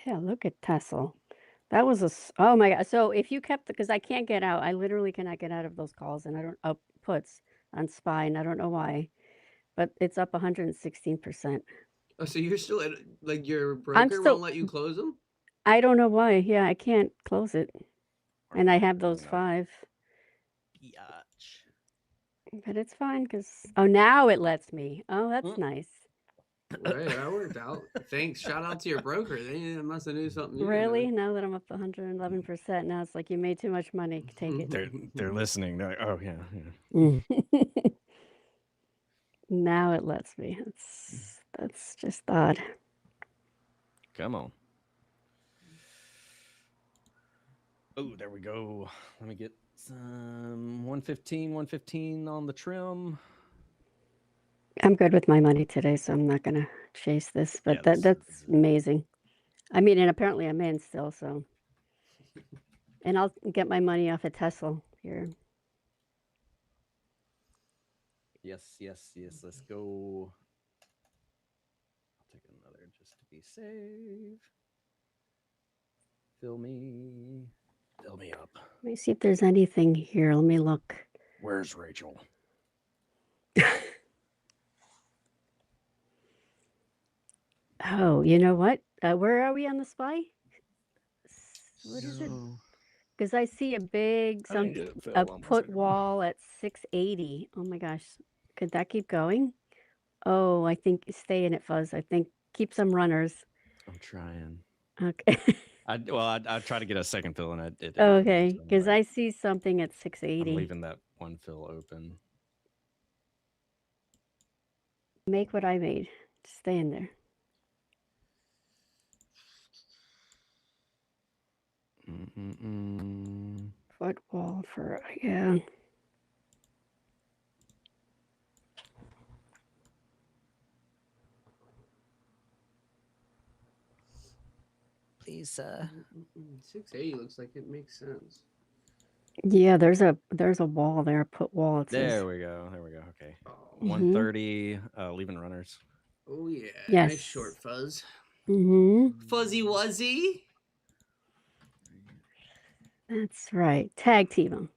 Yeah, look at Tesla. That was oh my god. So if you kept, because I can't get out, I literally cannot get out of those calls, and I don't puts on SPY, and I don't know why, but it's up 116%. Oh, so you're still at, like, your I'm broker won't still, let you close them? I don't know why. Yeah, I can't close it, and I have those No. 5. Biatch. But it's fine because, oh, now it lets me. Oh, that's nice. Right, that worked out. Thanks. Shout out to your broker. They must have knew something. Really? Now that I'm up to 111%, now it's like, you made too much money. Take it. They're listening. They're like, oh yeah, yeah. Now it lets me. That's just odd. Come on. Oh, there we go. Let me get some 115 on the trim. I'm good with my money today, so I'm not gonna chase this. But Yeah, that's amazing. I mean, and apparently I'm in still, so. And I'll get my money off of Tesla here. Yes. Let's go. I'll take another just to be safe. Fill me up. Let me see if there's anything here. Let me look. Where's Rachel? Oh, you know what? Where are we on the SPY? What is it? Because I see a big a put wall at 680. Oh my gosh, could that keep going? Oh, I think stay in it, Fuzz. I think keep some runners. I'm trying. Okay. I try to get a second fill and it Okay, because I see something at I'm 680. leaving that one fill open. Make what I made. Stay in there. Foot wall for, yeah. Please, 680 looks like it makes sense. Yeah, there's a wall there, put wall. It says. There we go. Okay. Oh. 130, leaving runners. Oh yeah. Yes. Nice short fuzz. Mm-hmm. Fuzzy wuzzy. That's right. Tag team them.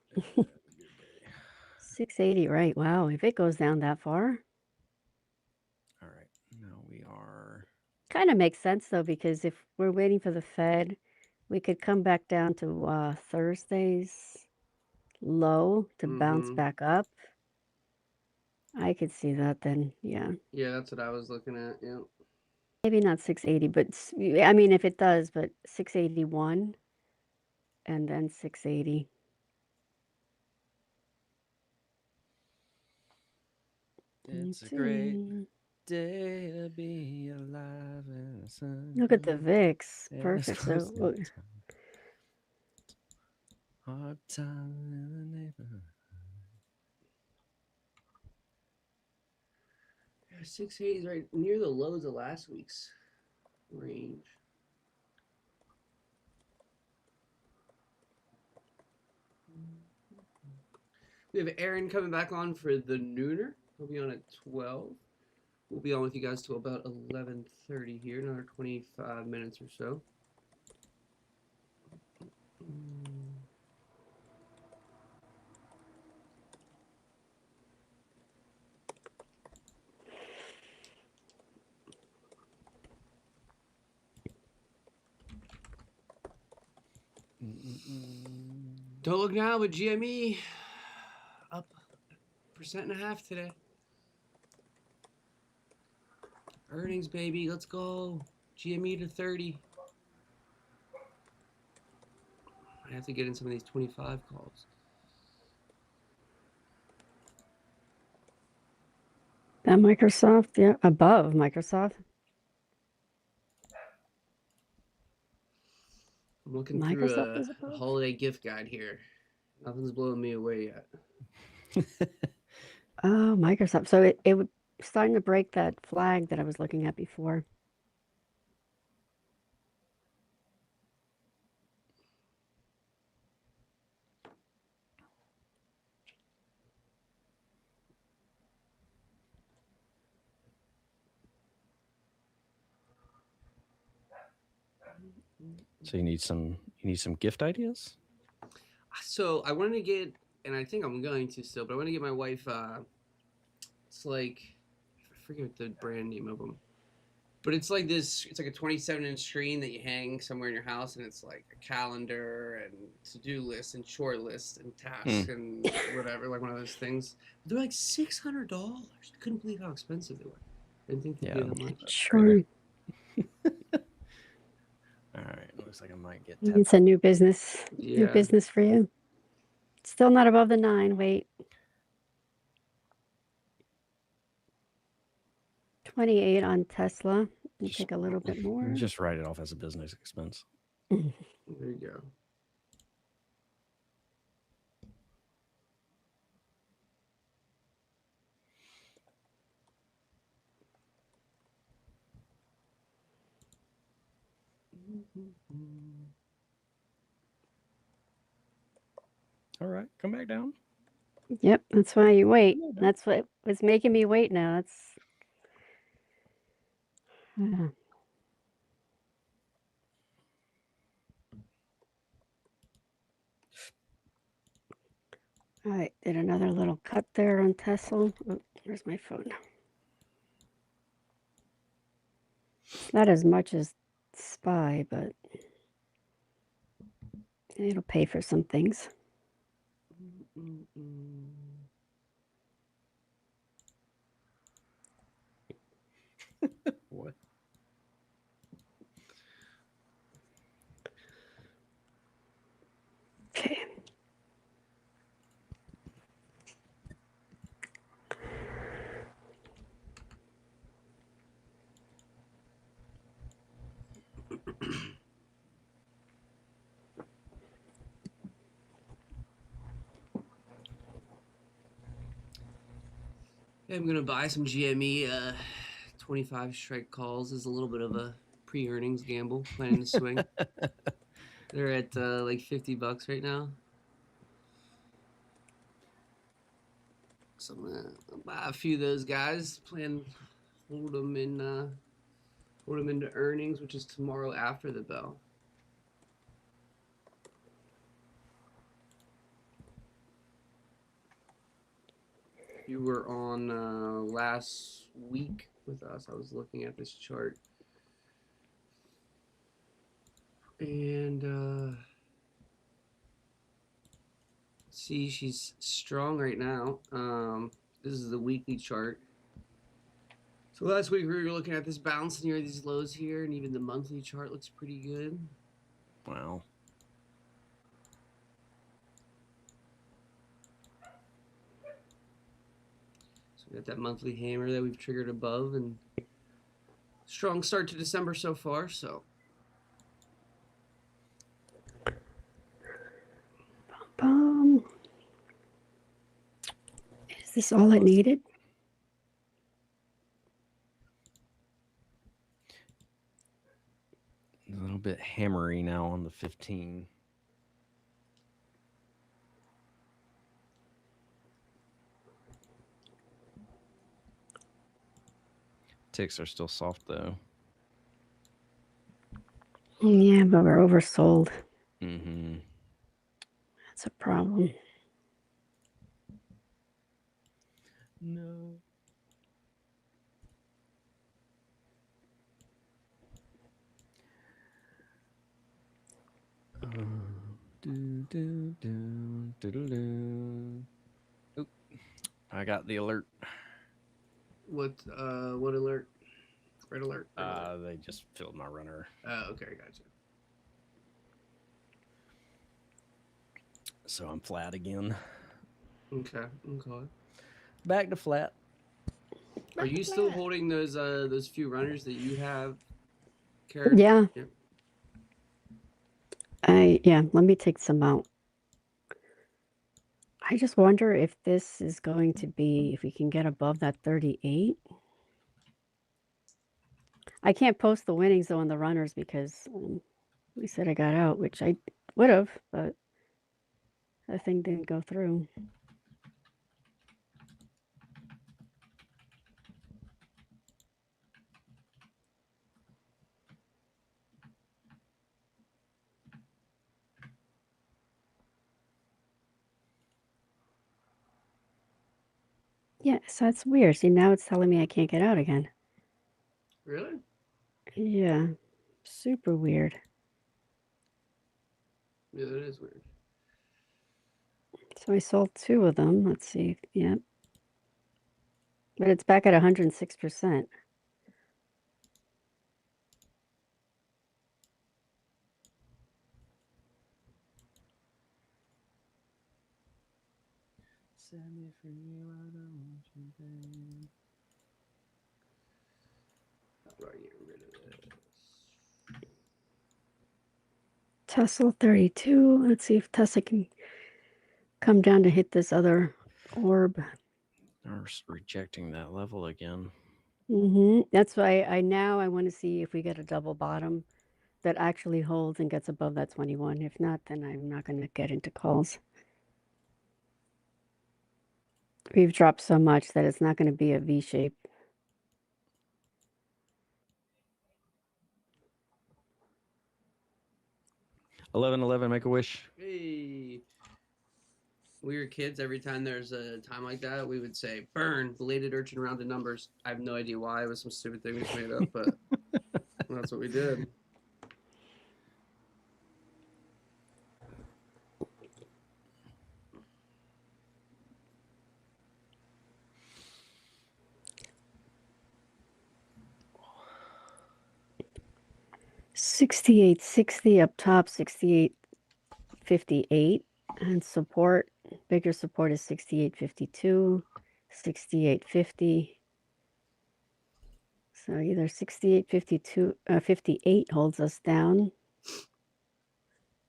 680, right? Wow. If it goes down that far. All right. Now we are. Kind of makes sense though, because if we're waiting for the Fed, we could come back down to Thursday's low to bounce back up. I could see that then. Yeah. Yeah, that's what I was looking at. Yeah. Maybe not 680, but I mean, if it does, but 681 and then 680. It's a great day to be alive in the sun. Look at the VIX. Perfect. So hard time in the neighborhood. Yeah, 680 is right near the lows of last week's range. We have Aaron coming back on for the nooner. He'll be on at 12. We'll be on with you guys till about 11:30 here, another 25 minutes or so. Don't look now, but GME up 1.5% today. Earnings, baby. Let's go. GME to 30. I have to get in some of these 25 calls. That Microsoft, yeah, above Microsoft. I'm looking Microsoft through is a above. holiday gift guide here. Nothing's blowing me away yet. Oh, Microsoft. So it was starting to break that flag that I was looking at before. So you need some gift ideas? So I wanted to get, and I think I'm going to still, but I want to get my wife. It's like I forget the brand name of them, but it's like this. It's like a 27-inch screen that you hang somewhere in your house, and it's like a calendar and to-do list and short list and tasks and whatever, like one of those things. They're like $600. I couldn't believe how expensive they were. I didn't think they'd be that much. Sure. All right, looks like I might get. It's a new business. Yeah. New business for you. Still not above the 9. Wait. 28 on Tesla. You take a little bit more. Just write it off as a business expense. There you go. All right, come back down. Yep, that's why you wait. That's what was making me wait now. That's all right, did another little cut there on Tesla. Oh, where's my phone? It's not as much as SPY, but it'll pay for some things. What? Okay. Yeah, I'm gonna buy some GME 25 strike calls as a little bit of a pre-earnings gamble, planning to swing. They're at like $50 right now. So I'm gonna buy a few of those guys, hold them into earnings, which is tomorrow after the bell. You were on last week with us. I was looking at this chart, and see, she's strong right now. This is the weekly chart. So last week we were looking at this bounce near these lows here, and even the monthly chart looks pretty good. Wow. So we got that monthly hammer that we've triggered above, and strong start to December so far. So Is this all it needed? A little bit hammery now on the 15. Ticks are still soft though. Yeah, but we're oversold. Mm-hmm. That's a problem. No. Oop. I got the alert. What alert? Red alert. Red alert. They just filled my runner. Oh, okay, gotcha. So I'm flat again. Okay. Back to flat. Are you still holding those few runners that you have, Karen? Yeah. Yep. Let me take some out. I just wonder if this is going to be, if we can get above that 38. I can't post the winnings though on the runners because we said I got out, which I would have, but that thing didn't go through. Yeah, so that's weird. See, now it's telling me I can't get out again. Really? Yeah, super weird. Yeah, that is weird. So I sold 2 of them. Let's see. Yeah. But it's back at 106%. Send me for you, I don't want you, babe. How do I get rid of this? Tesla 32. Let's see if Tesla can come down to hit this other orb. They're rejecting that level again. That's why I want to see if we get a double bottom that actually holds and gets above that 21. If not, then I'm not going to get into calls. We've dropped so much that it's not going to be a V shape. $11.11, make a wish. Hey. We were kids. Every time there's a time like that, we would say, "Burn, belated urchin rounded numbers." I have no idea why. It was some stupid thing we just made up, but that's what we did. $68.60 up top, $68.58, and support. Bigger support is $68.52, $68.50. So either 68.52, 58 holds us down,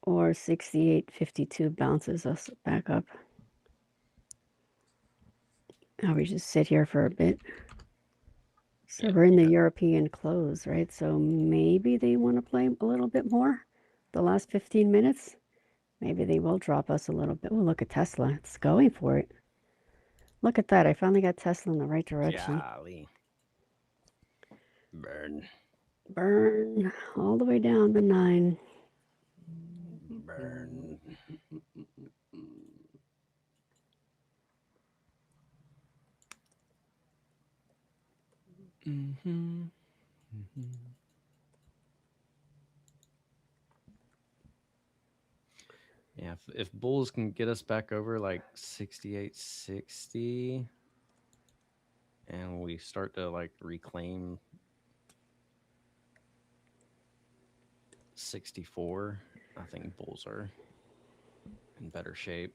or 68.52 bounces us back up. Now we just sit here for a bit. So we're in the European close, right? So maybe they want to play a little bit more the last 15 minutes. Maybe they will drop us a little bit. Oh, look at Tesla. It's going for it. Look at that. I finally got Tesla in the right direction. Golly. Burn. Burn all the way down to 9. Burn. Yeah, if bulls can get us back over like 68.60 and we start to like reclaim 64, I think bulls are in better shape.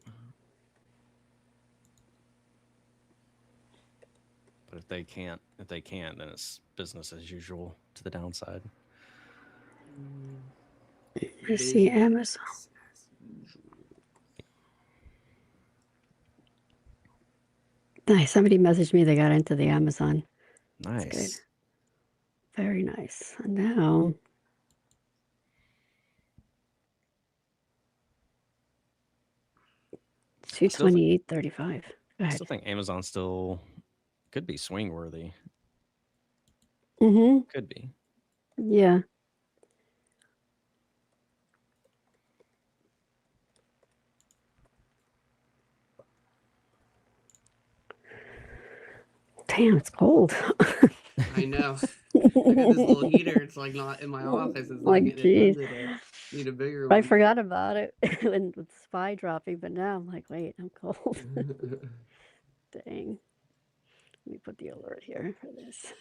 But if they can't, then it's business as usual to the downside. Let's see, Amazon. Nice. Somebody messaged me they got into the Amazon. Nice. That's good. Very nice. And now $228.35. I still think Amazon still could be swing worthy. Could be. Yeah. Damn, it's cold. I know. I got this little heater. It's like not in my office. It's like, like geez. Need a bigger I one. forgot about it when with Spy dropping, but now I'm like, wait, I'm cold. Dang. Let me put the alert here for this.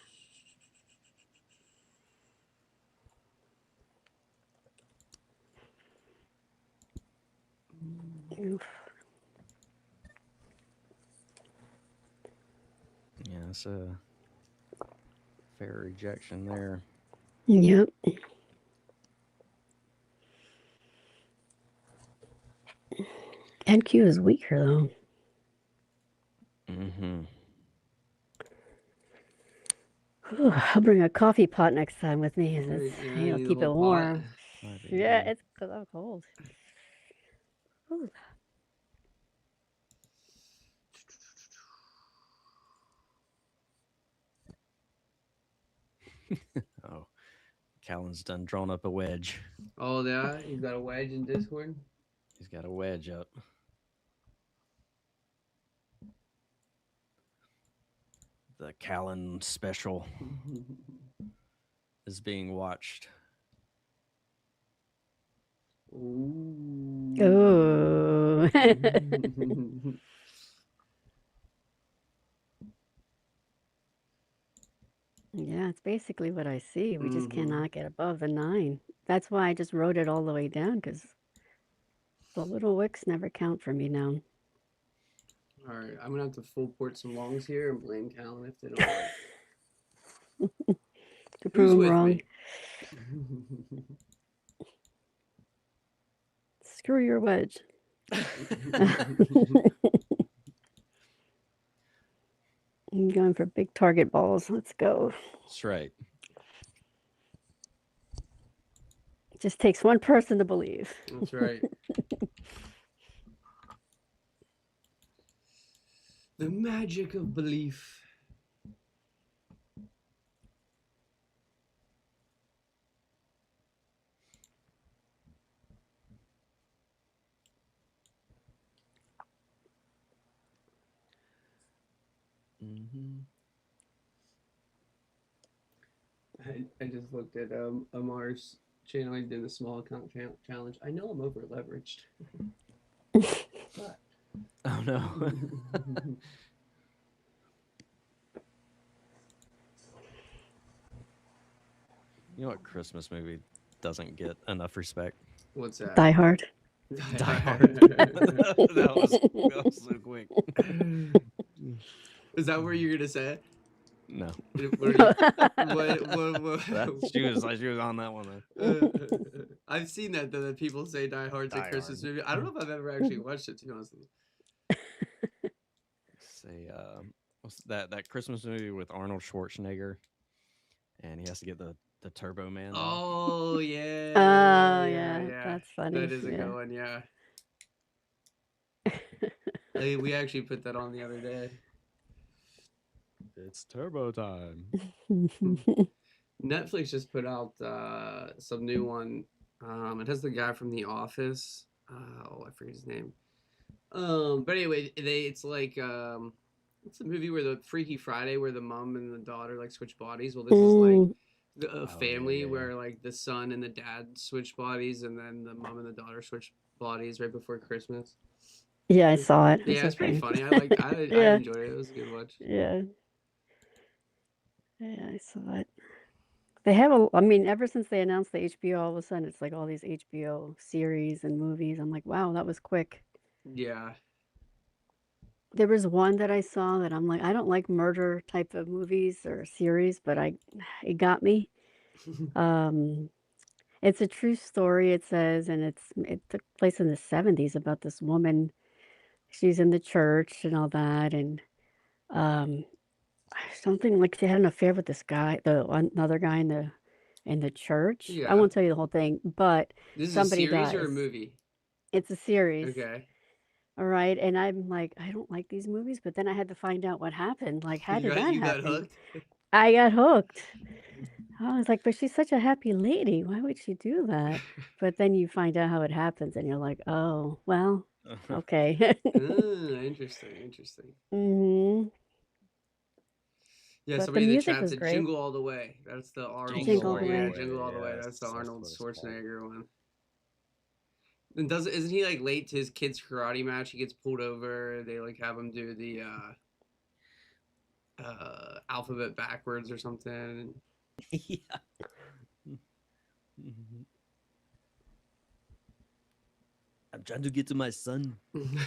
Oof. Yeah, it's a fair rejection there. Yep. NQ is weaker though. Mm-hmm. Ooh, I'll bring a coffee pot next time with me. Right, yeah, You know, need a keep it whole pot. warm. Might be Yeah, good. it's because I'm cold. Ooh. Oh, Callan's done drawn up a wedge. Oh, yeah, you got a wedge in Discord. He's got a wedge up. The Callan special is being watched. Ooh. Ooh. Yeah, it's basically what I see. We just cannot get above the 9. That's why I just wrote it all the way down, because the little wicks never count for me now. All right, I'm gonna have to full port some longs here and blame Callan if they don't work. To prove Who's them with wrong. me? Screw your wedge. I'm going for big target balls. Let's go. That's right. It just takes one person to believe. That's right. The magic of belief. Mm-hmm. I just looked at Ammar's channel. He did a small account challenge. I know I'm over leveraged. But Oh no. You know what Christmas movie doesn't get enough respect? What's that? Die Hard. Die Hard. that was so quick. Is that where you're gonna say it? No. What? She was on that one though. I've seen that though, that people say Die Hard's a Die Christmas Hard. movie. I don't know if I've ever actually watched it, to be honest with you. Say what's that Christmas movie with Arnold Schwarzenegger, and he has to get the Turbo Man. Oh yeah. Oh yeah, that's funny. That is a good one. Yeah. We actually put that on the other day. It's Turbo time. Netflix just put out some new one. It has the guy from The Office. Oh, I forget his name. But anyway, it's like it's a movie where the Freaky Friday, where the mom and the daughter like switch bodies. Well, this is like a family where like the son and the dad switch bodies, and then the mom and the daughter switch bodies right before Christmas. Yeah, I saw it. Yeah, it's pretty funny. I Yeah. enjoyed it. It was a good watch. Yeah. Yeah, I saw it. They have I mean, ever since they announced the HBO, all of a sudden it's like all these HBO series and movies. I'm like, wow, that was quick. Yeah. There was one that I saw that I'm like, I don't like murder type of movies or series, but it got me. It's a true story, it says, and it took place in the 70s about this woman. She's in the church and all that, and something like she had an affair with this guy, another guy in the church. I Yeah. won't tell you the whole thing, but This is somebody a series dies. or a movie? It's a series. Okay. All right, and I'm like, I don't like these movies, but then I had to find out what happened. Like, how did that You got happen? hooked? I got hooked. I was like, but she's such a happy lady. Why would she do that? But then you find out how it happens, and you're like, oh, well, okay. Interesting. hmm Yeah, But the somebody in the music chat was said great. Jingle All the Way. That's the Arnold. Jingle All the Way. Yeah, Jingle All the Way. Yes, That's the that's Arnold what it's called. Schwarzenegger one. And isn't he like late to his kid's karate match? He gets pulled over. They like have him do the alphabet backwards or something. Yeah. Mhm. I'm trying to get to my son. Isn't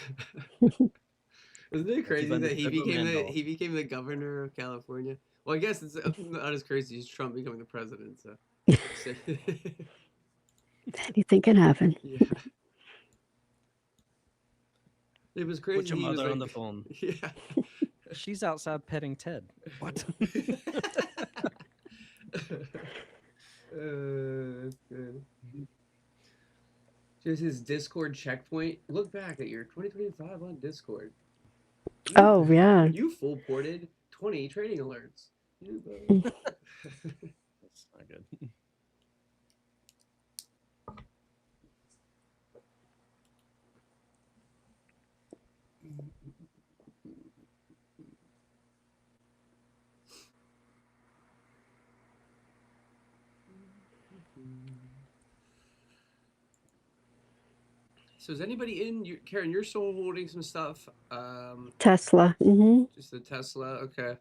it crazy find the that Cyberman doll. he became the governor of California? Well, I guess it's not as crazy as Trump becoming the president. So, Anything can happen. yeah, it was crazy. Put your He was mother on like, the phone. Yeah. She's outside petting Ted. What? That's good. Just his Discord checkpoint. Look back at your 2025 on Discord. Oh, yeah. You full ported 20 trading alerts. That's not good. So is anybody in Karen? You're still holding some stuff. Tesla. Mm-hmm. Just the Tesla. Okay.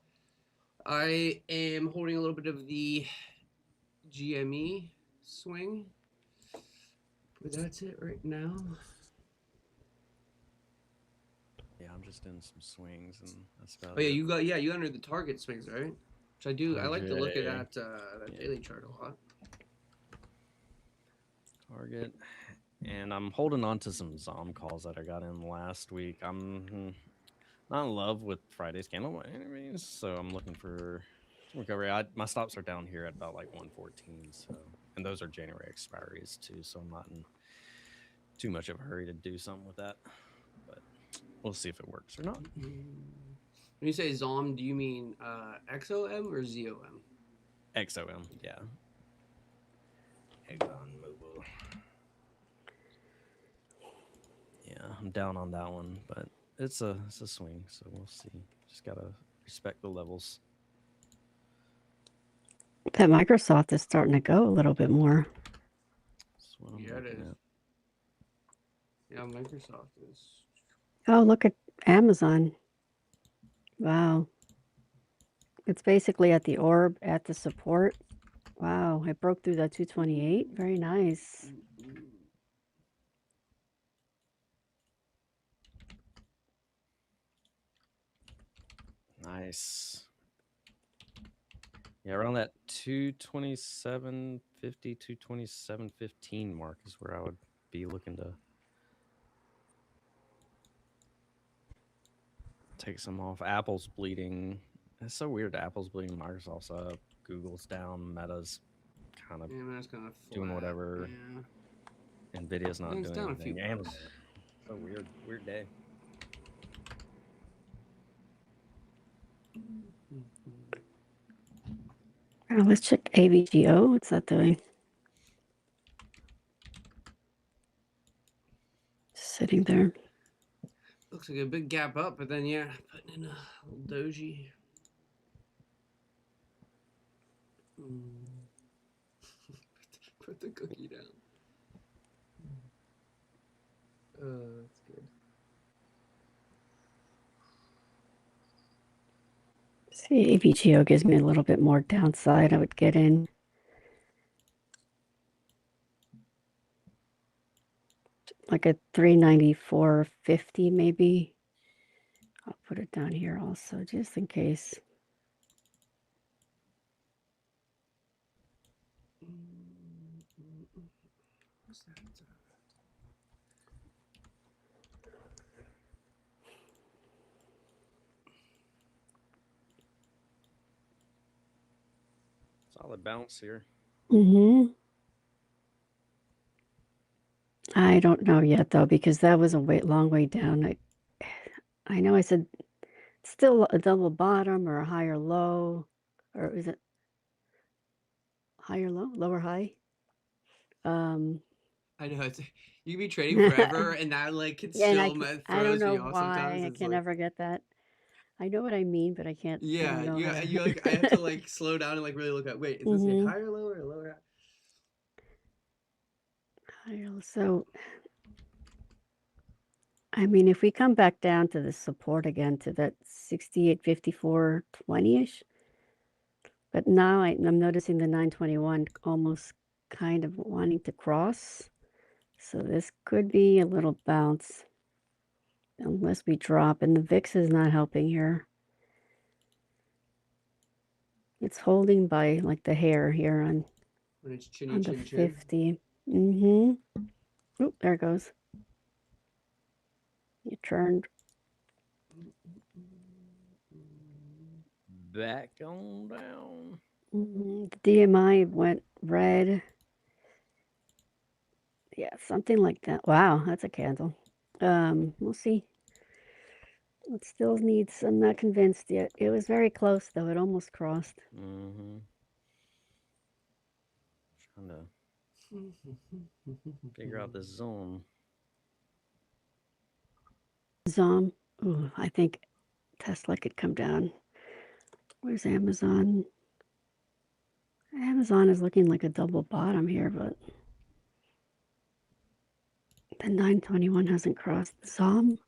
I am holding a little bit of the GME swing. But that's it right now. Yeah, I'm just in some swings and that's about Oh yeah, it. you entered the target swings, right? Which I do. I like to look at that daily chart a lot. Target. And I'm holding on to some ZOM calls that I got in last week. I'm not in love with Friday's candle by any means, so I'm looking for some recovery. My stops are down here at about like 114, so, and those are January expiries too, so I'm not in too much of a hurry to do something with that, but we'll see if it works or not. When you say ZOM, do you mean XOM or ZOM? XOM, yeah. ExxonMobil. Yeah, I'm down on that one, but it's a swing, so we'll see. Just gotta respect the levels. That Microsoft is starting to go a little bit more. That's what I'm Yeah, it looking is. at. Yeah, Microsoft is. Oh, look at Amazon. Wow. It's basically at the orb, at the support. Wow, it broke through that 228. Very nice. Nice. Yeah, around that 227.50, 227.15 mark is where I would be looking to take some off. Apple's bleeding. It's so weird. Apple's bleeding. Microsoft's up. Google's down. Meta's kind of doing whatever. Yeah. Nvidia's not doing anything. Amazon. So weird. Weird day. Let's check AVGO. What's that doing? Sitting there. Looks like a big gap up, but then yeah, putting in a little doji. Put the cookie down. That's good. See, AVGO gives me a little bit more downside. I would get in. Like a 394.50 maybe. I'll put it down here also, just in case. What's that? Solid bounce here. Mm-hmm. I don't know yet though, because that was a long way down. I know I said still a double bottom or a higher low, or is it higher low, lower high? I know you can be trading forever, and that like can Yeah, still I don't throws know me off why. sometimes. I It's can like, never get that. I know what I mean, but I can't. I yeah, don't know you how to... you like I have to like slow down and like really look at. Wait, is this a higher low or a lower high? higher. So I mean, if we come back down to the support again to that 68.54.20-ish, but now I'm noticing the 921 almost kind of wanting to cross. So this could be a little bounce unless we drop, and the VIX is not helping here. It's holding by like the hair here on When it's chinny on the chin chin. 50. Mm-hmm. Oop, there it goes. You turned. Back on down. The DMI went red. Yeah, something like that. Wow, that's a candle. We'll see. It still needs, I'm not convinced yet. It was very close though. It almost crossed. Mm-hmm. Trying to figure out this zone. Zom. Ooh, I think Tesla could come down. Where's Amazon? Amazon is looking like a double bottom here, but the 921 hasn't crossed. Zom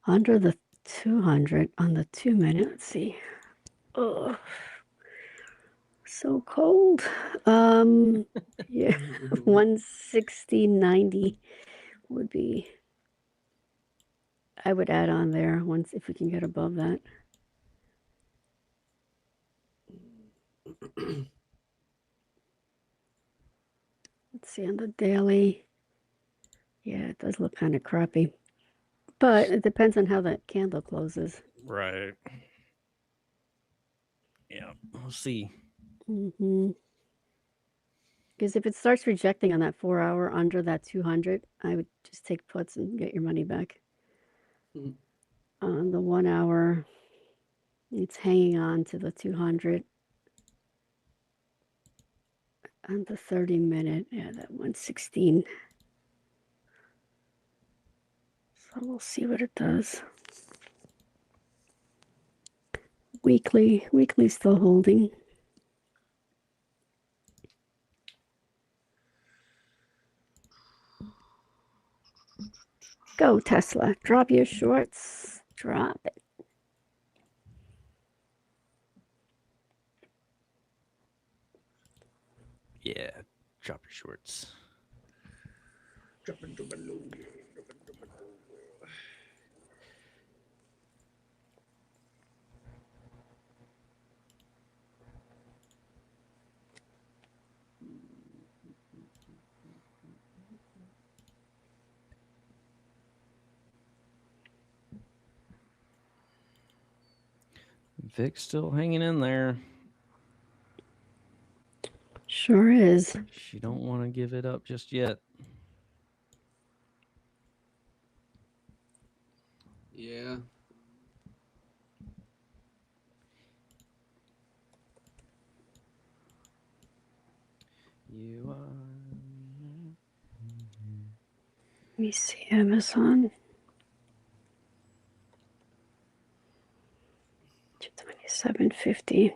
under the 200 on the 2 minute. Let's see. Oh, so cold. Yeah, 160.90 would be. I would add on there once if we can get above that. Let's see on the daily. Yeah, it does look kind of crappy, but it depends on how that candle closes. Right. Yeah, we'll see. Because if it starts rejecting on that 4 hour under that 200, I would just take puts and get your money back. On the 1 hour, it's hanging on to the 200. On the 30 minute, yeah, that 116. So we'll see what it does. Weekly still holding. Go Tesla, drop your shorts, drop it. Yeah, drop your shorts. Drop it low. Vic's still hanging in there. Sure is. She don't want to give it up just yet. Yeah. You are. Let me see Amazon. 27.50.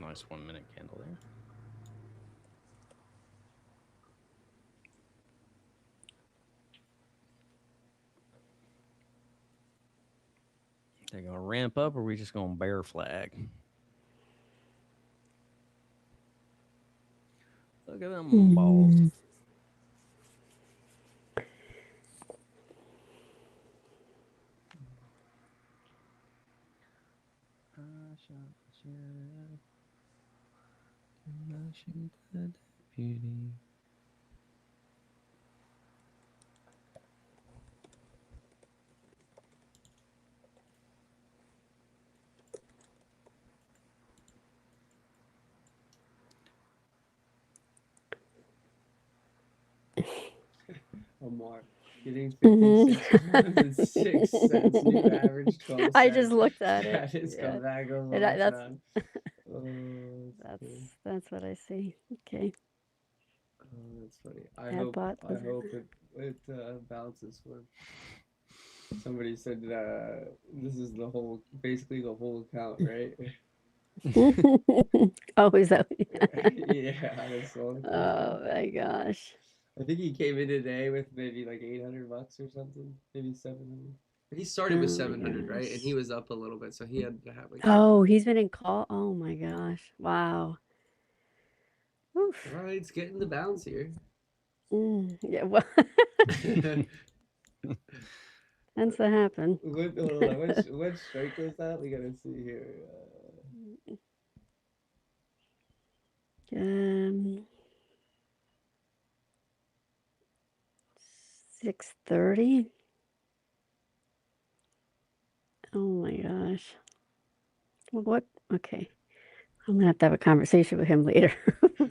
Nice 1 minute candle there. They're gonna ramp up, or are we just gonna bear flag? Look at them balls. Beauty. Ammar, getting 56 cents, new average 12 cents. I just looked at it. That is come back over And that's that's what I see. Okay. Oh, that's funny. I Ad hope bot was it bounces for Somebody said this is basically the whole account, right? Oh, is that? Yeah, that's all. Oh my gosh. I think he came in today with maybe like $800 or something, maybe 700. He started with Oh my 700, right? And he gosh. was up a little bit, so he had to have like. Oh, he's been in call. Oh my gosh. Wow. Oof. All right, it's getting the bounce here. Yeah, well, tends to happen. Hold on, what strike was that? We gotta see here. Um, 6:30. Oh my gosh. Well, what? Okay. I'm gonna have to have a conversation with him later.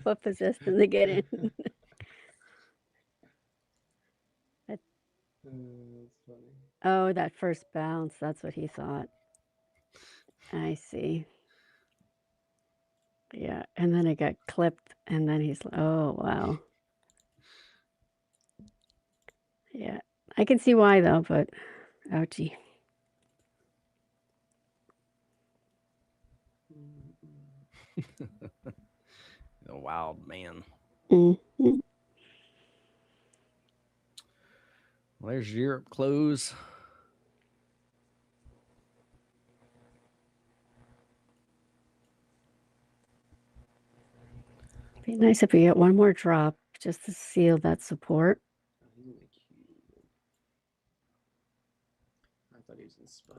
What possessed him to get in? That's funny. Oh, that first bounce. That's what he thought. I see. Yeah. And then it got clipped. And then he's like, oh, wow. Yeah. I can see why, though, but ouchie. A wild man. Mm-hmm. Well, there's Europe close. Be nice if we get one more drop just to seal that support. He's in the cube. I thought he was in spy.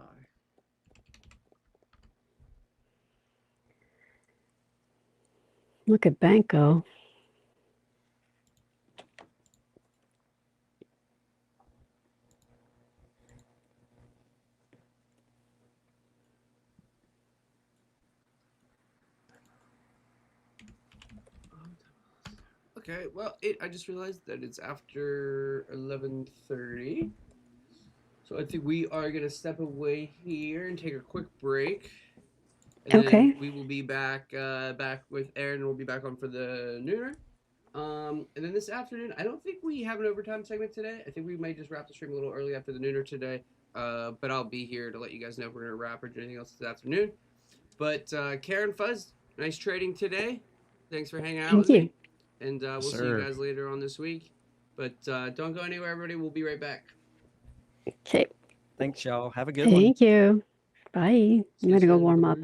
Look at Banco. Okay, well, I just realized that it's after 11:30. So I think we are going to step away here and take a quick break. And Okay. then we will be back with Aaron, and we'll be back on for the nooner. And then this afternoon, I don't think we have an overtime segment today. I think we might just wrap the stream a little early after the nooner today. But I'll be here to let you guys know if we're going to wrap or do anything else this afternoon. But Karen Fuzz, nice trading today. Thanks for hanging out with me. And we'll see you guys later on this week. But don't go anywhere, everybody. We'll be right back. Okay. Thanks, y'all. Have a good one. Thank you. Bye. I'm going to go warm up.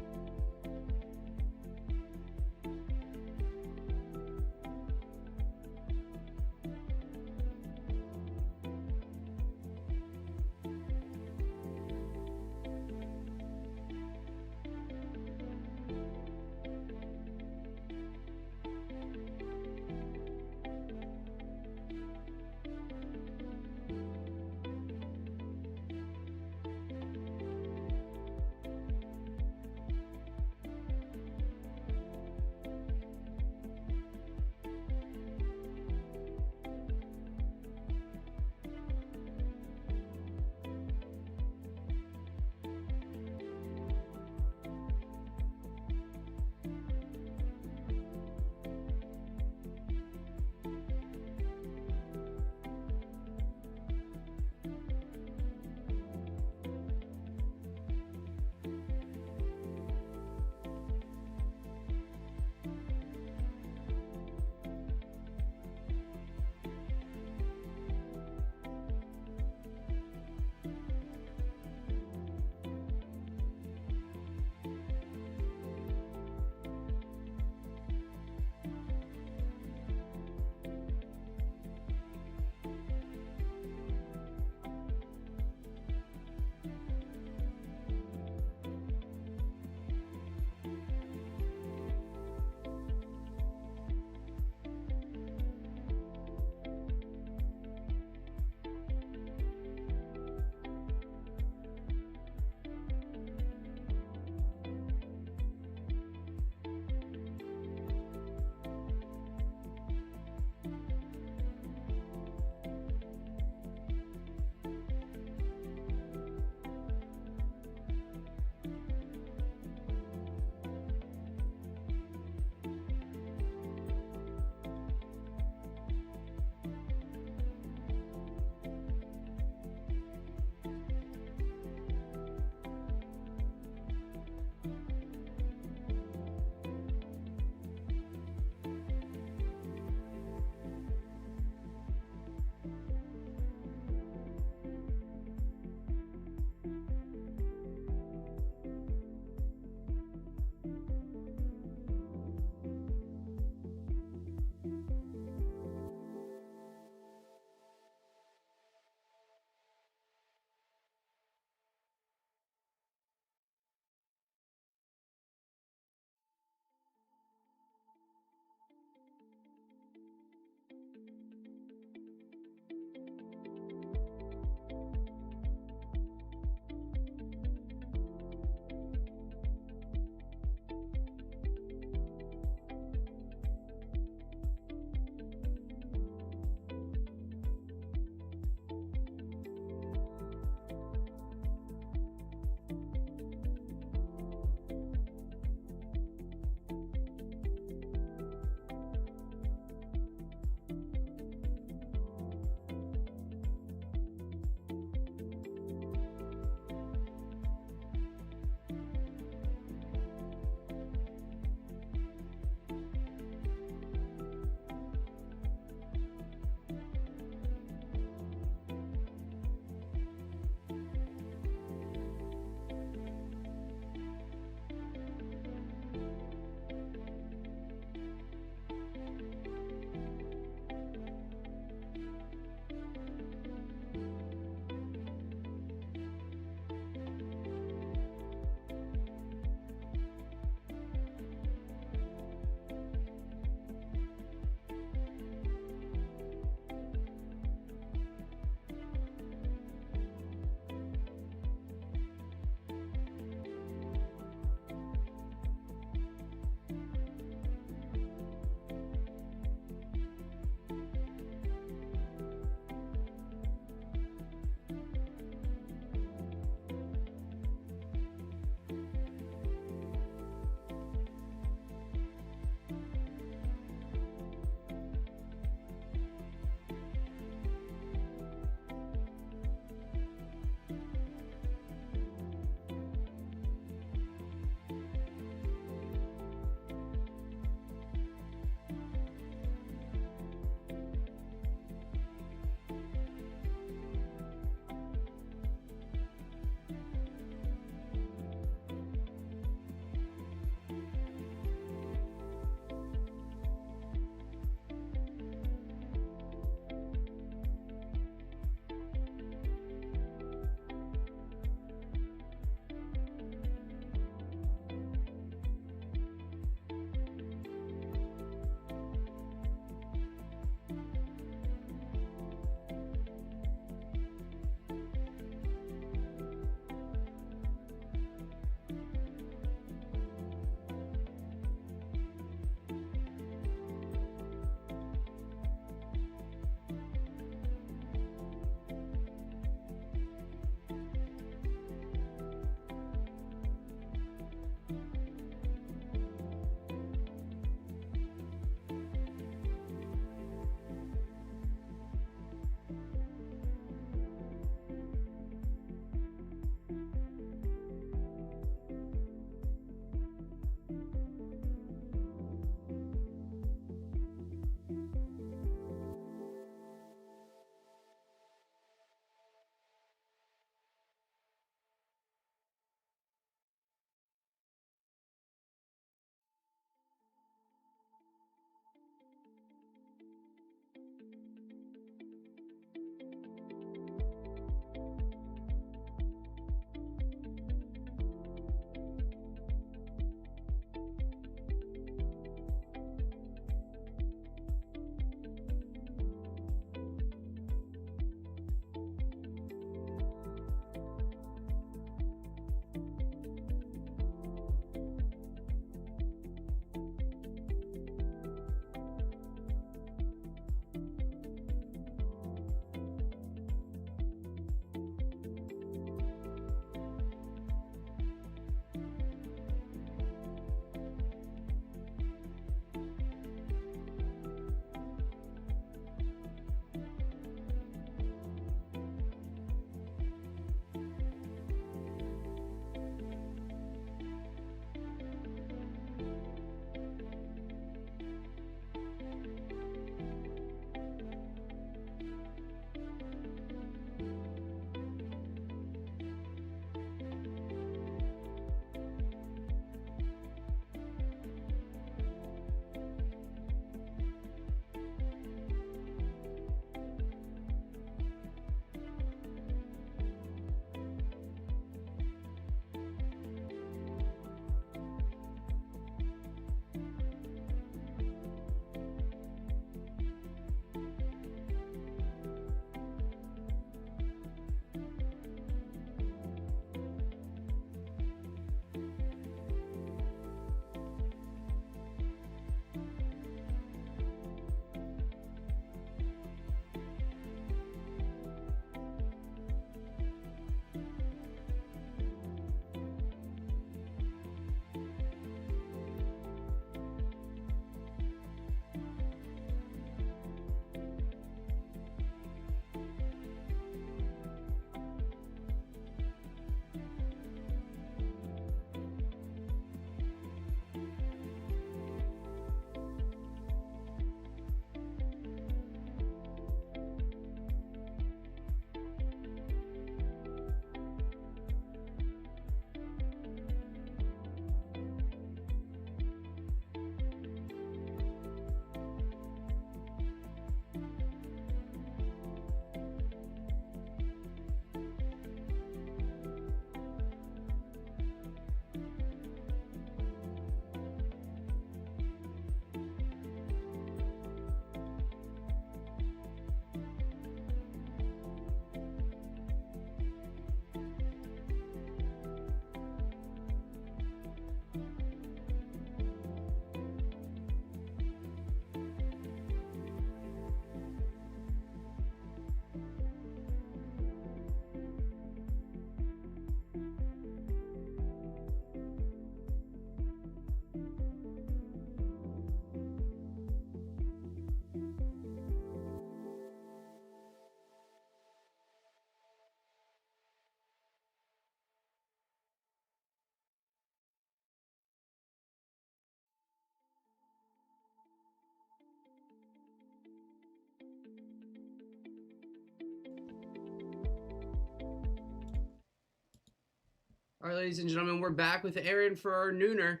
All right, ladies and gentlemen, we're back with Aaron for our nooner.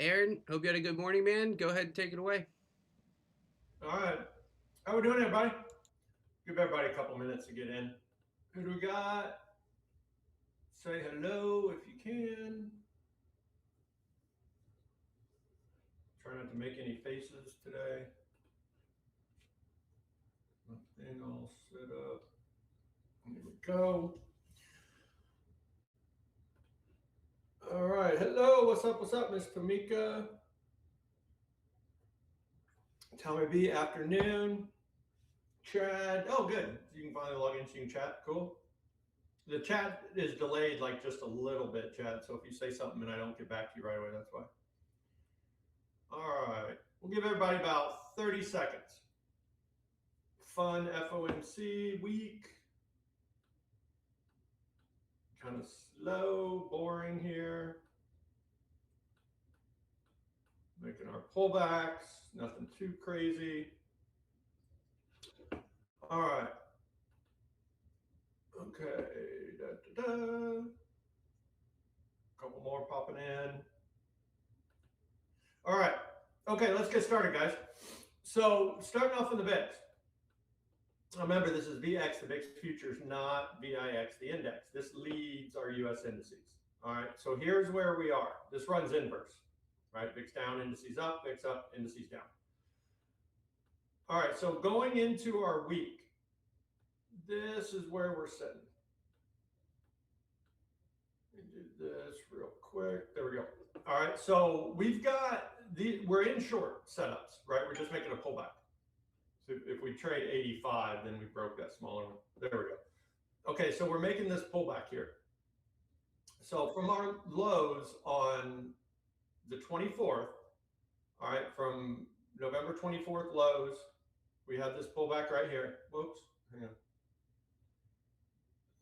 Aaron, hope you had a good morning, man. Go ahead and take it away. All right. How we doing, everybody? Give everybody a couple minutes to get in. Who do we got? Say hello if you can. Try not to make any faces today. My thing all set up. Here we go. All right. Hello. What's up, Miss Tamika? Tommy B. Afternoon. Chad. Oh, good. You can finally log in so you can chat. Cool. The chat is delayed like just a little bit, Chad. So if you say something and I don't get back to you right away, that's why. All right. We'll give everybody about 30 seconds. Fun FOMC week. Kind of slow, boring here. Making our pullbacks. Nothing too crazy. All right. Okay. Couple more popping in. All right. Okay, let's get started, guys. So starting off in the VIX. Remember, this is VX, the VIX futures, not VIX, the index. This leads our US indices. All right, so here's where we are. This runs inverse, right? VIX down, indices up, VIX up, indices down. All right, so going into our week, this is where we're sitting. Let me do this real quick. There we go. All right, so we've got we're in short setups, right? We're just making a pullback. So if we trade 85, then we broke that smaller one. There we go. Okay, so we're making this pullback here. So from our lows on the 24th, all right, from November 24th lows, we have this pullback right here. Whoops, hang on.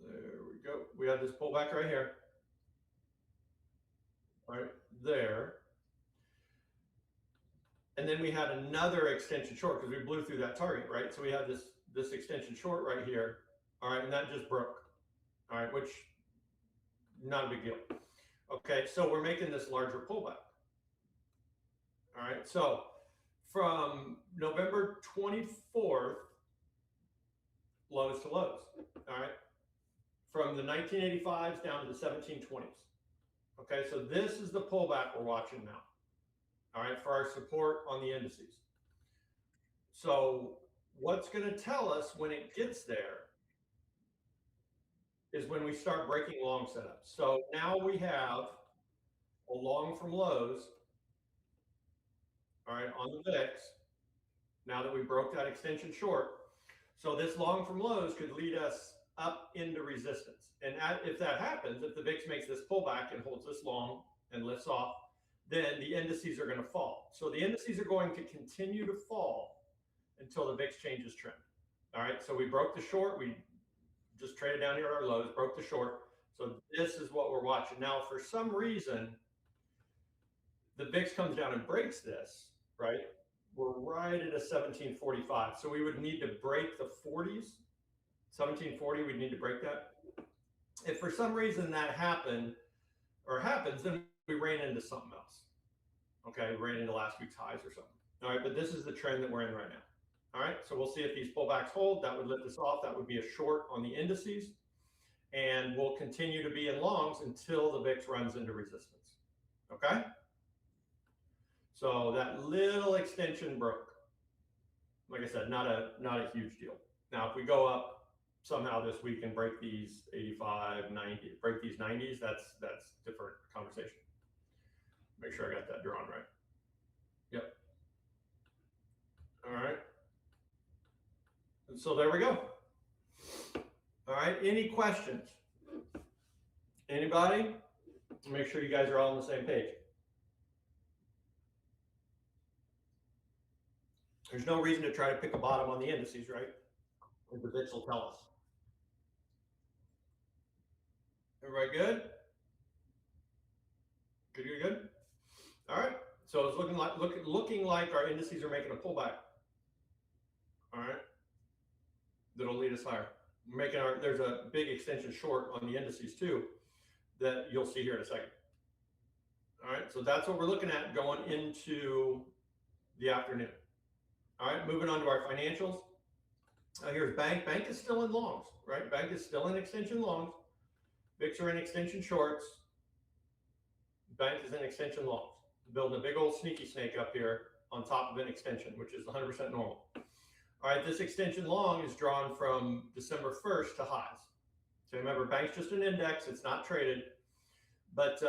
There we go. We have this pullback right here. Right there. And then we had another extension short because we blew through that target, right? So we had this extension short right here, all right, and that just broke, all right, which not a big deal. Okay, so we're making this larger pullback, all right? So from November 24th, lows to lows, all right? From the 1985s down to the 1720s. Okay, so this is the pullback we're watching now. All right, for our support on the indices. So what's going to tell us when it gets there is when we start breaking long setups. So now we have a long from lows, all right, on the VIX, now that we broke that extension short. So this long from lows could lead us up into resistance. And if that happens, if the VIX makes this pullback and holds this long and lifts off, then the indices are going to fall. So the indices are going to continue to fall until the VIX changes trend. All right, so we broke the short. We just traded down here at our lows, broke the short. So this is what we're watching. Now, for some reason, the VIX comes down and breaks this, right? We're right at a 1745. So we would need to break the 40s. 1740, we'd need to break that. If for some reason that happened or happens, then we ran into something else. Okay, we ran into last week's highs or something. All right, but this is the trend that we're in right now. All right, so we'll see if these pullbacks hold. That would lift us off. That would be a short on the indices. And we'll continue to be in longs until the VIX runs into resistance. Okay? So that little extension broke. Like I said, not a huge deal. Now, if we go up somehow this week and break these 85, 90, break these 90s, that's different conversation. Make sure I got that drawn right. Yep. All right. And so there we go. All right. Any questions? Anybody? Make sure you guys are all on the same page. There's no reason to try to pick a bottom on the indices, right? The VIX will tell us. Everybody good? Good. All right. So it's looking like our indices are making a pullback. All right. That'll lead us higher. There's a big extension short on the indices too. that you'll see here in a second. All right, so that's what we're looking at going into the afternoon. All right, moving on to our financials. Here's bank. Bank is still in longs, right? Bank is still in extension longs. VIX are in extension shorts. Bank is in extension longs. Building a big old sneaky snake up here on top of an extension, which is 100% normal. All right, this extension long is drawn from December 1st to highs. So remember, bank's just an index, it's not traded. But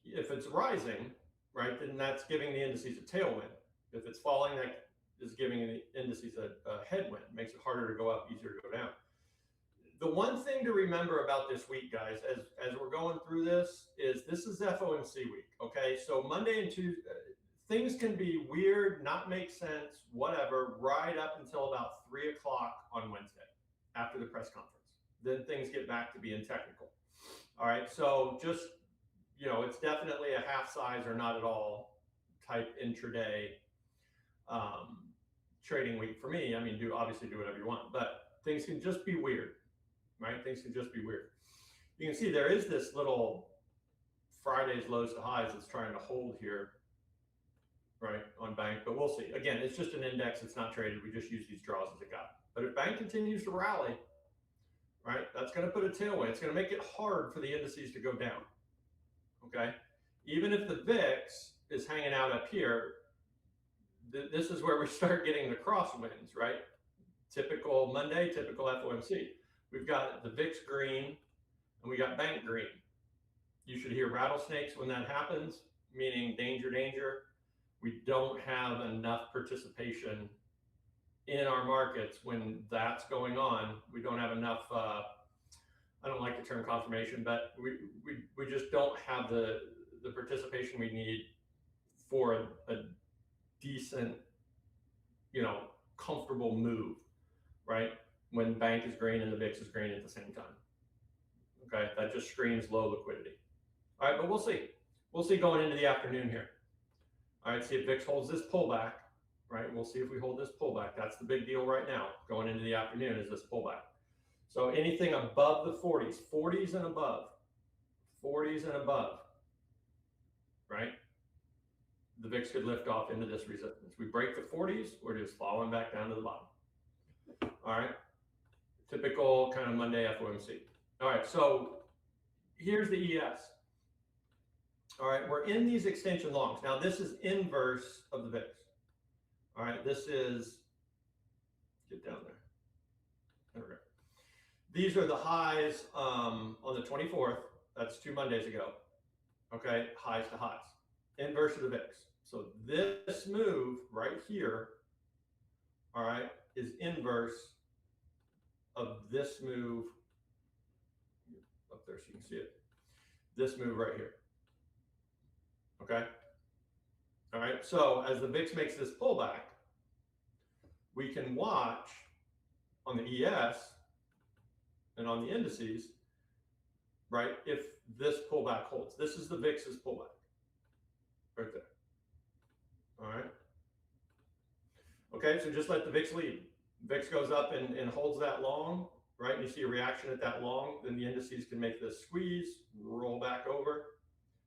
if it's rising, right, then that's giving the indices a tailwind. If it's falling, that is giving the indices a headwind. It makes it harder to go up, easier to go down. The one thing to remember about this week, guys, as we're going through this is FOMC week, okay? So Monday and Tuesday, things can be weird, not make sense, whatever, right up until about 3 o'clock on Wednesday after the press conference. Then things get back to being technical. All right, so just, you know, it's definitely a half size or not at all type intraday trading week for me. I mean, obviously do whatever you want, but things can just be weird, right? Things can just be weird. You can see there is this little Friday's lows to highs that's trying to hold here, right, on bank, but we'll see. Again, it's just an index. It's not traded. We just use these draws as a guide. But if bank continues to rally, right, that's going to put a tailwind. It's going to make it hard for the indices to go down, okay? Even if the VIX is hanging out up here, this is where we start getting the crosswinds, right? Typical Monday, typical FOMC. We've got the VIX green and we got bank green. You should hear rattlesnakes when that happens, meaning danger, danger. We don't have enough participation in our markets when that's going on. We don't have enough, I don't like the term confirmation, but we just don't have the participation we need for a decent, you know, comfortable move, right? When bank is green and the VIX is green at the same time. Okay, that just screams low liquidity. All right, but we'll see. We'll see going into the afternoon here. All right, see if VIX holds this pullback, right? We'll see if we hold this pullback. That's the big deal right now going into the afternoon is this pullback. So anything above the 40s, 40s and above, 40s and above, right? The VIX could lift off into this resistance. We break the 40s, we're just falling back down to the bottom. All right, typical kind of Monday FOMC. All right, so here's the ES. All right, we're in these extension longs. Now this is inverse of the VIX. All right, this is, get down there. There we go. These are the highs on the 24th. That's 2 Mondays ago. Okay, highs to highs. Inverse of the VIX. So this move right here, all right, is inverse of this move up there so you can see it. This move right here. Okay. All right. So as the VIX makes this pullback, we can watch on the ES and on the indices, right? If this pullback holds, this is the VIX's pullback right there. All right. Okay. So just let the VIX lead. VIX goes up and holds that long, right? And you see a reaction at that long, then the indices can make this squeeze, roll back over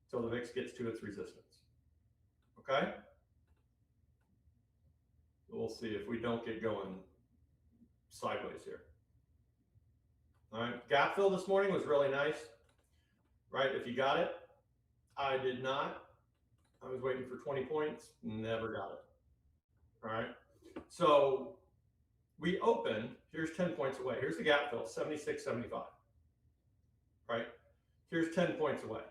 until the VIX gets to its resistance. Okay? We'll see if we don't get going sideways here. All right, gap fill this morning was really nice, right? If you got it, I did not. I was waiting for 20 points, never got it. All right, so we opened, here's 10 points away. Here's the gap fill, 76.75, right? Here's 10 points away.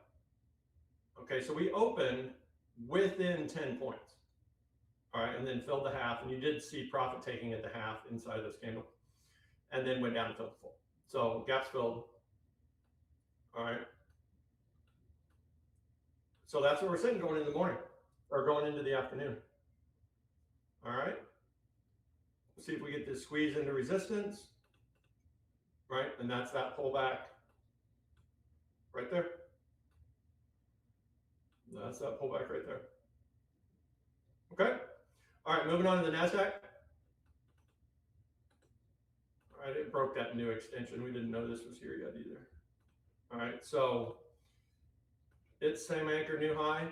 Okay, so we opened within 10 points. All right, and then filled the half, and you did see profit taking at the half inside of this candle, and then went down and filled the full. So gaps filled. All right. So that's what we're sitting going into the morning or going into the afternoon. All right. Let's see if we get this squeeze into resistance. Right, and that's that pullback right there. That's that pullback right there. Okay. All right, moving on to the NASDAQ. All right, it broke that new extension. We didn't know this was here yet either. All right, so it's same anchor, new high.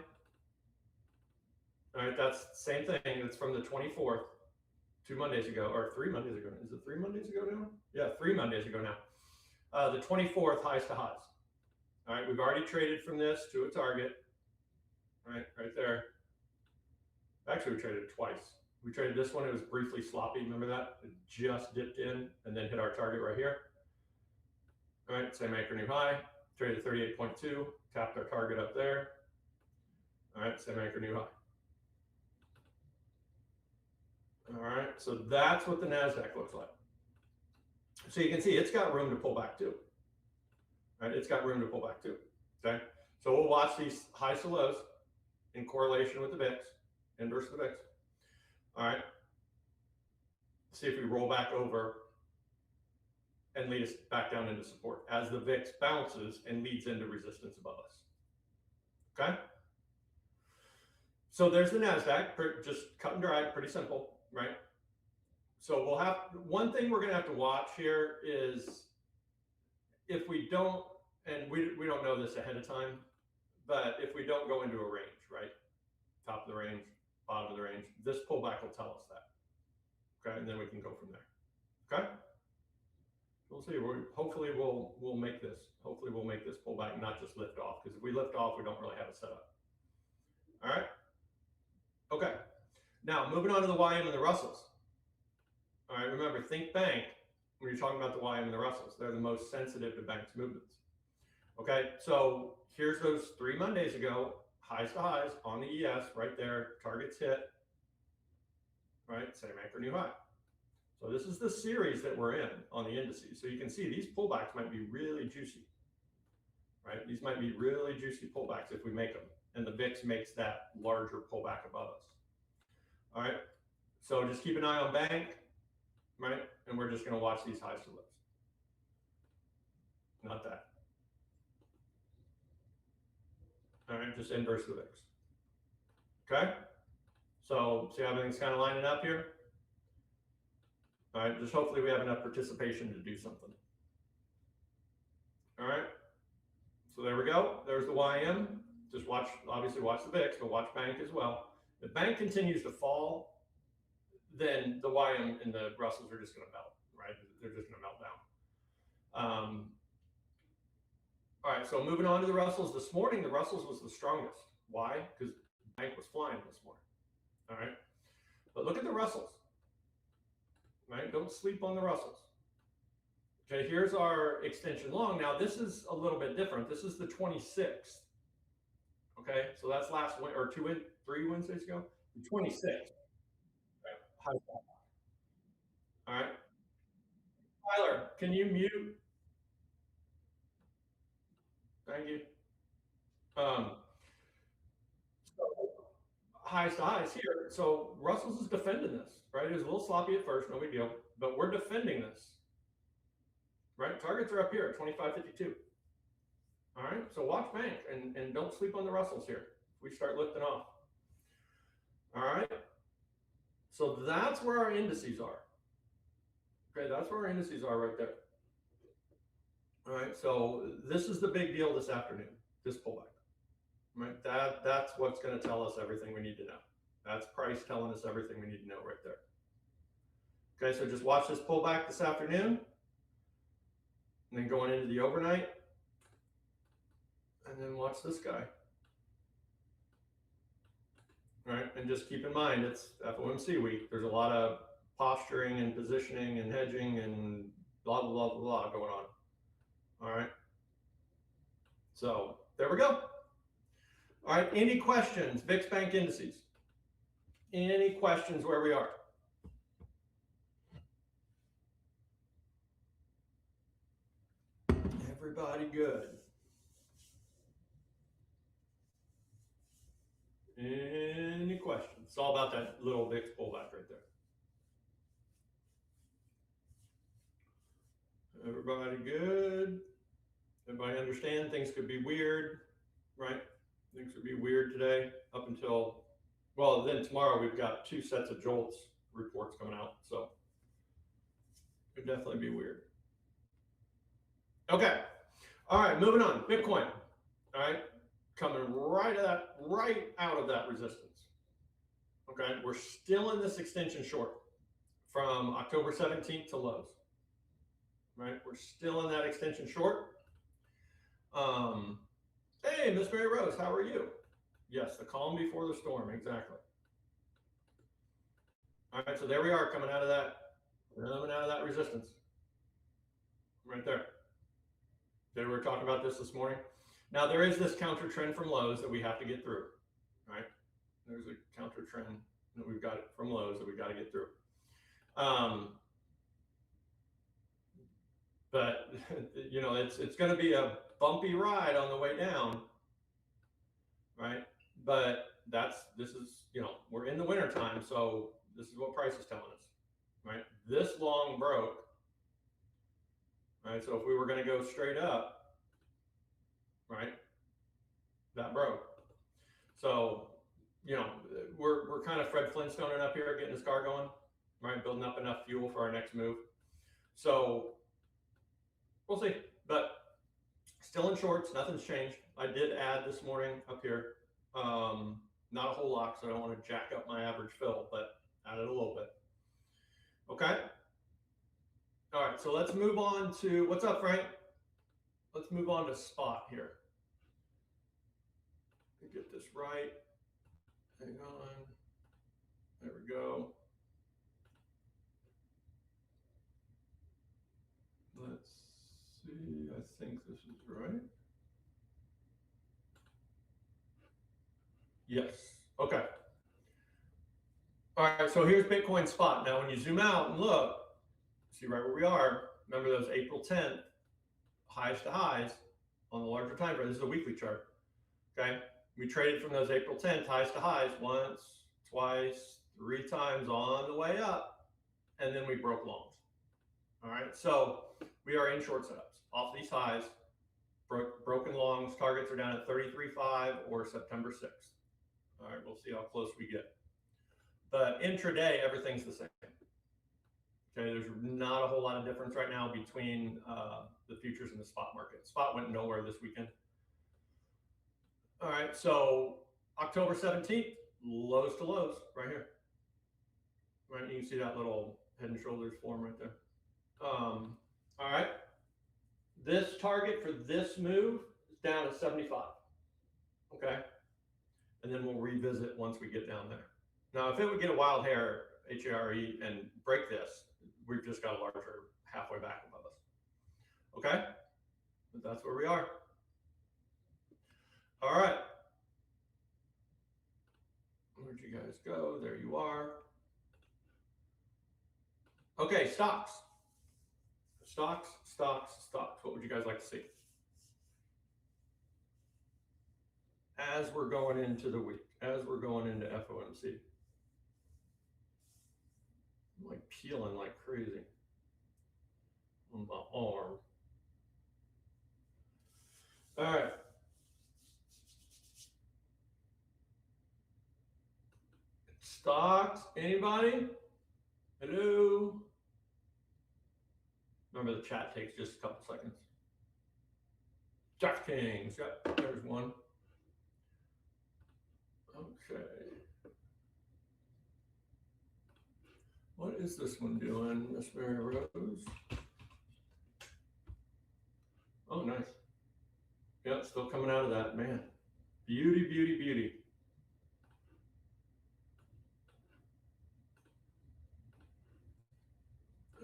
All right, that's the same thing. It's from the 24th, 2 Mondays ago, or 3 Mondays ago. Is it 3 Mondays ago now? Yeah, 3 Mondays ago now. The 24th highs to highs. All right, we've already traded from this to a target. All right there. Actually, we traded twice. We traded this one. It was briefly sloppy. Remember that? It just dipped in and then hit our target right here. All right, same anchor, new high. Traded 38.2, tapped our target up there. All right, same anchor, new high. All right, so that's what the NASDAQ looks like. So you can see it's got room to pull back too. Right, it's got room to pull back too. Okay, so we'll watch these highs to lows in correlation with the VIX, inverse of the VIX. All right, see if we roll back over and lead us back down into support as the VIX bounces and leads into resistance above us. Okay, so there's the NASDAQ, just cut and dry, pretty simple, right? So we'll have, one thing we're gonna have to watch here is if we don't, and we don't know this ahead of time, but if we don't go into a range, right? Top of the range, bottom of the range, this pullback will tell us that. Okay, and then we can go from there. Okay, we'll see. Hopefully we'll make this. Hopefully we'll make this pullback, not just lift off, because if we lift off, we don't really have a setup. All right. Okay. Now moving on to the YM and the Russells. All right. Remember, think bank when you're talking about the YM and the Russells. They're the most sensitive to banks' movements. Okay. So here's those 3 Mondays ago, highs to highs on the ES right there. Targets hit. Right. Same anchor, new high. So this is the series that we're in on the indices. So you can see these pullbacks might be really juicy, right? These might be really juicy pullbacks if we make them, and the VIX makes that larger pullback above us. All right, so just keep an eye on bank, right? And we're just gonna watch these highs to lows. Not that. All right, just inverse the VIX. Okay, so see how everything's kind of lining up here? All right, just hopefully we have enough participation to do something. All right, so there we go. There's the YM. Just watch, obviously watch the VIX, but watch bank as well. If bank continues to fall, then the YM and the Russells are just going to melt, right? They're just going to melt down. All right, so moving on to the Russells. This morning, the Russells was the strongest. Why? Because bank was flying this morning. All right, but look at the Russells. Right? Don't sleep on the Russells. Okay, here's our extension long. Now, this is a little bit different. This is the 26th. Okay, so that's last week, or 3 Wednesdays ago. The 26th. Right. All right. Tyler, can you mute? Thank you. So highs to highs here. So Russell's is defending this, right? It was a little sloppy at first, no big deal, but we're defending this, right? Targets are up here at 25.52. All right, so watch bank and don't sleep on the Russells here. We start lifting off. All right, so that's where our indices are. Okay, that's where our indices are right there. All right, so this is the big deal this afternoon, this pullback. Right, that's what's going to tell us everything we need to know. That's price telling us everything we need to know right there. Okay, so just watch this pullback this afternoon, and then going into the overnight, and then watch this guy. All right, and just keep in mind it's FOMC week. There's a lot of posturing and positioning and hedging and blah blah blah blah going on. All right, so there we go. All right, any questions? VIX Bank indices. Any questions where we are? Everybody good. Any questions? It's all about that little VIX pullback right there. Everybody good? Everybody understand things could be weird, right? Things could be weird today up until, well, then tomorrow we've got 2 sets of JOLTS reports coming out. So it could definitely be weird. Okay. All right, moving on. Bitcoin. All right, coming right out of that resistance. Okay, we're still in this extension short from October 17th to lows. Right, we're still in that extension short. Hey, Miss Mary Rose, how are you? Yes, the calm before the storm, exactly. All right, so there we are coming out of that resistance. Right there. Okay, we were talking about this morning. Now there is this counter trend from lows that we have to get through. Right? There's a counter trend that we've got from lows that we've got to get through. But you know, it's going to be a bumpy ride on the way down, right? But this is, you know, we're in the winter time, so this is what price is telling us, right? This long broke, right? So if we were going to go straight up, right, that broke. So, you know, we're kind of Fred Flintstoning up here, getting this car going, right? Building up enough fuel for our next move. So we'll see, but still in shorts, nothing's changed. I did add this morning up here, not a whole lot, so I don't want to jack up my average fill, but added a little bit. Okay. All right, so let's move on to, what's up, Frank? Let's move on to spot here. Let me get this right. Hang on. There we go. Let's see. I think this is right. Yes. Okay. All right. So here's Bitcoin spot. Now, when you zoom out and look, see right where we are. Remember those April 10th highs to highs on the larger time frame. This is a weekly chart. Okay. We traded from those April 10th highs to highs once, twice, 3 times on the way up, and then we broke longs. All right. So we are in short setups off these highs. Broken longs, targets are down at 33.5 or September 6th. All right, we'll see how close we get. But intraday, everything's the same. Okay, there's not a whole lot of difference right now between the futures and the spot market. Spot went nowhere this weekend. All right, so October 17th, lows to lows right here. Right, you can see that little head and shoulders form right there. All right. This target for this move is down at 75. Okay. And then we'll revisit once we get down there. Now, if it would get a wild hair, HARE, and break this, we've just got a larger halfway back above us. Okay. But that's where we are. All right. Where'd you guys go? There you are. Okay, stocks. Stocks. What would you guys like to see? As we're going into the week, as we're going into FOMC. I'm like peeling like crazy on my arm. All right. Stocks, anybody? Hello? Remember, the chat takes just a couple seconds. DraftKings, yep, there's one. Okay. What is this one doing, Miss Mary Rose? Oh, nice. Yep, still coming out of that, man. Beauty, beauty, beauty.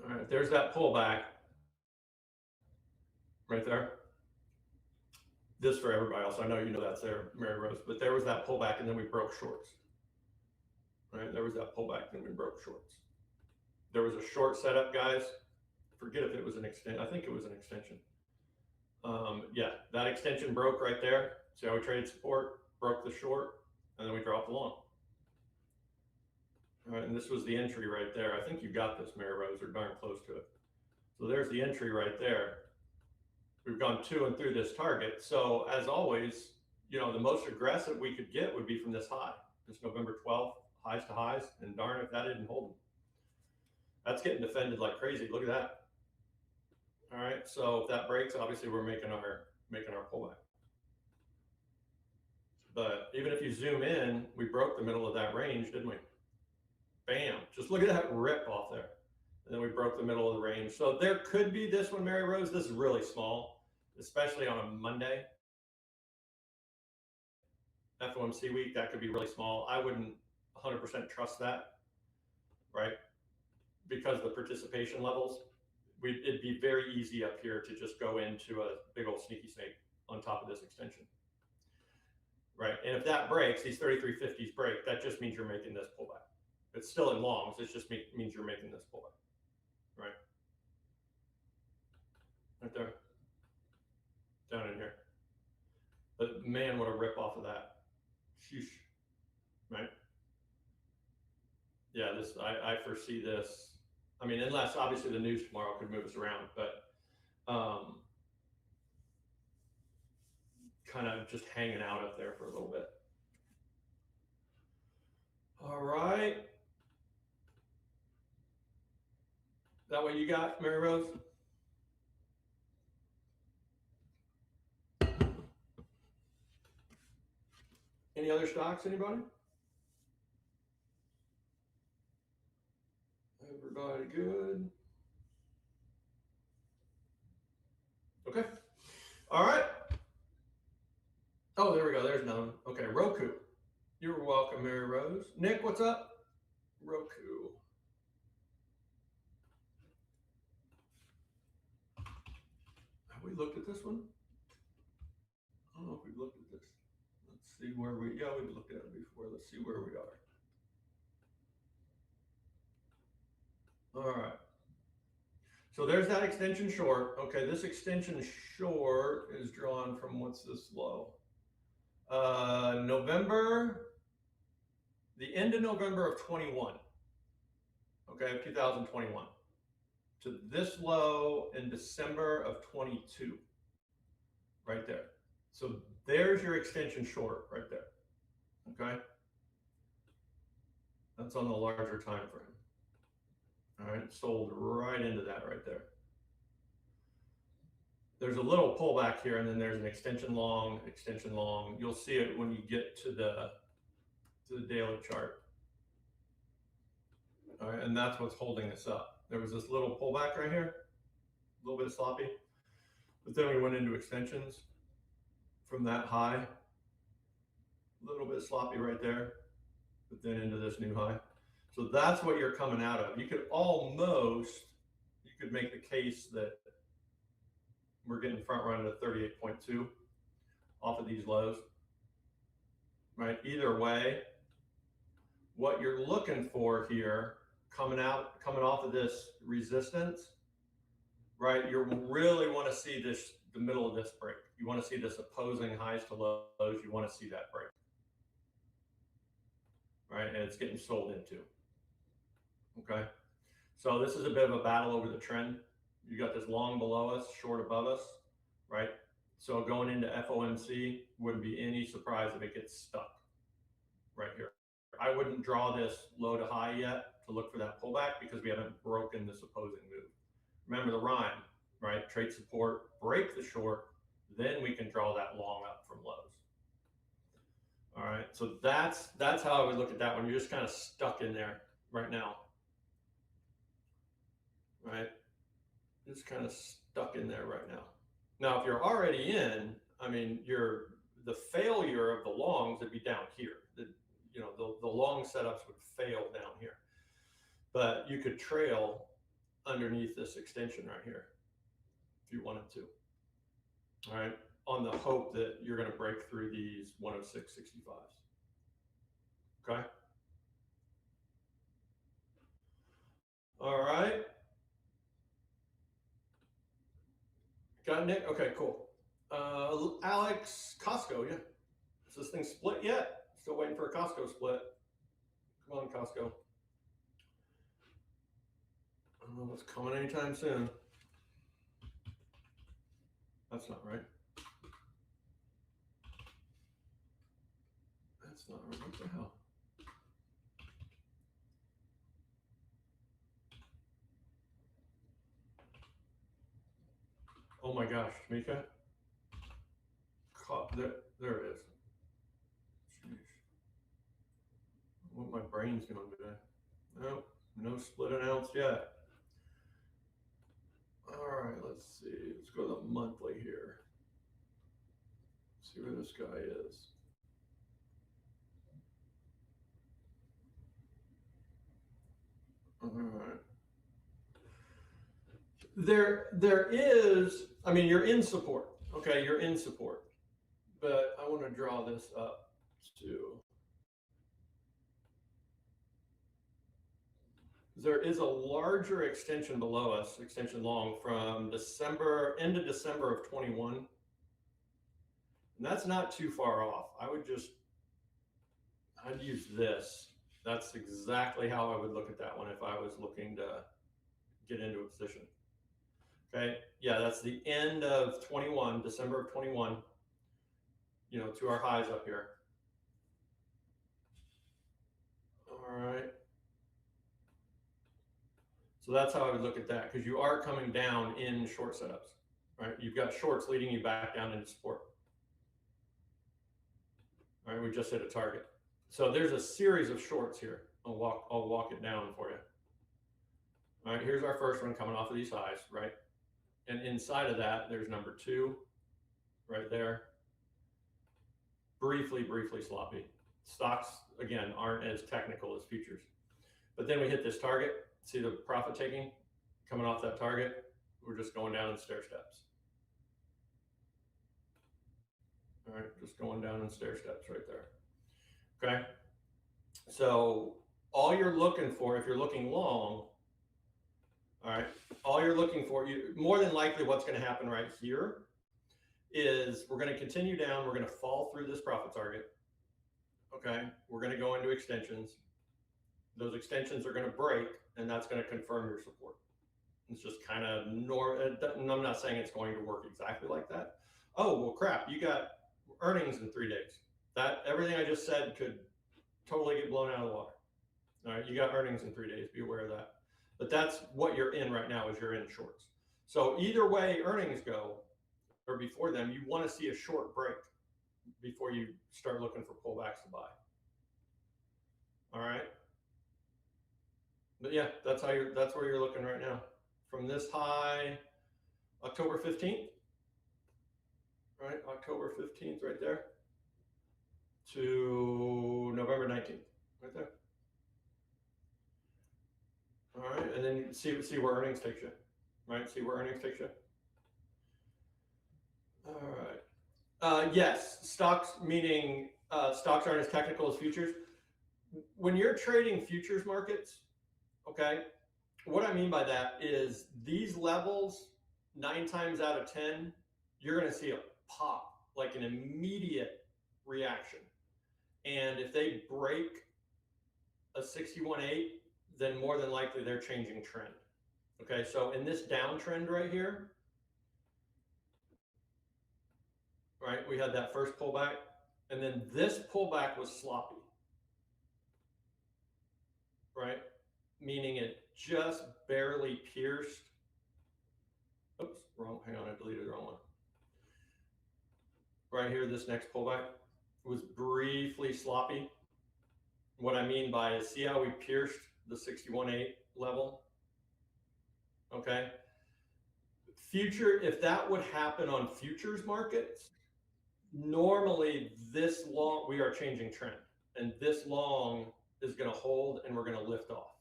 All right, there's that pullback right there. This for everybody else. I know you know that's there, Mary Rose, but there was that pullback and then we broke shorts. Right, there was that pullback and then we broke shorts. There was a short setup, guys. Forget if it was an extension. I think it was an extension. Yeah, that extension broke right there. See how we traded support, broke the short, and then we dropped the long. All right, and this was the entry right there. I think you got this, Mary Rose, or darn close to it. So there's the entry right there. We've gone to and through this target. So as always, you know, the most aggressive we could get would be from this high, this November 12th, highs to highs, and darn if that didn't hold them. That's getting defended like crazy. Look at that. All right, so if that breaks, obviously we're making our making our pullback. But even if you zoom in, we broke the middle of that range, didn't we? Bam, just look at that rip off there. And then we broke the middle of the range. So there could be this one, Mary Rose. This is really small, especially on a Monday. FOMC week, that could be really small. I wouldn't 100% trust that, right? Because the participation levels, it'd be very easy up here to just go into a big old sneaky snake on top of this extension, right? And if that breaks, these 3350s break, that just means you're making this pullback. It's still in longs, it just means you're making this pullback, right? Right there, down in here. But man, what a rip off of that. Sheesh, right? Yeah, this, I foresee this. I mean, unless obviously the news tomorrow could move us around, but kind of just hanging out up there for a little bit. All right. That what you got, Mary Rose? Any other stocks, anybody? Everybody good? Okay. All right. Oh, there we go. There's none. Okay, Roku. You're welcome, Mary Rose. Nick, what's up? Roku. Have we looked at this one? I don't know if we've looked at this. Let's see where we, yeah, we've looked at it before. Let's see where we are. All right. So there's that extension short. Okay, this extension short is drawn from, what's this low? November, the end of November of 21. Okay, of 2021. To this low in December of 22. Right there. So there's your extension short right there. Okay. That's on the larger time frame. All right, sold right into that right there. There's a little pullback here, and then there's an extension long, extension long. You'll see it when you get to the daily chart. All right, and that's what's holding this up. There was this little pullback right here, a little bit sloppy, but then we went into extensions from that high, a little bit sloppy right there, but then into this new high. So that's what you're coming out of. You could make the case that we're getting front run to 38.2 off of these lows, right? Either way, what you're looking for here, coming off of this resistance, right? You really want to see this, the middle of this break. You want to see this opposing highs to lows. You want to see that break, right? And it's getting sold into. Okay, so this is a bit of a battle over the trend. You got this long below us, short above us, right? So going into FOMC, wouldn't be any surprise if it gets stuck right here. I wouldn't draw this low to high yet to look for that pullback because we haven't broken this opposing move. Remember the rhyme, right? Trade support, break the short, then we can draw that long up from lows. All right, so that's how I would look at that one. You're just kind of stuck in there right now. Right? Just kind of stuck in there right now. Now, if you're already in, I mean, the failure of the longs would be down here. The long setups would fail down here. But you could trail underneath this extension right here if you wanted to. All right, on the hope that you're going to break through these 106.65s. Okay? All right. Got Nick? Okay, cool. Alex, Costco, yeah. Is this thing split yet? Still waiting for a Costco split. Come on, Costco. I don't know what's coming anytime soon. That's not right. That's not right. What the hell? Oh my gosh, Mika. There it is. Sheesh. What my brain's doing today. Nope, no split announced yet. All right, let's see. Let's go to the monthly here. See where this guy is. All right. There is, I mean, you're in support. Okay, you're in support. But I want to draw this up too. There is a larger extension below us, extension long, from end of December of 21. And that's not too far off. I'd use this. That's exactly how I would look at that one if I was looking to get into a position. Okay, yeah, that's the end of 21, December of 21, you know, to our highs up here. All right. So that's how I would look at that, because you are coming down in short setups, right? You've got shorts leading you back down into support. All right, we just hit a target. So there's a series of shorts here. I'll walk it down for you. All right, here's our first one coming off of these highs, right? And inside of that, there's number 2 right there. Briefly sloppy. Stocks, again, aren't as technical as futures. But then we hit this target. See the profit taking coming off that target? We're just going down in stair steps. All right, just going down in stair steps right there. Okay. So all you're looking for, if you're looking long, all right, all you're looking for, more than likely what's going to happen right here is we're going to continue down. We're going to fall through this profit target. Okay. We're going to go into extensions. Those extensions are going to break, and that's going to confirm your support. It's just kind of and I'm not saying it's going to work exactly like that. Oh, well, crap, you got earnings in 3 days. That everything I just said could totally get blown out of the water. All right, you got earnings in 3 days. Be aware of that. But that's what you're in right now, is you're in shorts. So either way earnings go, or before them, you want to see a short break before you start looking for pullbacks to buy. All right. But yeah, that's where you're looking right now. From this high, October 15th, right? October 15th right there, to November 19th, right there. All right, and then see where earnings takes you, right? See where earnings takes you. All right. Yes, stocks, meaning stocks aren't as technical as futures. When you're trading futures markets, okay, what I mean by that is these levels, 9 times out of 10, you're going to see a pop, like an immediate reaction. And if they break a 61.8, then more than likely they're changing trend. Okay, so in this downtrend right here, right, we had that first pullback, and then this pullback was sloppy, right? Meaning it just barely pierced. Oops, wrong, hang on, I deleted the wrong one. Right here, this next pullback was briefly sloppy. What I mean by is, see how we pierced the 61.8 level? Okay. If that would happen on futures markets, normally this long, we are changing trend, and this long is going to hold and we're going to lift off.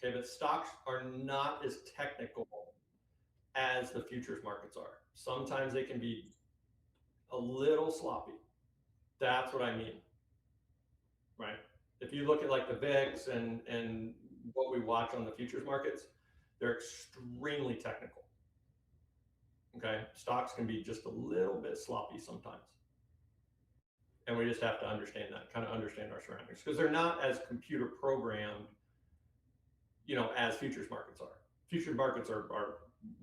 Okay, but stocks are not as technical as the futures markets are. Sometimes they can be a little sloppy. That's what I mean, right? If you look at like the VIX and what we watch on the futures markets, they're extremely technical. Okay, stocks can be just a little bit sloppy sometimes. And we just have to understand that, kind of understand our surroundings, because they're not as computer programmed, you know, as futures markets are. Futures markets are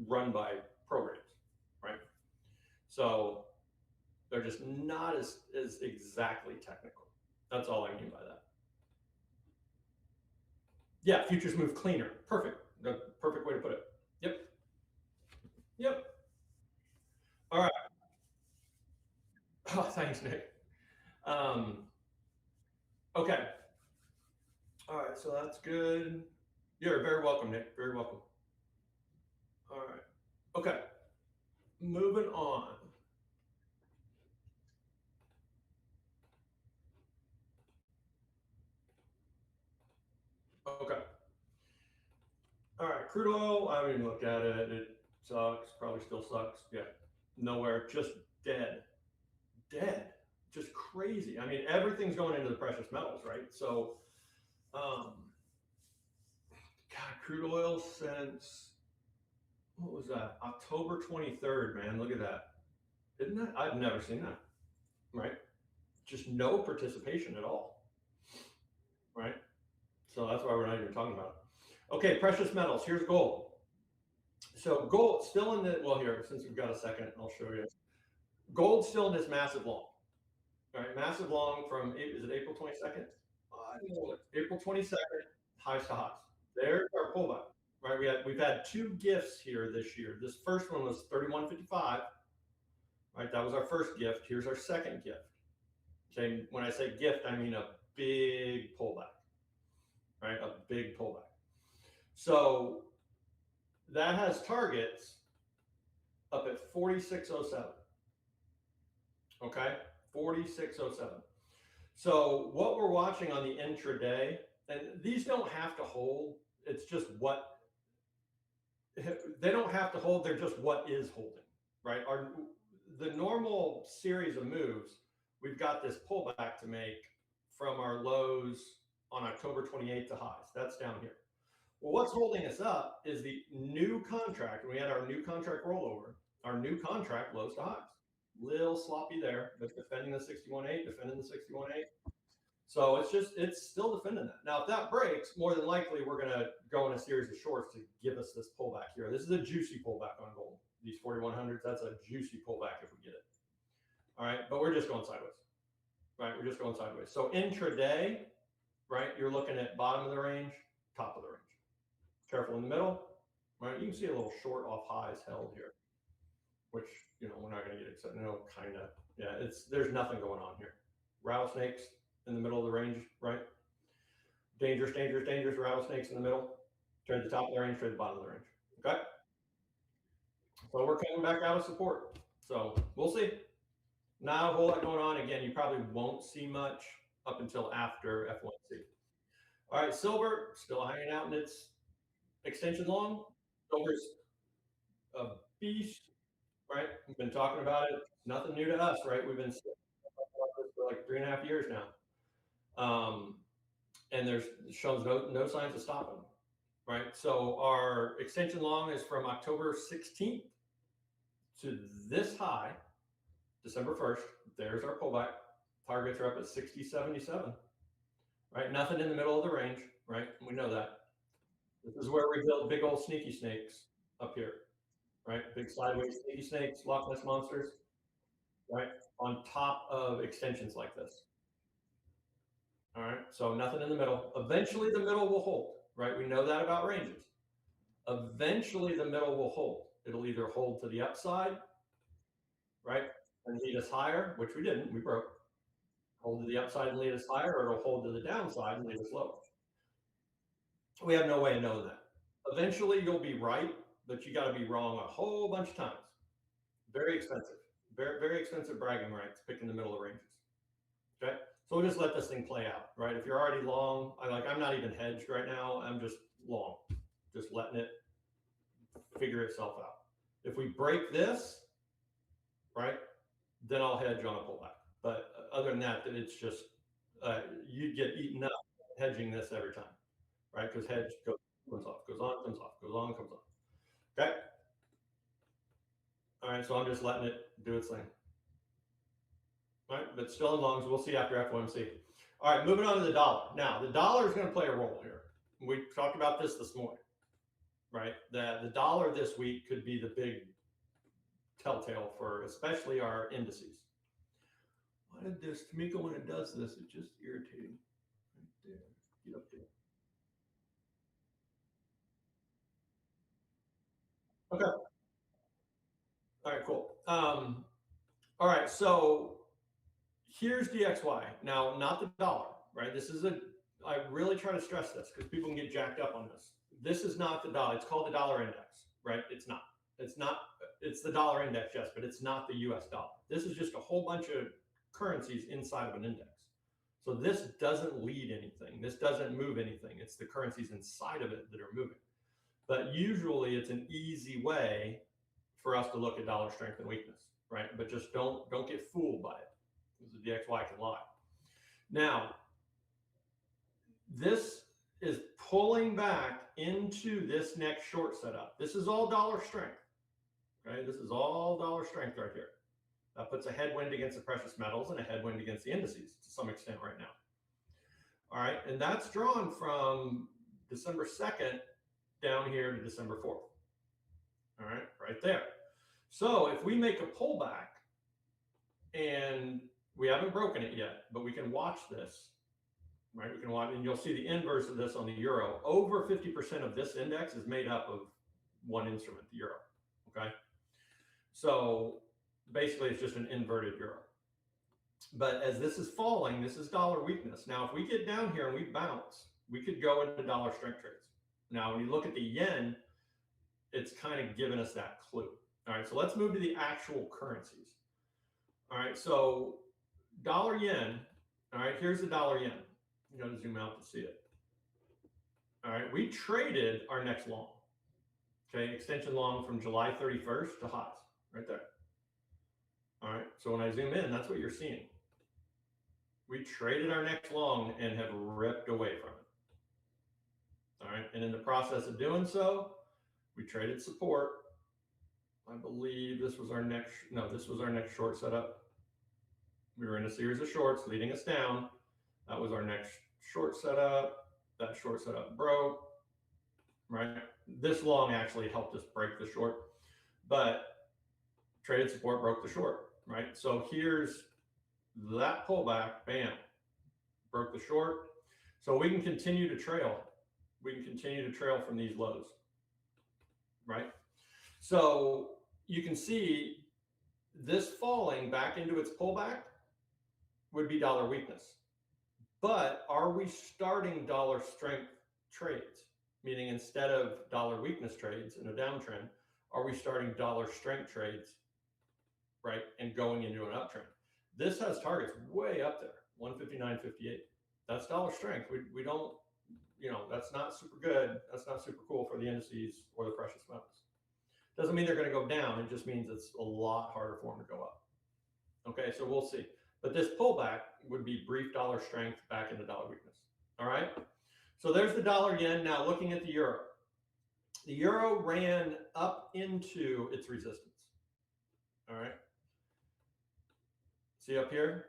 run by programs, right? So they're just not as exactly technical. That's all I mean by that. Yeah, futures move cleaner. Perfect. The perfect way to put it. Yep. All right. Oh, thanks, Nick. Okay. All right, so that's good. You're very welcome, Nick. Very welcome. All right. Okay. Moving on. Okay. All right. Crude oil. I haven't even looked at it. It sucks. Probably still sucks. Yeah. Nowhere. Just dead. Dead. Just crazy. I mean, everything's going into the precious metals, right? So, God, crude oil since what was that? October 23rd, man. Look at that. Isn't that? I've never seen that. Right? Just no participation at all. Right? So that's why we're not even talking about it. Okay, precious metals. Here's gold. So gold still in the, well, here, since we've got a second, I'll show you. Gold still in this massive long. All right, massive long from, is it April 22nd? April 22nd, highs to highs. There's our pullback. Right, we've had two gifts here this year. This first one was 31.55. Right, that was our first gift. Here's our second gift. Okay, when I say gift, I mean a big pullback. Right, a big pullback. So that has targets up at 4607. Okay, 4607. So what we're watching on the intraday, and these don't have to hold. It's just what they don't have to hold. They're just what is holding, right? The normal series of moves, we've got this pullback to make from our lows on October 28th to highs. That's down here. Well, what's holding us up is the new contract. We had our new contract rollover, our new contract lows to highs. Little sloppy there, but defending the 61.8, defending the 61.8. So it's still defending that. Now, if that breaks, more than likely we're going to go in a series of shorts to give us this pullback here. This is a juicy pullback on gold. These 4100s, that's a juicy pullback if we get it. All right, but we're just going sideways. Right, we're just going sideways. So intraday, right, you're looking at bottom of the range, top of the range. Careful in the middle, right? You can see a little short off highs held here, which, you know, we're not going to get excited. No, kind of. Yeah, there's nothing going on here. Rattlesnakes in the middle of the range, right? Dangerous, dangerous, dangerous rattlesnakes in the middle. Trade the top of the range, trade the bottom of the range. Okay. So we're coming back out of support. So we'll see. Not a whole lot going on. Again, you probably won't see much up until after F1C. All right, silver still hanging out in its extension long. Silver's a beast, right? We've been talking about it. Nothing new to us, right? We've been talking about this for like 3.5 years now. And there's shows no signs of stopping, right? So our extension long is from October 16th to this high, December 1st. There's our pullback. Targets are up at 60.77, right? Nothing in the middle of the range, right? We know that. This is where we build big old sneaky snakes up here, right? Big sideways sneaky snakes, Loch Ness monsters, right? On top of extensions like this. All right, so nothing in the middle. Eventually the middle will hold, right? We know that about ranges. Eventually the middle will hold. It'll either hold to the upside, right, and lead us higher, which we didn't, we broke. Hold to the upside and lead us higher, or it'll hold to the downside and lead us lower. We have no way of knowing that. Eventually you'll be right, but you got to be wrong a whole bunch of times. Very expensive. Very, very expensive bragging rights picking the middle of ranges. Okay. So we'll just let this thing play out, right? If you're already long, I'm not even hedged right now. I'm just long, just letting it figure itself out. If we break this, right, then I'll hedge on a pullback. But other than that, then it's just, you'd get eaten up hedging this every time, right? Because hedge comes off, goes on, comes off, goes on, comes off. Okay. All right. So I'm just letting it do its thing. All right, but still in longs. We'll see after FOMC. All right, moving on to the dollar. Now, the dollar is going to play a role here. We talked about this morning, right? That the dollar this week could be the big telltale for especially our indices. Why did this, Tamika, when it does this, it's just irritating. Right there. Get up there. Okay. All right, cool. All right, so Here's DXY. Now, not the dollar, right? I really try to stress this because people can get jacked up on this. This is not the dollar. It's called the dollar index, right? It's not. It's the dollar index, yes, but it's not the US dollar. This is just a whole bunch of currencies inside of an index. So this doesn't lead anything. This doesn't move anything. It's the currencies inside of it that are moving. But usually it's an easy way for us to look at dollar strength and weakness, right? But just don't get fooled by it, because the DXY can lie. Now, this is pulling back into this next short setup. This is all dollar strength, right? This is all dollar strength right here. That puts a headwind against the precious metals and a headwind against the indices to some extent right now. All right, and that's drawn from December 2nd down here to December 4th. All right there. So if we make a pullback, and we haven't broken it yet, but we can watch this, right? We can watch, and you'll see the inverse of this on the euro. Over 50% of this index is made up of one instrument, the euro, okay? So basically it's just an inverted euro. But as this is falling, this is dollar weakness. Now, if we get down here and we bounce, we could go into dollar strength trades. Now, when you look at the yen, it's kind of given us that clue. All right, so let's move to the actual currencies. All right, so dollar yen, all right, here's the dollar yen. You got to zoom out to see it. All right, we traded our next long. Okay, extension long from July 31st to highs, right there. All right, so when I zoom in, that's what you're seeing. We traded our next long and have ripped away from it. All right, and in the process of doing so, we traded support. I believe this was our next, no, this was our next short setup. We were in a series of shorts leading us down. That was our next short setup. That short setup broke, right? This long actually helped us break the short, but traded support broke the short, right? So here's that pullback, bam, broke the short. So we can continue to trail. We can continue to trail from these lows, right? So you can see this falling back into its pullback would be dollar weakness. But are we starting dollar strength trades? Meaning instead of dollar weakness trades in a downtrend, are we starting dollar strength trades, right? And going into an uptrend. This has targets way up there, 159.58. That's dollar strength. We don't, you know, that's not super good. That's not super cool for the indices or the precious metals. Doesn't mean they're going to go down. It just means it's a lot harder for them to go up. Okay, so we'll see. But this pullback would be brief dollar strength back into dollar weakness. All right. So there's the dollar yen. Now looking at the euro. The euro ran up into its resistance. All right. See up here?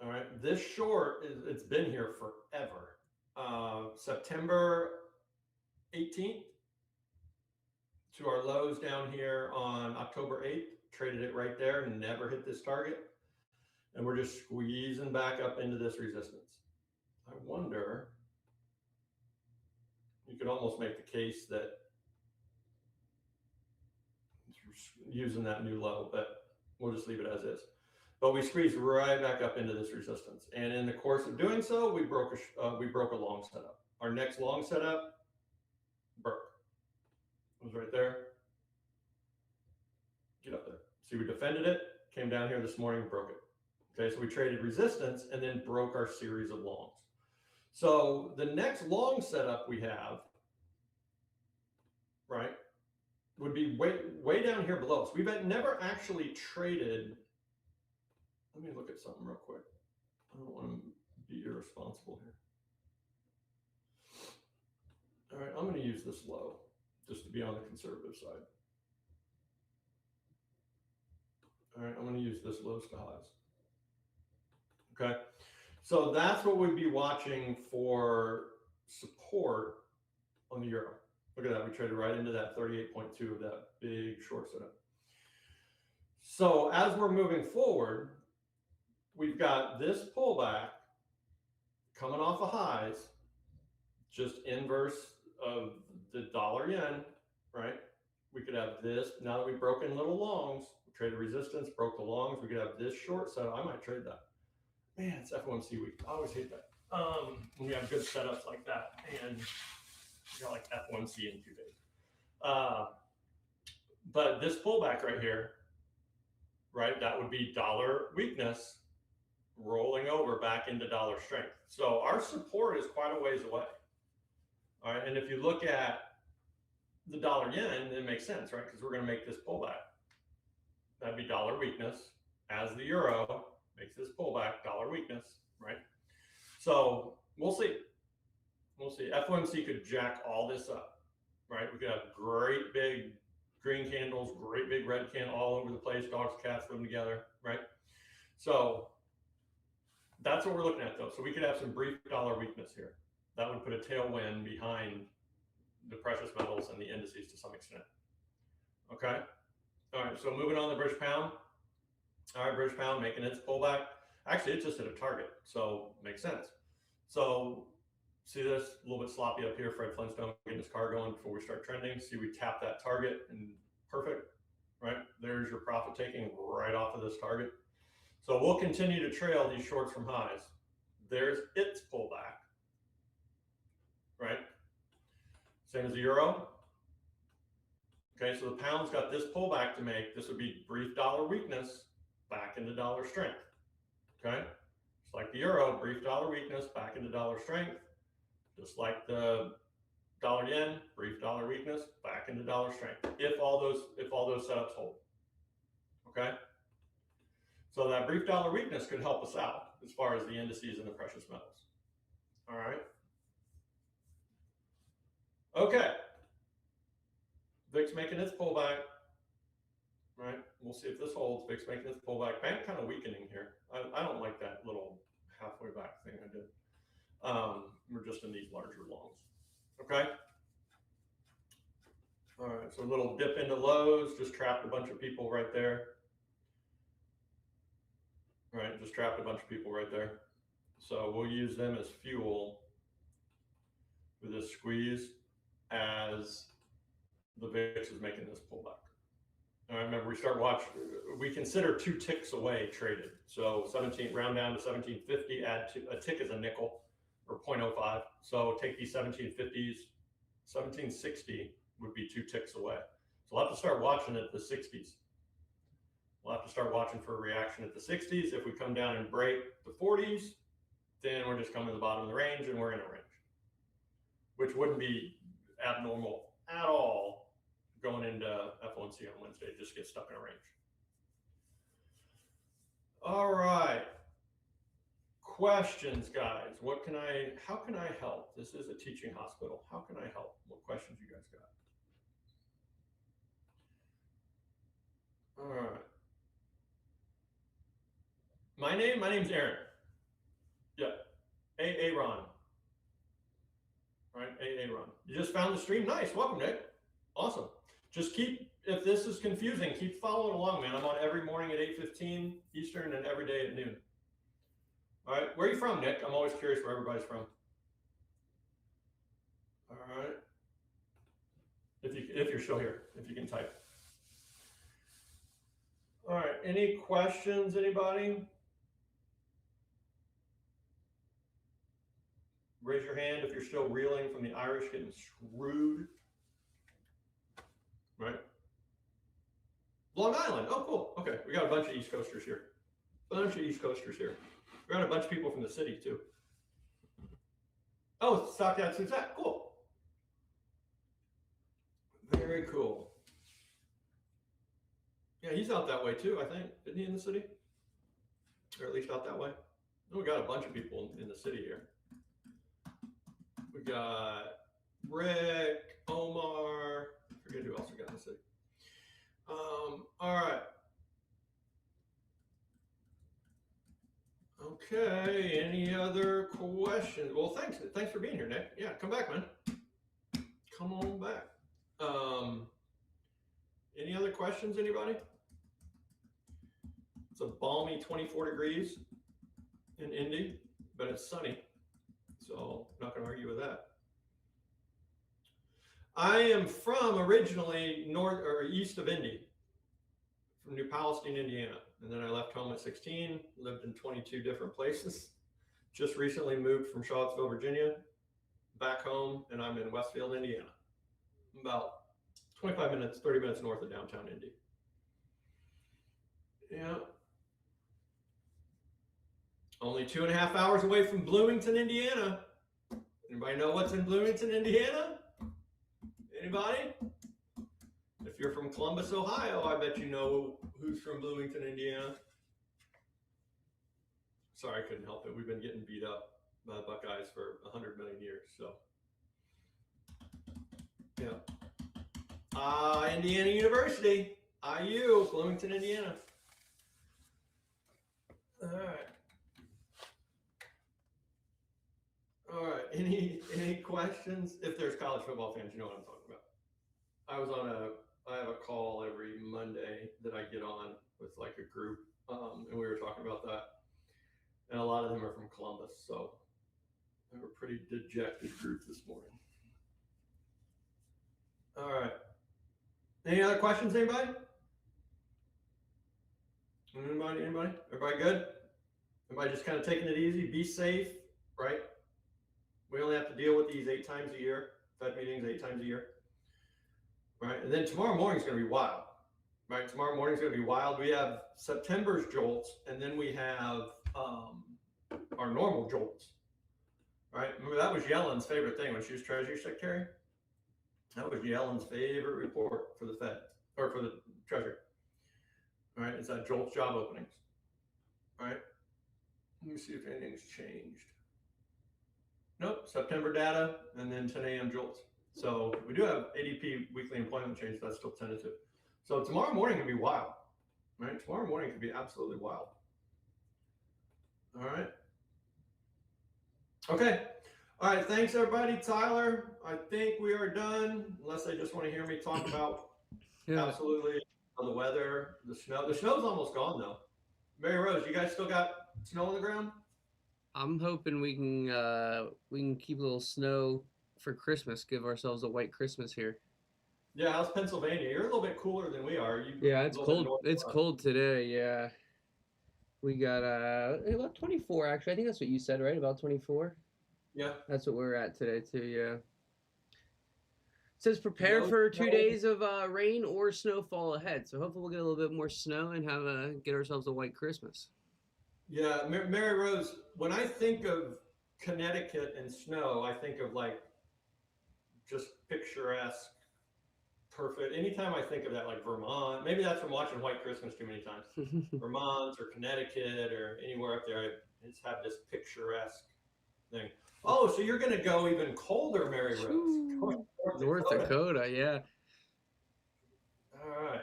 All right. This short, it's been here forever. September 18th to our lows down here on October 8th. Traded it right there and never hit this target. And we're just squeezing back up into this resistance. I wonder, you could almost make the case that using that new level, but we'll just leave it as is. But we squeezed right back up into this resistance. And in the course of doing so, we broke a long setup. Our next long setup broke. It was right there. Get up there. See, we defended it, came down here this morning, broke it. Okay, so we traded resistance and then broke our series of longs. So the next long setup we have, right, would be way down here below us. We've never actually traded. Let me look at something real quick. I don't want to be irresponsible here. All right, I'm going to use this low just to be on the conservative side. All right, I'm going to use this lows to highs. Okay, so that's what we'd be watching for support on the euro. Look at that, we traded right into that 38.2 of that big short setup. So as we're moving forward, we've got this pullback coming off of highs, just inverse of the dollar yen, right? We could have this, now that we've broken little longs, we traded resistance, broke the longs, we could have this short setup. I might trade that. Man, it's FOMC week. I always hate that. When we have good setups like that, and we got like FOMC in 2 days. But this pullback right here, right, that would be dollar weakness rolling over back into dollar strength. So our support is quite a ways away. All right, and if you look at the dollar yen, it makes sense, right? Because we're going to make this pullback. That'd be dollar weakness as the euro makes this pullback, dollar weakness, right? So we'll see. We'll see. FOMC could jack all this up, right? We could have great big green candles, great big red candle all over the place, dogs, cats living together, right? So that's what we're looking at though. So we could have some brief dollar weakness here. That would put a tailwind behind the precious metals and the indices to some extent. Okay. All right. So moving on to the British pound. All right, British pound making its pullback. Actually, it's just at a target, so makes sense. So see this a little bit sloppy up here. Fred Flintstone getting his car going before we start trending. See, we tap that target and perfect, right? There's your profit taking right off of this target. So we'll continue to trail these shorts from highs. There's its pullback, right? Same as the euro. Okay, so the pound's got this pullback to make. This would be brief dollar weakness back into dollar strength. Okay, just like the euro, brief dollar weakness back into dollar strength. Just like the dollar yen, brief dollar weakness back into dollar strength. If all those setups hold. Okay, so that brief dollar weakness could help us out as far as the indices and the precious metals. All right. Okay. VIX making its pullback. Right, we'll see if this holds. VIX making its pullback. Bank kind of weakening here. I don't like that little halfway back thing I did. We're just in these larger longs. Okay. All right, so a little dip into lows, just trapped a bunch of people right there. Right, just trapped a bunch of people right there. So we'll use them as fuel for this squeeze as the VIX is making this pullback. I remember we consider 2 ticks away traded. So 17, round down to 1750, add a tick is a nickel or 0.05. So take these 1750s, 1760 would be 2 ticks away. So we'll have to start watching at the 60s. We'll have to start watching for a reaction at the 60s. If we come down and break the 40s, then we're just coming to the bottom of the range and we're in a range, which wouldn't be abnormal at all. Going into FOMC on Wednesday, just get stuck in a range. All right. Questions, guys. How can I help? This is a teaching hospital. How can I help? What questions you guys got? All right. My name's Aaron. Yeah. Aaron. Right, Aaron. You just found the stream? Nice. Welcome, Nick. Awesome. Just if this is confusing, keep following along, man. I'm on every morning at 8:15 Eastern and every day at noon. All right, where are you from, Nick? I'm always curious where everybody's from. All right, if you're still here, if you can type. All right, any questions, anybody? Raise your hand if you're still reeling from the Irish getting screwed. Right? Long Island. Oh, cool. Okay, we got a bunch of East Coasters here. We got a bunch of people from the city too. Oh, StockDads since that. Cool. Very cool. Yeah, he's out that way too, I think. Isn't he in the city? Or at least out that way. We got a bunch of people in the city here. We got Rick, Omar. I forget who else we got in the city. All right. Okay, any other questions? Well, thanks for being here, Nick. Yeah, come back, man. Come on back. Any other questions, anybody? It's a balmy 24 degrees in Indy, but it's sunny, so I'm not going to argue with that. I am from originally north or east of Indy, from New Palestine, Indiana. And then I left home at 16, lived in 22 different places. Just recently moved from Charlottesville, Virginia, back home, and I'm in Westfield, Indiana. About 25 minutes, 30 minutes north of downtown Indy. Yeah. Only 2.5 hours away from Bloomington, Indiana. Anybody know what's in Bloomington, Indiana? Anybody? If you're from Columbus, Ohio, I bet you know who's from Bloomington, Indiana. Sorry, I couldn't help it. We've been getting beat up by the Buckeyes for 100 million years. So, yeah. Indiana University, IU, Bloomington, Indiana. All right. All right. Any questions? If there's college football fans, you know what I'm talking about. I have a call every Monday that I get on with like a group, and we were talking about that. And a lot of them are from Columbus, so they were a pretty dejected group this morning. All right. Any other questions, anybody? Anybody? Everybody good? Everybody just kind of taking it easy, be safe, right? We only have to deal with these 8 times a year, Fed meetings 8 times a year, right? And then tomorrow morning is going to be wild, right? Tomorrow morning is going to be wild. We have September's jolts, and then we have our normal jolts, right? Remember, that was Yellen's favorite thing when she was Treasury Secretary. That was Yellen's favorite report for the Fed, or for the Treasury. All right, it's that JOLTS job openings. All right, let me see if anything's changed. Nope, September data, and then 10 a.m. JOLTS. So we do have ADP weekly employment change. That's still tentative. So tomorrow morning can be wild, right? Tomorrow morning can be absolutely wild. All right. Okay. All right, thanks everybody. Tyler, I think we are done, unless they just want to hear me talk about absolutely the weather, the snow. The snow's almost gone though. Mary Rose, you guys still got snow on the ground? I'm hoping we can keep a little snow for Christmas, give ourselves a white Christmas here. Yeah, how's Pennsylvania? You're a little bit cooler than we are. Yeah, it's cold. It's cold today, yeah. We got about 24 actually. I think that's what you said, right? About 24? Yeah. That's what we're at today too, yeah. It says prepare for 2 days of rain or snowfall ahead. So hopefully we'll get a little bit more snow and get ourselves a white Christmas. Yeah, Mary Rose, when I think of Connecticut and snow, I think of like just picturesque, perfect. Anytime I think of that, like Vermont, maybe that's from watching White Christmas too many times. Vermont or Connecticut or anywhere up there, I just have this picturesque thing. Oh, so you're going to go even colder, Mary Rose. North Dakota, yeah. All right.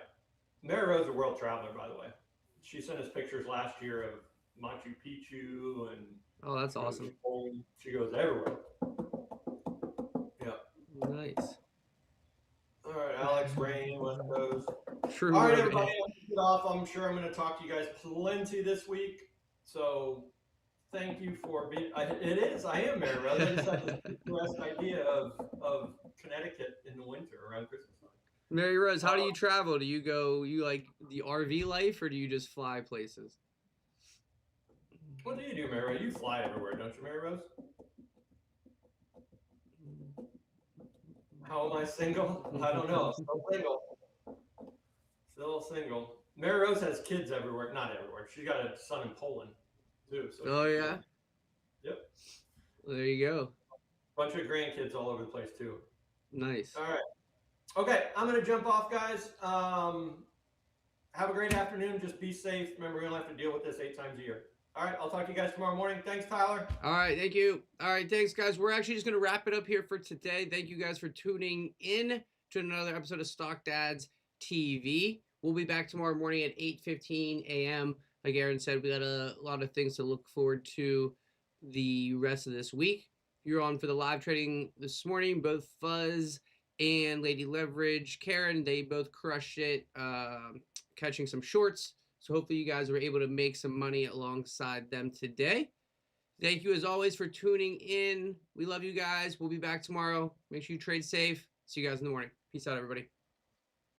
Mary Rose is a world traveler, by the way. She sent us pictures last year of Machu Picchu and oh, that's awesome. She goes everywhere. Yeah. Nice. All right, Alex, Rain, West Coast. True. All right, everybody, I'm get off. I'm sure I'm going to talk to you guys plenty this week. So thank you for being. I am Mary Rose. I just have this picturesque idea of Connecticut in the winter around Christmas time. Mary Rose, how do you travel? Do you like the RV life, or do you just fly places? What do you do, Mary Rose? You fly everywhere, don't you, Mary Rose? How am I single? I don't know. Still single. Still single. Mary Rose has kids everywhere. Not everywhere. She's got a son in Poland, too. So oh, yeah? Yep. Well, there you go. Bunch of grandkids all over the place, too. Nice. All right. Okay, I'm going to jump off, guys. Have a great afternoon. Just be safe. Remember, we don't have to deal with this 8 times a year. All right, I'll talk to you guys tomorrow morning. Thanks, Tyler. All right, thank you. All right, thanks, guys. We're actually just going to wrap it up here for today. Thank you guys for tuning in to another episode of StockDads TV. We'll be back tomorrow morning at 8:15 a.m. Like Aaron said, we got a lot of things to look forward to the rest of this week. You're on for the live trading this morning. Both Fuzz and Lady Leverage, Karen, they both crushed it, catching some shorts. So hopefully you guys were able to make some money alongside them today. Thank you as always for tuning in. We love you guys. We'll be back tomorrow. Make sure you trade safe. See you guys in the morning. Peace out, everybody.